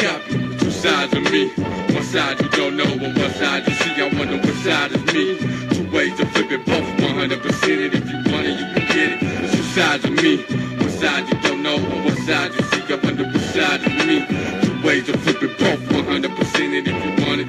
Speaker 1: two sides of me. One side you don't know, but one side you see. I wonder what side is me. Two ways to flip it, both 100%. And if you want it, you can get it. There's two sides of me. One side you don't know, but one side you see. I wonder what side is me. Two ways to flip it, both 100%. And if you want it,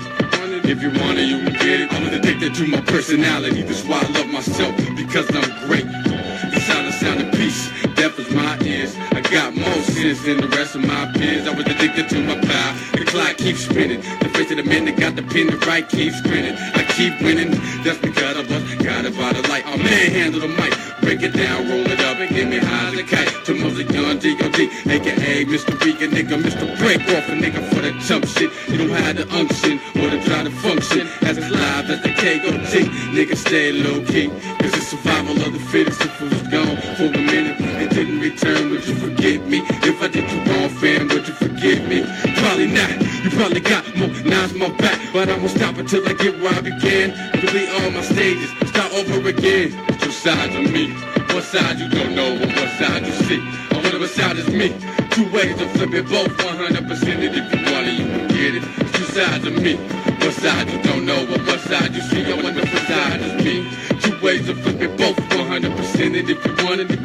Speaker 1: if you want it, you can get it. I'm addicted to my personality. That's why I love myself, because I'm great. The sound of peace. Death is my ears. I got more sense than the rest of my peers. I was addicted to my power. The clock keeps spinning. The face of the man that got the pen to write keeps grinning. I keep winning. That's because I was guided by the light. Oh man, handle the mic. Break it down, roll it up, and get me high as a kite. To music young D.O.D., a.k.a. Mr. Vegan, nigga, Mr. Break Off, a nigga for the jump shit. You don't have the unction or to try to function as live as the K.O.T. Nigga, stay low key, cause it's survival of the fittest. If it was gone for a minute and didn't return, would you forgive me? If I did you wrong, fam, would you forgive me? Probably not. You probably got more knives in my back, but I won't stop until I get where I began. Complete all my stages, start over again. Two sides of me. One side you don't know, but one side you see. On whatever side is me. Two ways to flip it, both 100%. It if you want it, you can get it. Two sides of me. One side you don't know, but one side you see. On whatever side is me. Two ways to flip it, both 100%. It if you want it, you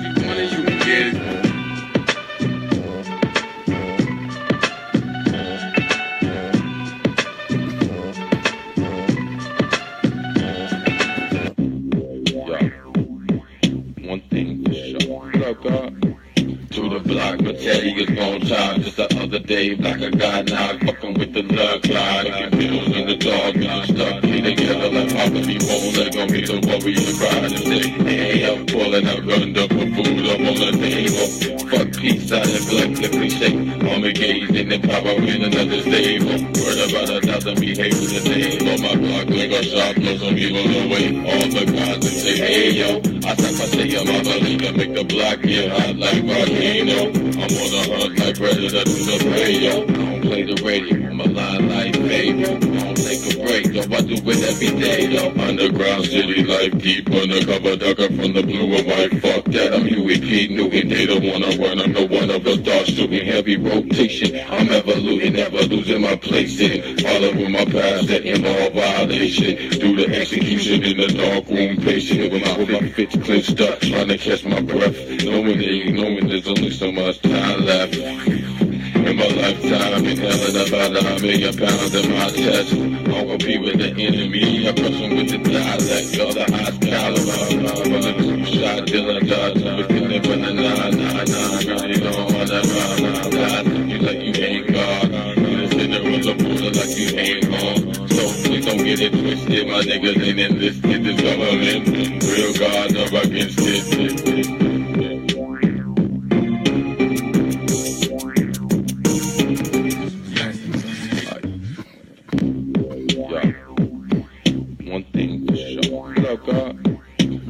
Speaker 1: can get it. To the block, but Teddy is gon' time. Just the other day, like a guy now, fucking with the love cloud. Get pills in the dog, and stuck me together like Alchemy won't let go me the worry and cry to say, hey, I'm pulling out gunned up for food, I'm on the table. Fuck peace, I neglect the cliche. I'm engaged in the power in another stable. Word about 1,000 behaviors a day. On my block, like a shop, blow some evil away. All the guys that say, hey, yo, I thought I say I'm a believer, make the block get hot like volcano. I'm on the hunt like predator to the radio. I don't play the radio, I'm a line like Fable. I don't take a break, though I do it every day, though. Underground city life, deep undercover, ducker from the blue and white. Fuck that, I'm Huey P. Newton. They don't wanna run, I'm the one of the stars shooting heavy rotation. I'm evoluting, never losing my place in. Following my past, that involve violation. Do the execution in the dark room, patient with my fists clenched up, trying to catch my breath. Knowing there's only so much time left in my lifetime. Inhaling about 9 million pounds in my chest. I'll compete with the enemy. I crush them with the dialect. All the high caliber. From the two-shot Dylan Dodge. Within it from the 999. Really don't want that 999. You like you ain't God. You just in the roller border like you ain't home. So please don't get it twisted. My niggas ain't enlisted. This government. Real God up against it.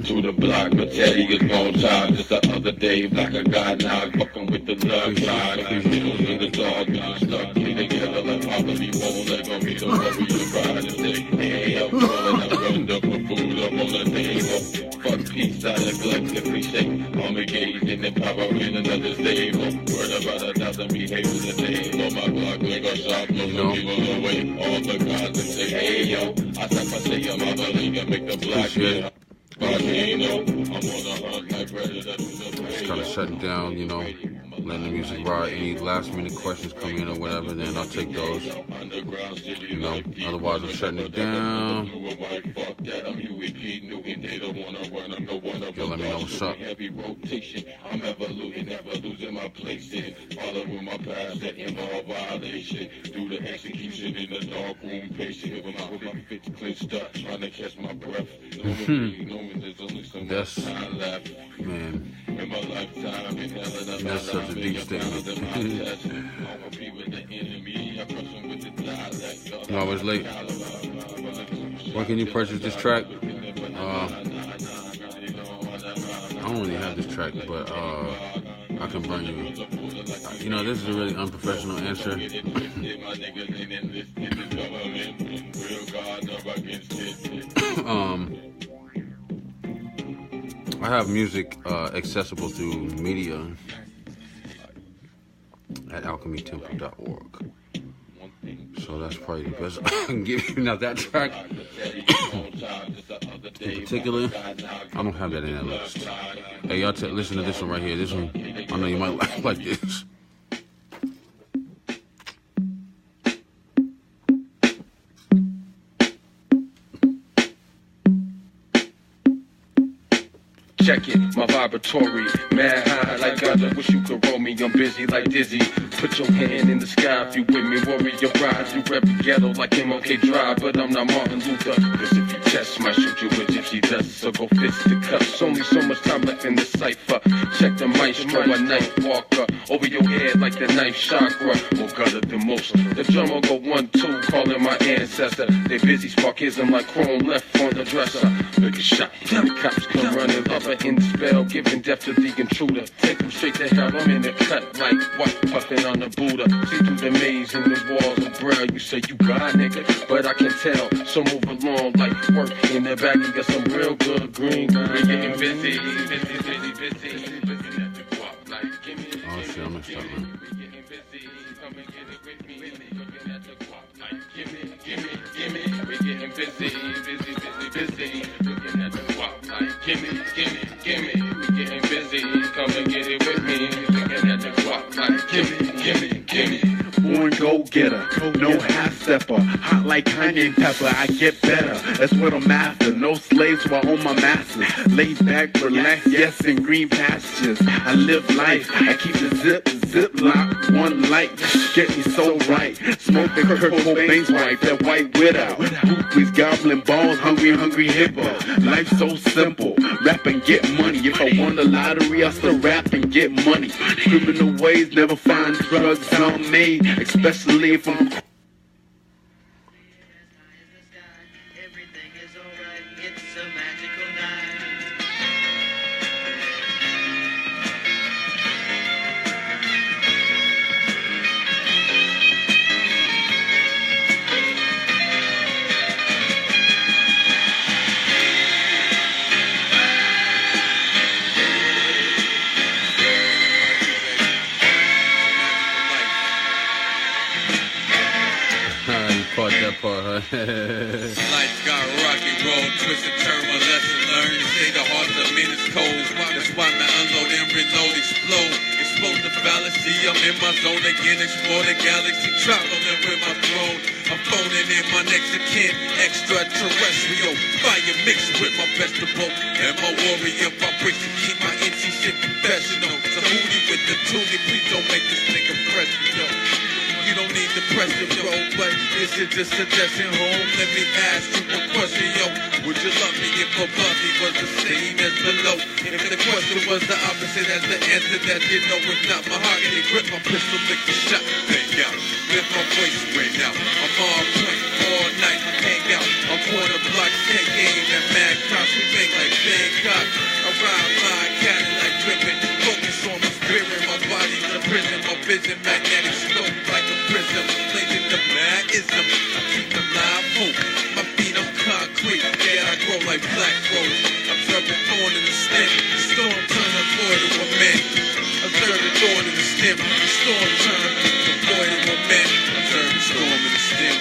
Speaker 1: To the block, but Teddy is gon' time. Just the other day, like a guy now, fucking with the love cloud. Pills in the dog, and stuck me together like Alchemy won't let go me the worry and cry to say, hey, I'm calling, I'm gunned up for food, I'm on the table. Fuck peace, I neglect the cliche. I'm engaged in the power in another stable. Word about 1,000 behaviors a day. On my block, like a shop, blow some people away. All the guys that say, hey, yo, I thought I say I'm a believer, make the black man.
Speaker 2: Just kind of shutting down, you know, letting the music ride. Any last minute questions come in or whatever, then I'll take those. You know, otherwise I'm shutting it down. Yo, let me know what's up. I'm evoluting, never losing my place in. Following my past that involve violation. Do the execution in the dark room, patient with my fists clenched up, trying to catch my breath. That's, man, that's such a deep statement. I'm always late. Where can you purchase this track? I don't really have this track, but I can bring you. You know, this is a really unprofessional answer. I have music accessible through media at alchemytemple.org. So that's probably the best I can give you. Now that track in particular, I don't have that in that list. Hey, y'all listen to this one right here. This one, I know you might like this.
Speaker 1: Check it, my vibratory, mad high like God. I wish you could roll me. I'm busy like Dizzy. Put your hand in the sky if you with me. Warrior rise, you rep the ghetto like MLK Drive, but I'm not Martin Luther. Cause if you test, might shoot you with gypsy dust. So go fist the cuffs. Only so much time left in the cipher. Check the maestro, a night walker. Over your head like the ninth chakra. More gutter than most. The drummer go 1-2, calling my ancestor. They busy sparkism like chrome left on the dresser. Look at shot. The cops come running up in the spell, giving death to the intruder. Take them straight to hell. I'm in the cut like white puffin' on the Buddha. See through the maze in the walls of braille. You say you God, nigga, but I can tell. So move along like work in the bag. You got some real good green. We're getting busy.
Speaker 2: Oh shit, I'm messed up, man.
Speaker 1: We're getting busy. Looking at the clock like gimme. We're getting busy. Come and get it with me. Looking at the clock like gimme.
Speaker 5: Born go-getter, no half-stepper. Hot like Kanye Pepper, I get better. That's what I'm after. No slaves while on my masters. Laid back, relax, yes, in green pastures. I live life. I keep the zip lock, one light. Get me so right. Smoking Kurt Cobain's wife, that white widow. Groupies, goblin balls, hungry hippo. Life so simple. Rap and get money. If I won the lottery, I still rap and get money. Criminal ways never find drugs on me. Especially if I'm
Speaker 1: Life got rock and roll, twist and turn, my lesson learned. They say the heart's a minute's cold. That's why my unload and reload explode. Expose the fallacy, I'm in my zone again. Explore the galaxy, traveling with my throne. I'm phoning in my next of kin, extraterrestrial. Fire mixed with my vegetable. And my warrior vibrates to keep my NC shit professional. So hootie with the toonie, please don't make this nigga press me, yo. You don't need to press the road, but this is just suggestion home. Let me ask you a question, yo. Would you love me if above me was the same as below? If the question was the opposite as the answer that you know it's not mahogany. Grip my pistol, lick the shot, bang out. Lift my voice way out. I'm on point all night, hang out. I'm corner blocks, take game and mad cops. We make like Bangkok. I ride my Cadillac dripping. Focus on my spirit, my body's a prison. My vision magnetic scope like a prism. Blazing the magism. I keep the live hope. My feet on concrete. Yeah, I grow like black rose. Observe the thorn in the stem. The storm turn a boy to a man. Observe the thorn in the stem. The storm turn the boy to a man. Observe the storm in the stem.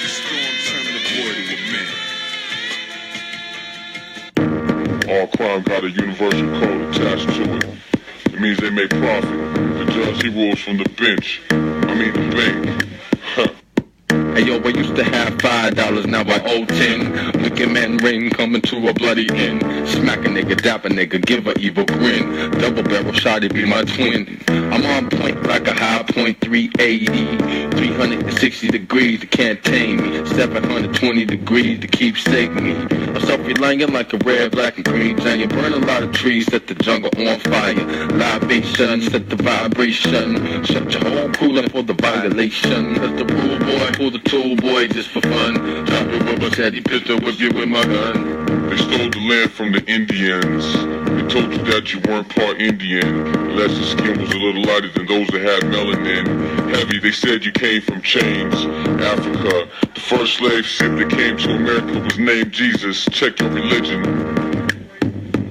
Speaker 1: The storm turn the boy to a man.
Speaker 6: All crime got a universal code attached to it. It means they make profit. The judge, he rules from the bench. The bank. Huh.
Speaker 7: Hey yo, I used to have $5, now I owe 10. Wicked man ring coming to a bloody end. Smack a nigga, dap a nigga, give a evil grin. Double barrel shot, it be my twin. I'm on point like a high point 380. 360 degrees, they can't tame me. 720 degrees to keep saving me. I'm self-reliant like a red, black, and green giant. Burn a lot of trees, set the jungle on fire. Libation, set the vibration. Shut your whole crew up for the violation. Cause the rule boy, pull the tool boy just for fun. Drop your rubber steady pistol, whip you with my gun.
Speaker 6: They stole the land from the Indians. They told you that you weren't part Indian, unless your skin was a little lighter than those that had melanin. Heavy, they said you came from chains. Africa, the first slave ship that came to America was named Jesus. Check your religion.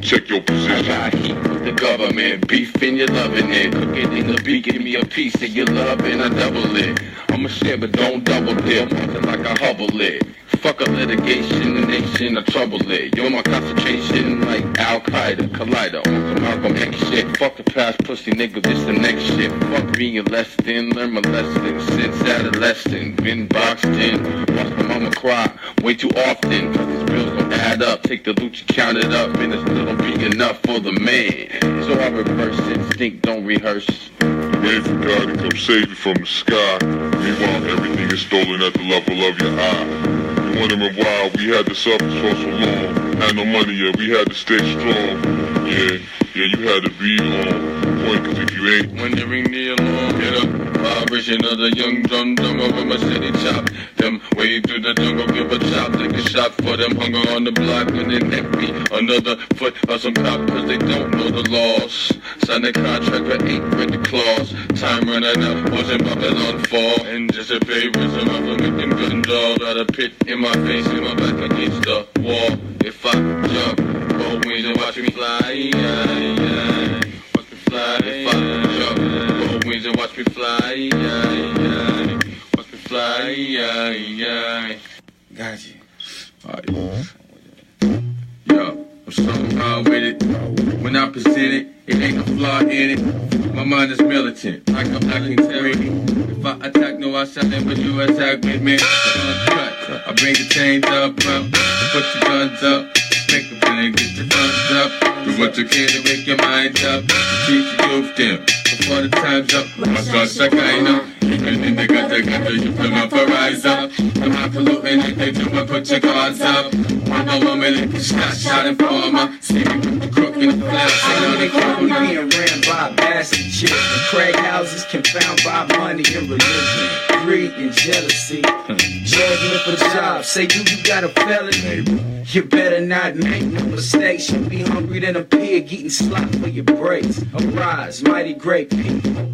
Speaker 6: Check your position.
Speaker 7: I got heat with the government, beef and you're loving it. Cook it in the beat, give me a piece of your love and I double it. I'ma share but don't double dip, walking like a Hubble it. Fuck a litigation, the nation, I trouble it. You're my concentration like Al-Qaeda, Collider, on Malcolm X shit. Fuck the past pussy nigga, this the next shit. Fuck being less than, learn my lesson since adolescent. Been boxed in, watch my mama cry way too often. Cause these bills don't add up, take the loot you count it up, and it's little be enough for the man. So I reverse instinct, don't rehearse.
Speaker 6: Wait for God to come save you from the sky. Meanwhile, everything is stolen at the level of your eye. You wondering why we had to suffer for so long. Had no money yet, we had to stay strong. Yeah, you had to be on point, cause if you ain't
Speaker 7: wondering the alarm, hit up vibration of the young drum over my city chop. Them way through the jungle, give a chop, take a shot for them hunger on the block, and they neck me another foot of some cop, cause they don't know the laws. Sign a contract for 8 with the clause. Time running out, watching Babylon fall. Anticipate some of them making gun doll. Got a pit in my face, in my back against the wall. If I jump, both wings and watch me fly. Watch me fly. If I jump, both wings and watch me fly. Watch me fly.
Speaker 2: Got you. Alright. Yo, I'm somehow with it. When I present it, it ain't no flaw in it. My mind is militant, like I'm Ancestral. If I attack, no, I shot them, but you attack with me. Uncut. I bring the chains up, put your guns up, make the plan, get your funds up. Do what you can to make your mind up. Teach your youth them before the time's up. My son's Shakaina, and then they got you put my rise up. I'm not polluting it, they do my put your guards up. One by 1 minute, shot informer. See me with the crook in the flash.
Speaker 8: I know they call me being ran by bastard chicks. The crack houses confound by money and religion, greed and jealousy. Juggling for jobs, say you got a felony. You better not make no mistakes. You be hungry than a pig eating slop for your breaks. Arise, mighty great people.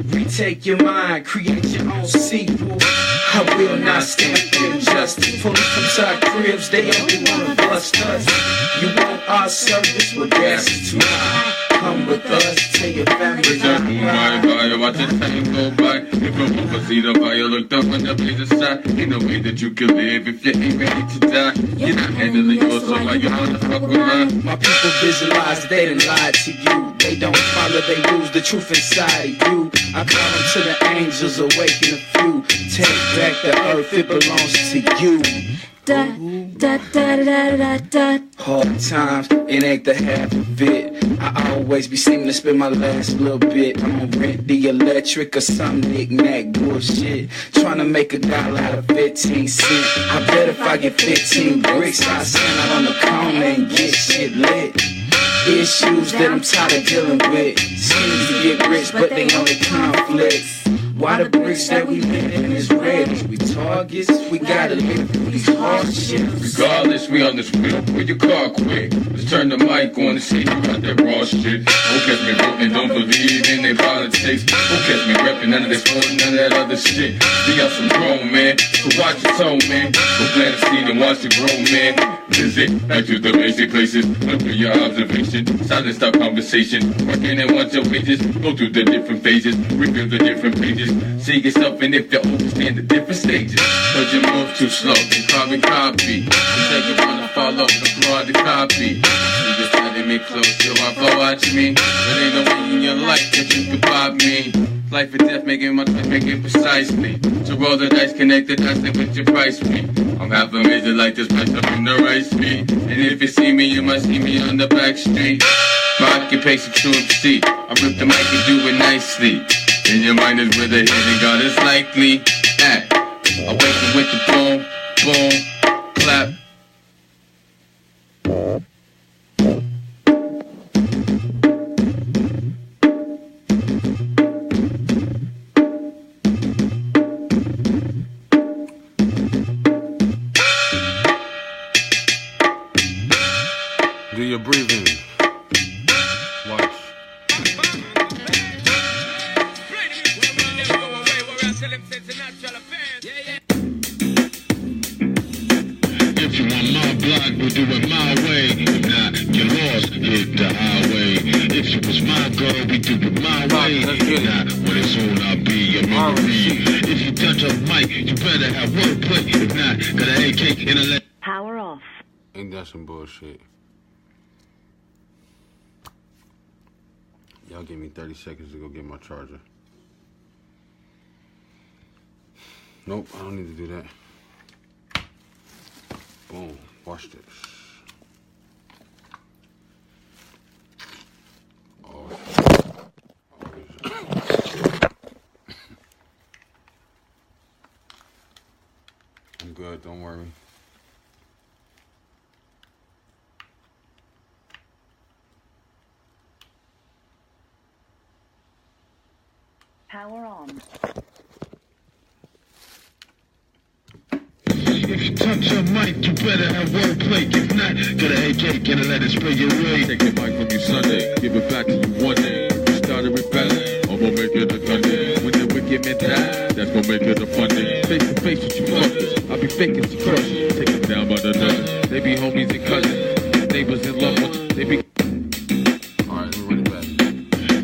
Speaker 8: Retake your mind, create your own sequel. I will not stand for injustice. Police from side cribs, they only wanna bust us. You want our service, well gas is too high. Come with us, tell your family
Speaker 2: fire, watch the time go by. If a woman see the fire, look up when the blaze aside. Ain't no way that you can live if you ain't ready to die. You're not handling yours, so why you wanna fuck with mine?
Speaker 8: My people visualize that they done lied to you. They don't follow, they lose the truth inside of you. I call them to the angels, awaken a few. Take back the earth, it belongs to you. Hard times, it ain't the half of it. I always be seeming to spend my last little bit. I'm gonna rent the electric or some knick-knack bullshit. Tryna make $1 out of 15 cents. I bet if I get 15 bricks, I stand out on the corner and get shit lit. Issues that I'm tired of dealing with. Schemes to get rich, but they only conflicts. Why the bricks that we live in is red? We targets, we gotta live through these hardships.
Speaker 2: Regardless, we on this wheel, put your car quick. Let's turn the mic on and see you got that raw shit. Don't catch me voting, don't believe in their politics. Don't catch me repping none of this sporting, none of that other shit. We got some grown, man, so watch your tone, man. Go plant a seed and watch it grow, man. Visit back to the basic places, look through your observation. Silence our conversation, working and want your wages. Go through the different phases, review the different pages. See yourself and if you understand the different stages. Cause you move too slow, you carbon copy. You say you wanna follow, the broad the copy. You just letting me close your eyes, watch me. But ain't no way in your life that you can pop me. Life or death, making my time, make it precisely. So roll the dice, connect the dots, and put your price me. I'm half a major like this, place up in the right speed. And if you see me, you might see me on the back street. My occupation, true MC. I rip the mic and do it nicely. And your mind is where the hidden God is likely at. Awaken with the boom, boom, clap. Do your breathing. Watch.
Speaker 7: If you want my block, we'll do it my way. If not, you're lost, hit the highway. If you was my girl, we do it my way. If not, when it's on, I'll be your memory. If you
Speaker 6: you touch a mic, you better have wordplay. If not, got an AK and a leg.
Speaker 9: Power off.
Speaker 2: Ain't that some bullshit? Y'all give me 30 seconds to go get my charger. Nope, I don't need to do that. Boom, watch this. Oh. I'm good, don't worry.
Speaker 9: Power on.
Speaker 6: If you touch your mic, you better have wordplay. If not, got an AK, gonna let it spray your way. Take the mic from you Sunday, give it back to you one day. You started rebelling, I'm gonna make it a gun day. When the wicked men die, that's gonna make it a fun day. Face to face with you fuckers, I be faking some crushes. Take them down by the dozen. They be homies and cousins, neighbors and loved ones. They be. Alright, let me run it back.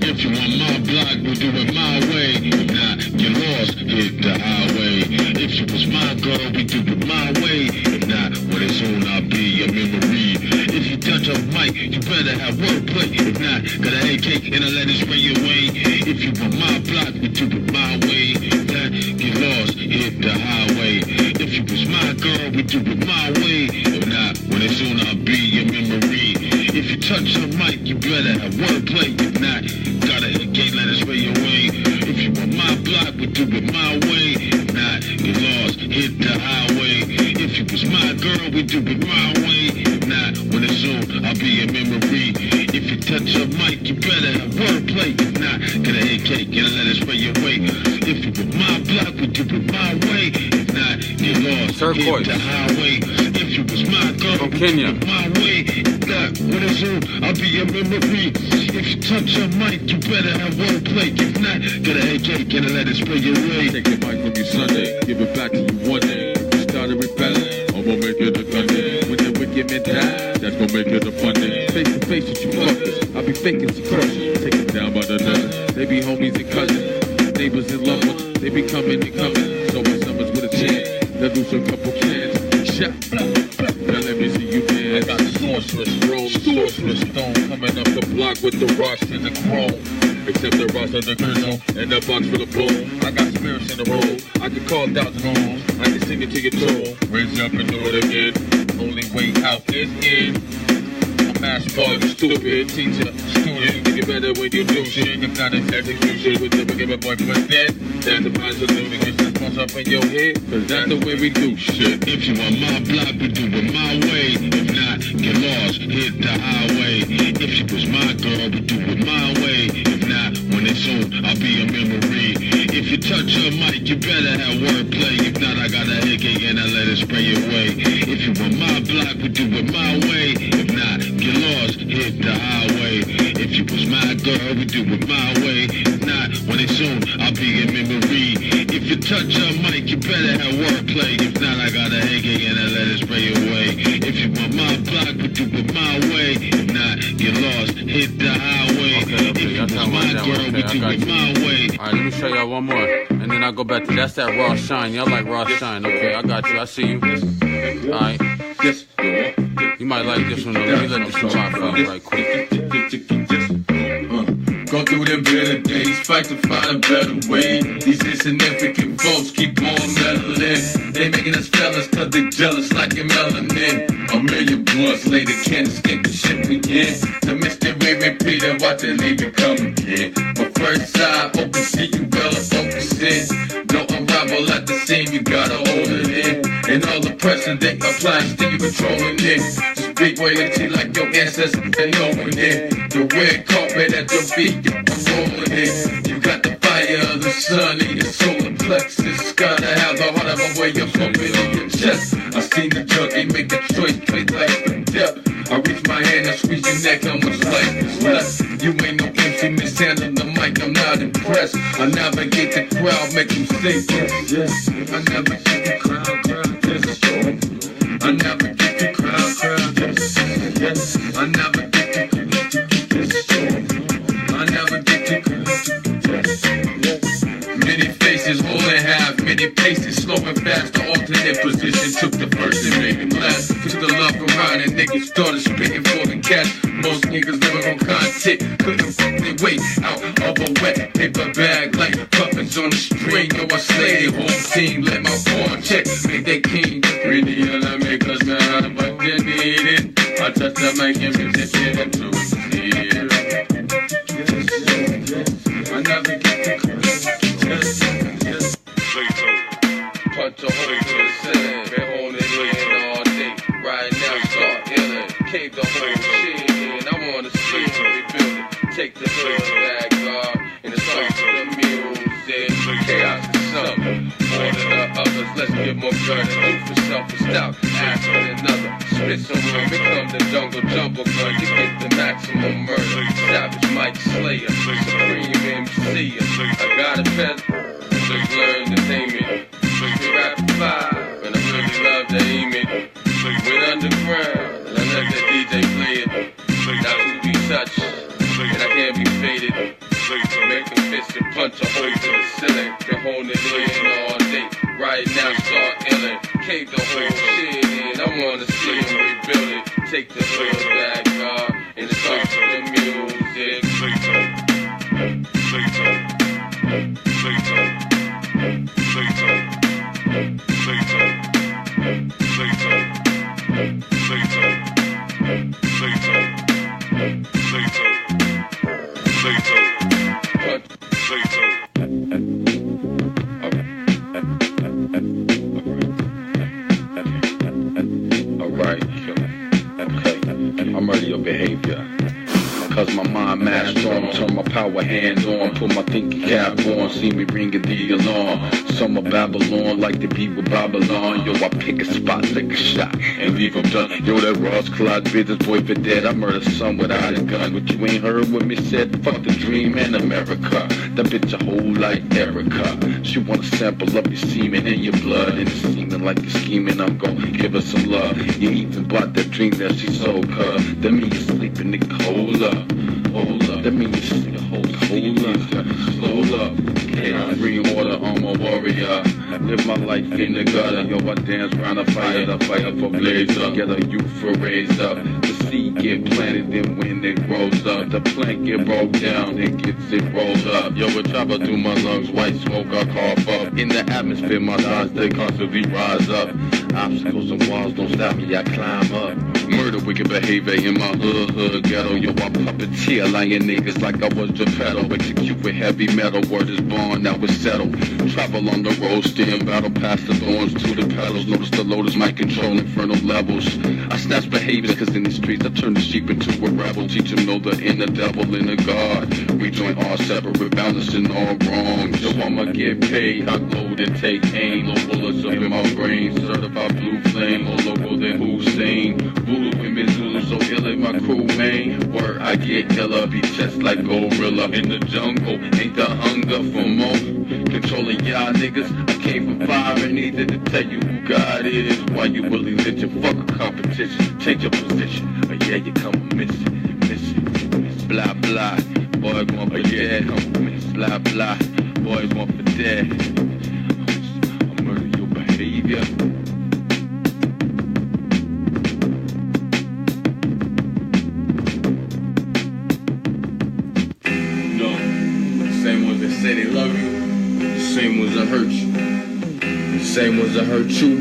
Speaker 6: If you want my block, we'll do it my way. If not, get lost, hit the highway. If you was my girl, we do it my way. If not, when it's on, I'll be your memory. If you touch a mic, you better have wordplay. If not, got an AK and I let it spray your way. If you want my block, we do it my way. If not, get lost, hit the highway. If you was my girl, we do it my way. If not, when it's on, I'll be your memory. If you touch a mic, you better have wordplay. If not, got an AK, let it spray your way. If you want my block, we do it my way. If not, get lost, hit the highway. If you was my girl, we do it my way. If not, when it's on, I'll be your memory. If you touch a mic, you better have wordplay. If not, get an AK, get a let it spray your way. If you was my block, we do it my way. If not, get lost, hit the highway. If you was my girl,
Speaker 2: from
Speaker 6: we
Speaker 2: Kenya.
Speaker 6: do it my way. If not, when it's on, I'll be your memory. If you touch a mic, you better have wordplay. If not, get an AK, get a let it spray your way. Take the mic from you Sunday, give it back to you one day. You started rebelling, I'm gonna make it a gun day. When the wicked men die, that's gonna make it a fun day. Face to face with you fuckers, I be faking some crushes. Take them down by the dozen. They be homies and cousins, neighbors and loved ones. They be coming and coming. So my summers with a chance, they'll lose a couple cans. Shot, now let me see you dance. I got sorceress, rose, sorceress stone coming up the block with the rocks and the chrome. Except the rocks of the crystal and the box full of boom. I got spirits in the room. I can call thousand homes. I can sing it to your tune. Raise up and do it again. Only way out is in. Master part, stupid teacher, student. You get better when you do shit. If not, it's execution with the big boy put dead. That's the possibility. Get this cross up in your head. Cause that's the way we do shit. If you want my block, we do it my way. If not, get lost, hit the highway. If you was my girl, we do it my way. If not, when it's on, I'll be a memory. If you touch a mic, you better have wordplay. If not, I got a AK and I let it spray away. If you want my block, we do it my way. If not, get lost, hit the highway. If you was my girl, we do it my way. If not, when it's on, I'll be in memory. If you touch a mic, you better have wordplay. If not, I got a AK and I let it spray away. If you want my block, we do it my way. If not, get lost, hit the highway.
Speaker 2: Okay,
Speaker 6: if you was my girl, we do it my way.
Speaker 2: Alright, let me show y'all one more. And then I'll go back to that's that raw shine. Y'all like raw shine. Okay, I got you. I see you. Alright. You might like this one though. Let me let this one rock for you right quick.
Speaker 1: Go through them better days, fight to find a better way. These insignificant folks keep on meddling. They making us fellas cause they jealous like your melanin. A million blunts later can't escape the shit again. The mystery repeat and watch it leave it come again. My first eye open, see you well focusing. No unravel at the seam, you gotta hold it in. And all the pressure they apply, still you controlling it. Just big royalty like your ancestors and knowing it. The red carpet at your feet, I'm rolling it. You got the fire of the sun in your solar plexus. Gotta have the heart of a way you're pumping in your chest. I seen the junkie make a choice, play life and death. I reach my hand and squeeze your neck, how much life is left? You ain't no MC, mishandle the mic, I'm not impressed. I navigate the crowd, make them say yes, yes. I navigate the crowd, yes, I navigate the crowd, yes, yes. I navigate the crowd, yes, I navigate the crowd, yes, yes. Many faces holding half, many Pacing slow and fast, the alternate position. Took the first and made it last. Took the love around and niggas started spitting for the cash. Most niggas living on content, couldn't fuck their way out of a wet paper bag like puffins on the string. Yo, I slay the whole team, let my form check, make they king. Really, I make us mad, but they need it. I touch the mic and rip that shit into a steal. Another punch a hole to the ceiling, been holding in all day. Right now, start healing, cave the whole shit in. I wanna see it, rebuild it, take the hood back, God, and it's all to the music. Chaos is something, more than the others. Let's get more gun and do for self and stout. Ask on another, spit some room, become the jungle jumble gun to get the maximum murder. Savage Mike Slayer, Supreme MC. I got a pet, just learn to name it. Rapid fire, and I really love to aim it. Went underground, and I let the DJ play it. Not to be touched, and I can't be faded. Make them fist and punch a hole to the ceiling. Been holding it in all day. Right now, start illin'. Cave the whole shit in. I wanna see them rebuild it. Take the hood back, God, and it's all to the music.
Speaker 7: Alright, okay, I'm ready your behavior. Cause my mind mad strong, turn my power hands on, put my thinking cap on, see me ringing the alarm. Some of Babylon like to be with Babylon. Yo, I pick a spot, take a shot, and leave them done. Yo, that Ross Clyde business boy for dead. I murder some without a gun. What you ain't heard what me said? Fuck the dream and America. That bitch a whole like Erica. She want a sample of your semen and your blood, and it's seeming like you're scheming. I'm gon' give her some love. You even bought that dream that she sold her. That mean you sleeping, nigga, hold up. Hold up, that means you see the whole slow up. Chaos, green water, I'm a warrior. Live my life in the gutter. Yo, I dance round a fire, the fire for blaze up. Get a youth for raise up. The seed get planted, then when it grows up, the plant get broke down, it gets it rolled up. Yo, a chopper through my lungs, white smoke, I cough up. In the atmosphere, my thoughts, they constantly rise up. Obstacles and walls don't stop me, I climb up. Murder, wicked behavior in my hood ghetto. Yo, I puppeteer, lying niggas like I was Geppetto. Execute with heavy metal, word is born, now it's settled. Travel on the road, stay in battle, past the thorns to the pedals. Notice the loaders might control infernal levels. I snatch behaviors, cause in the streets I turn the sheep into a rebel. Teach them know the inner devil, inner God. We join all separate, balancing all wrong. So I'ma get paid, I load and take aim. No bullets up in my brain, certified blue flame. More local than Hussein. Voodoo women Zulu, so ill in my crew, man. Word, I get iller, be just like gorilla in the jungle. Ain't the hunger for more. Controlling y'all niggas, I came from fire and needed to tell you who God is. Why you willing to let your fuck a competition? Change your position, or yeah, you come missing. Blah blah, boy going for dead. Blah blah, boy going for dead. I'm murder your behavior.
Speaker 2: Same ones that say they love you, the same ones that hurt you. The same ones that hurt you,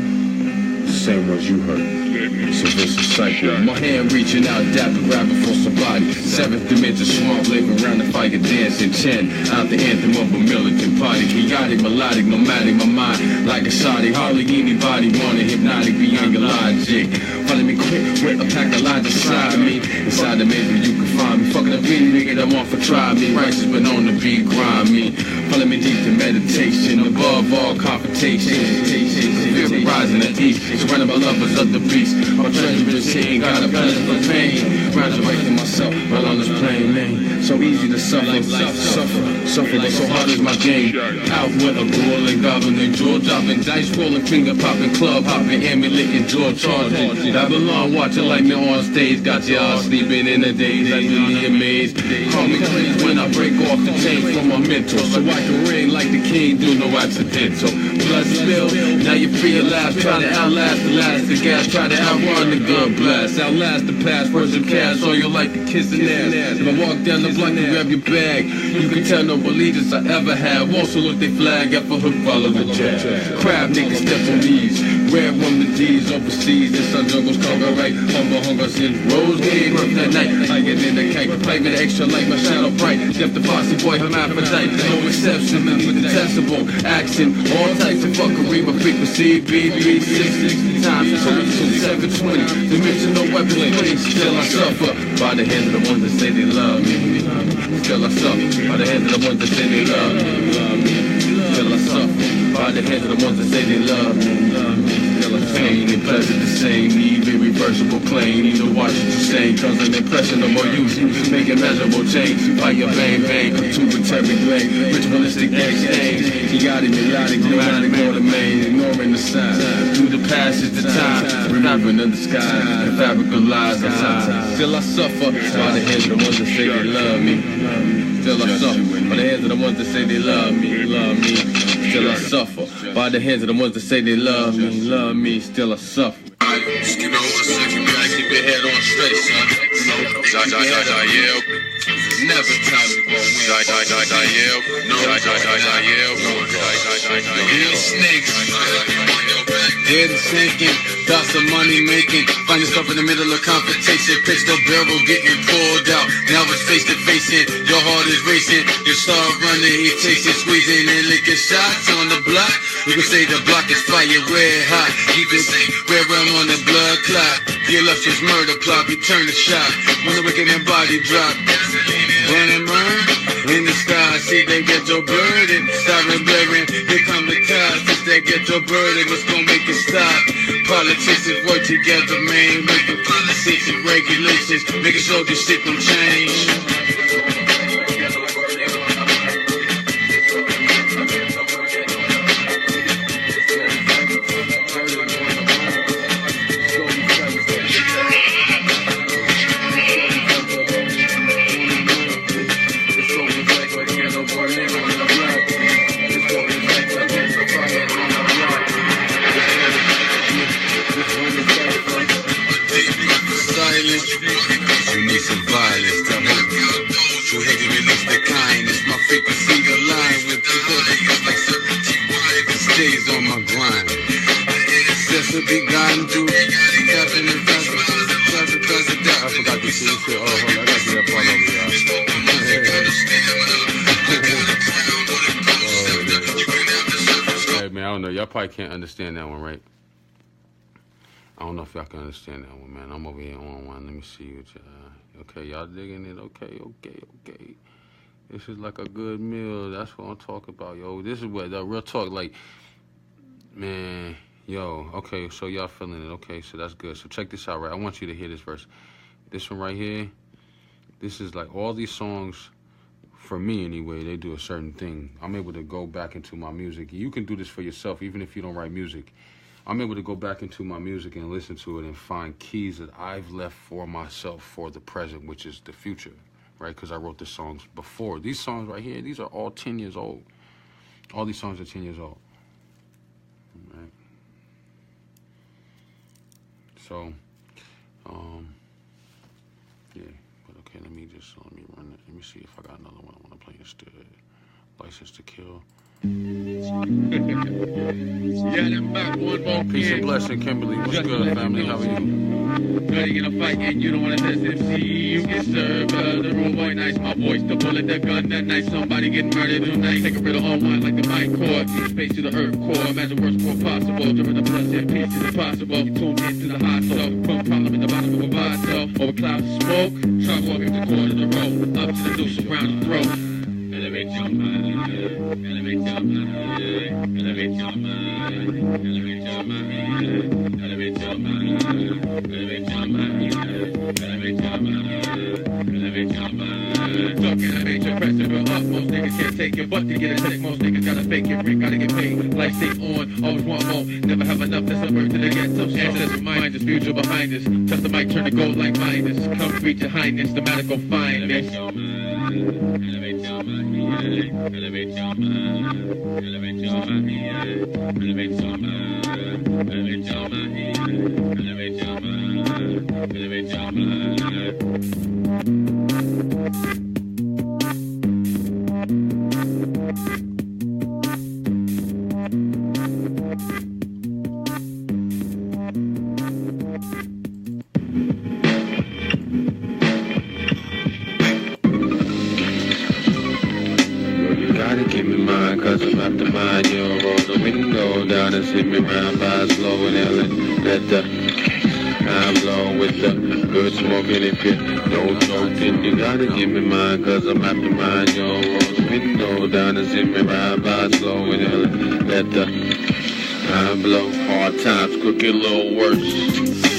Speaker 2: the same ones you hurt. It's a vicious cycle. My hand reaching out, dapper grabbing for somebody. Seventh dimension, smart living around the fire, dancing. 10 out the anthem of a militant party. Chaotic, melodic, nomadic, my mind like a shoddy. Hardly anybody wanted hypnotic beyond your logic. Follow me quick with a pack of lines inside me. Inside the maze where you can find me. Fucking a beat, nigga, that want for try me. Righteous but on the beat, grind me. Follow me deep to meditation. Above all confrontation. Fear rising at east. Surrounded by lovers of the beast. My treasure is here, got a pleasure for pain.
Speaker 7: congratulating myself while on this plane, man. So easy to suffer, suffer, but so hard is my game. Out with a bull and gobbling, jaw dropping, dice rolling, finger popping, club hopping, amulet and jaw charging. Babylon watching like me on stage, got y'all sleeping in the days, like really amazed. Call me crazy when I break off the chain from my mentor, so I can reign like the king, do no accidental. Blood spill, now you free at last, try to outlast the last, the gas, try to outrun the gun blast, outlast the past, words of cash, all you like to kiss and ass. If I walk down the block and grab your bag, you can tell no allegiance I ever have. Also look they flag up for hook, follow the jazz. Crab niggas step on these, rare woman D's overseas. The sun jungles cover right, hunger since Rose gave birth that night. I get in the kite, playing extra like my shadow bright. Def the posse boy, hermaphrodite, no exception, detestable action, all types of fuckery, my frequency, BB 60 times 720, dimensional weapons, still I suffer by the hands of the ones that say they love me. Still I suffer by the hands of the ones that say they love me. Still I suffer by the hands of the ones that say they love me. Still I pain and pleasure the same, need irreversible claim. Either watch what you say, cause an impression of more use, make a measurable change. Fire bang bang, contuberary grain, ritualistic exchange. Chaotic, melodic, dramatic, automated, ignoring the signs. Through the passage of time, remembering in the sky, the fabrical lies of time. Still I suffer by the hands of the ones that say they love me. Still I suffer by the hands of the ones that say they love me, love me. Still I suffer by the hands of the ones that say they love me, love me. Still I suffer.
Speaker 2: Just give me 1 second, man. Keep your head on straight, son. Never time to go win. Snakes. Dead and sinking, thoughts of money making. Find yourself in the middle of confrontation. Pistol barrel getting pulled out. Now it's face to facing. Your heart is racing. You start running, he takes it, squeezing and licking shots on the block. You can say the block is fire red hot. You can say red rum on the blood clot. Your illustrious murder plot, return the shot. When the wicked and body drop. Burning burn in the sky. See they get your burden. Siren blaring. Here come the cops. Since they get your burden, what's gonna make it stop? Politicians work together, man. Making policies and regulations. Making sure this shit don't change. You need some violence to help you hate to release the kindness. My frequency aligned with the hood. Like certainty wide, it stays on my grind. Ancestor begotten to captain and president. I forgot to see shit. Oh, hold on, I gotta do that part over here. Hey man, I don't know. Y'all probably can't understand that one, right? I don't know if y'all can understand that one, man. I'm over here on one. Let me see what y'all. Okay, y'all digging it? Okay. This is like a good meal. That's what I'm talking about, yo. This is what the real talk, like, man, yo. Okay, so y'all feeling it? Okay, so that's good. So check this out, right? I want you to hear this verse. This one right here. This is like all these songs. For me, anyway, they do a certain thing. I'm able to go back into my music. You can do this for yourself, even if you don't write music. I'm able to go back into my music and listen to it and find keys that I've left for myself for the present, which is the future, right? Because I wrote the songs before. These songs right here, these are all 10 years old. All these songs are 10 years old, right? So, yeah. But okay, let me run it. Let me see if I got another one I want to play instead. License to Kill. Peace and blessing, Kimberly. What's good, family? How are you?
Speaker 5: Ready in a fight and you don't want to test MC. You get served, the room boy nice. My voice, the bullet, the gun, that night. Somebody getting murdered tonight. Take a riddle online like the mic cord. Space to the earth core. Imagine worst core possible. During the plus and peace is impossible. You tune into the hot stuff. From problem in the bottom of a bottle. Over clouds of smoke. Try walking the corner of the road. Up to the deuce around the throat. Elevate your mind, elevate your mind, elevate your mind, elevate your mind, elevate your mind, elevate your mind, elevate your mind.
Speaker 1: nigga can't take it, but to get a check, most niggas gotta fake it. Rick gotta get paid, life stay on, always want more. Never have enough, that's a word to the ghetto. Ancestral mind is future behind us. Touch the mic, turn the gold like miners. Come reach your highness, the medical fineness.
Speaker 3: Elevate your mind, elevate your mind, elevate your mind, elevate your mind, elevate your mind, elevate your mind, elevate your mind.
Speaker 7: Cause I'm after mine, you roll the window down and see me round by slow and Ellen. Let the time blow with the good smoking. If you don't smoke, then you gotta give me mine. Cause I'm after mine, you roll the window down and see me round by slow and Ellen. Let the time blow. Hard times could get a little worse.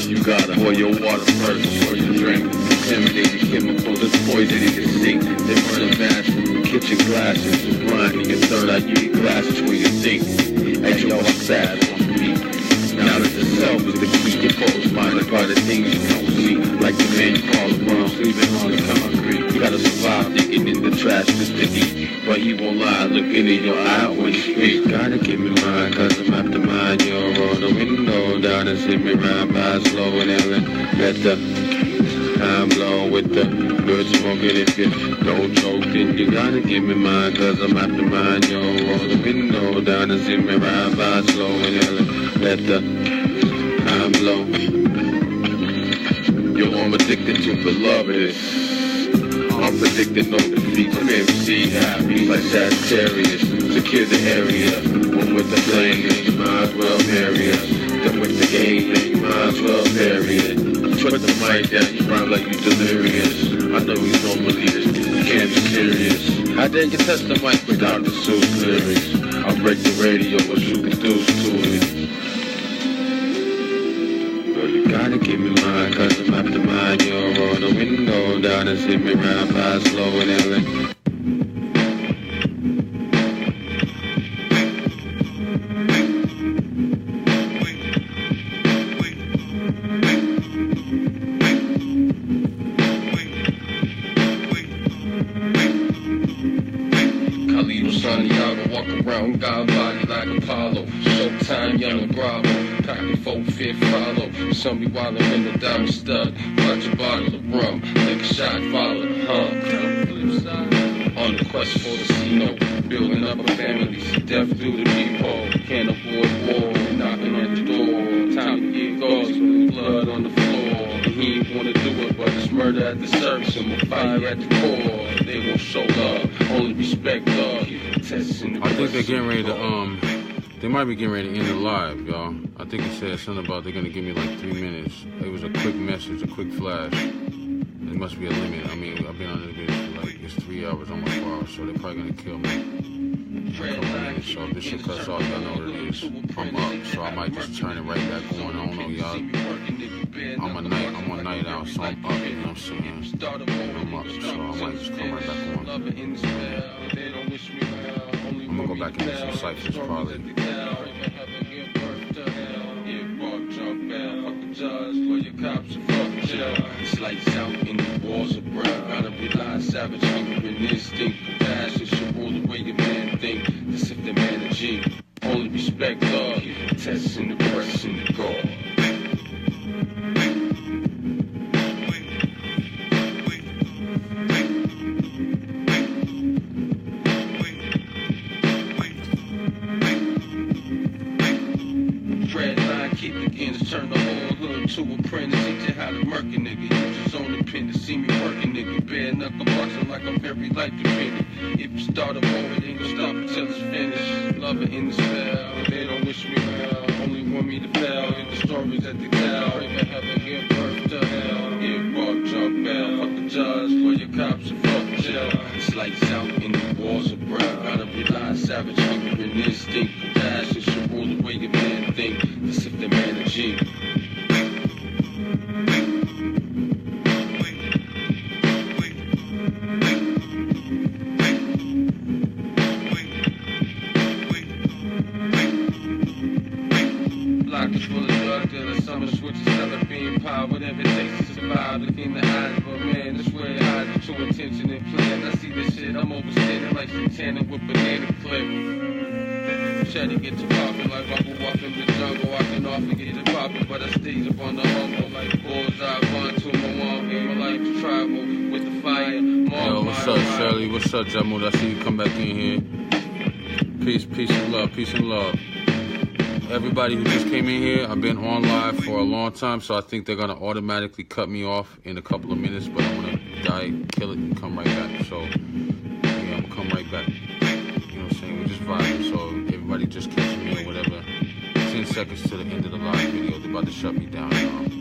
Speaker 7: You gotta pour your water first before you drink. Contaminated chemicals, it's poison in your sink. They burn a mass from kitchen glasses. You blind in your third eye, you need glasses when you think. Hey yo, I'm sad on me. Now that the self is the key, your folks blinded by the things you don't see. Like the man you call a bum, sleeping on the concrete. You gotta survive digging in the trash just to eat. But he won't lie, looking in your eye when you speak. Gotta give me mine, cause I'm after mine. You'll roll the window down and see me round by slow and Ellen. Let the time blow with the good smoking. If you don't choke, then you gotta give me mine. Cause I'm after mine, yo. Roll the window down and see me ride by slow and Ellen. Let the time blow. Yo, I'm addicted to beloved. I'm predicting no defeat. I'm MC happy like Sagittarius. Secure the area. One with the flame, then you might as well marry us. Then with the game, then you might as well bury it. Put the mic down, you rhyme like you delirious. I know you don't believe this, you can't be serious. How dare you touch the mic without the Seuss lyrics? I'll break the radio, but you can do to it. Girl, you gotta give me mine, cause I'm after mine. You'll roll the window down and see me round by slow and Ellen. God body like Apollo, Showtime, young and Bravo, cocky 4-5 follow. Somebody while I'm in the diamond stud, watch a bottle of rum, take a shot, follow the hump. On the quest for the C-note, building up a family, see death through the peephole. Can't avoid war, knocking at the door. Time to get ghosts with blood on the floor. And he ain't wanna do it, but it's murder at the surface and we'll fire at the core. They won't show love, only respect love.
Speaker 2: I think they're getting ready to, they might be getting ready to end the live, y'all. I think it said something about they're gonna give me like 3 minutes. It was a quick message, a quick flash. There must be a limit. I mean, I've been on this video for like, it's 3 hours, almost 4 hours, so they're probably gonna kill me. So if this shit cuts off, y'all know what it is. I'm up, so I might just turn it right back on. I don't know, y'all. I'm on night out, so I'm up, you know what I'm saying? I'm up, so I might just come right back on. I'm gonna go back and do some ciphers probably.
Speaker 3: It's lights out in the walls of brown. Gotta realize savage hunger and instinct. Compassion should rule the way a man think. As if the man a G. Only respect love. Testing the press and the guard. Keep the ends, turn the whole hood to a apprentice. Teach you how to murk a nigga. Use his own opinion. See me working, nigga. Bare knuckle boxing like I'm very life dependent. If you start a war, it ain't gonna stop until it's finished. Love it in the spell. They don't wish me well. Only want me to fail. Hit the stories at the cow. Even heaven give birth to hell. Get bought, jump bail. Fuck the judge for your cops and fuck jail. It's lights out in the walls of brown. Gotta realize savage hunger and instinct. Compassion should rule the way a man think. As if the man a G.
Speaker 2: intention and plan. I see this shit, I'm overstanding like satanic with banana clip. Chatty get to poppin' like Bubble walk in the jungle. I can often get it poppin', but I stays up on the humble like bullseye. One to my one, game my life to travel with the fire. Yo, what's up, Shirley? What's up, Jamud? I see you come back in here. Peace, peace and love, peace and love. Everybody who just came in here, I've been on live for a long time, so I think they're gonna automatically cut me off in a couple of minutes, but I'm gonna die, kill it, and come right back. So, yeah, I'm gonna come right back. You know what I'm saying? We're just vibing, so everybody just catch me or whatever. 10 seconds to the end of the live video, they're about to shut me down, y'all.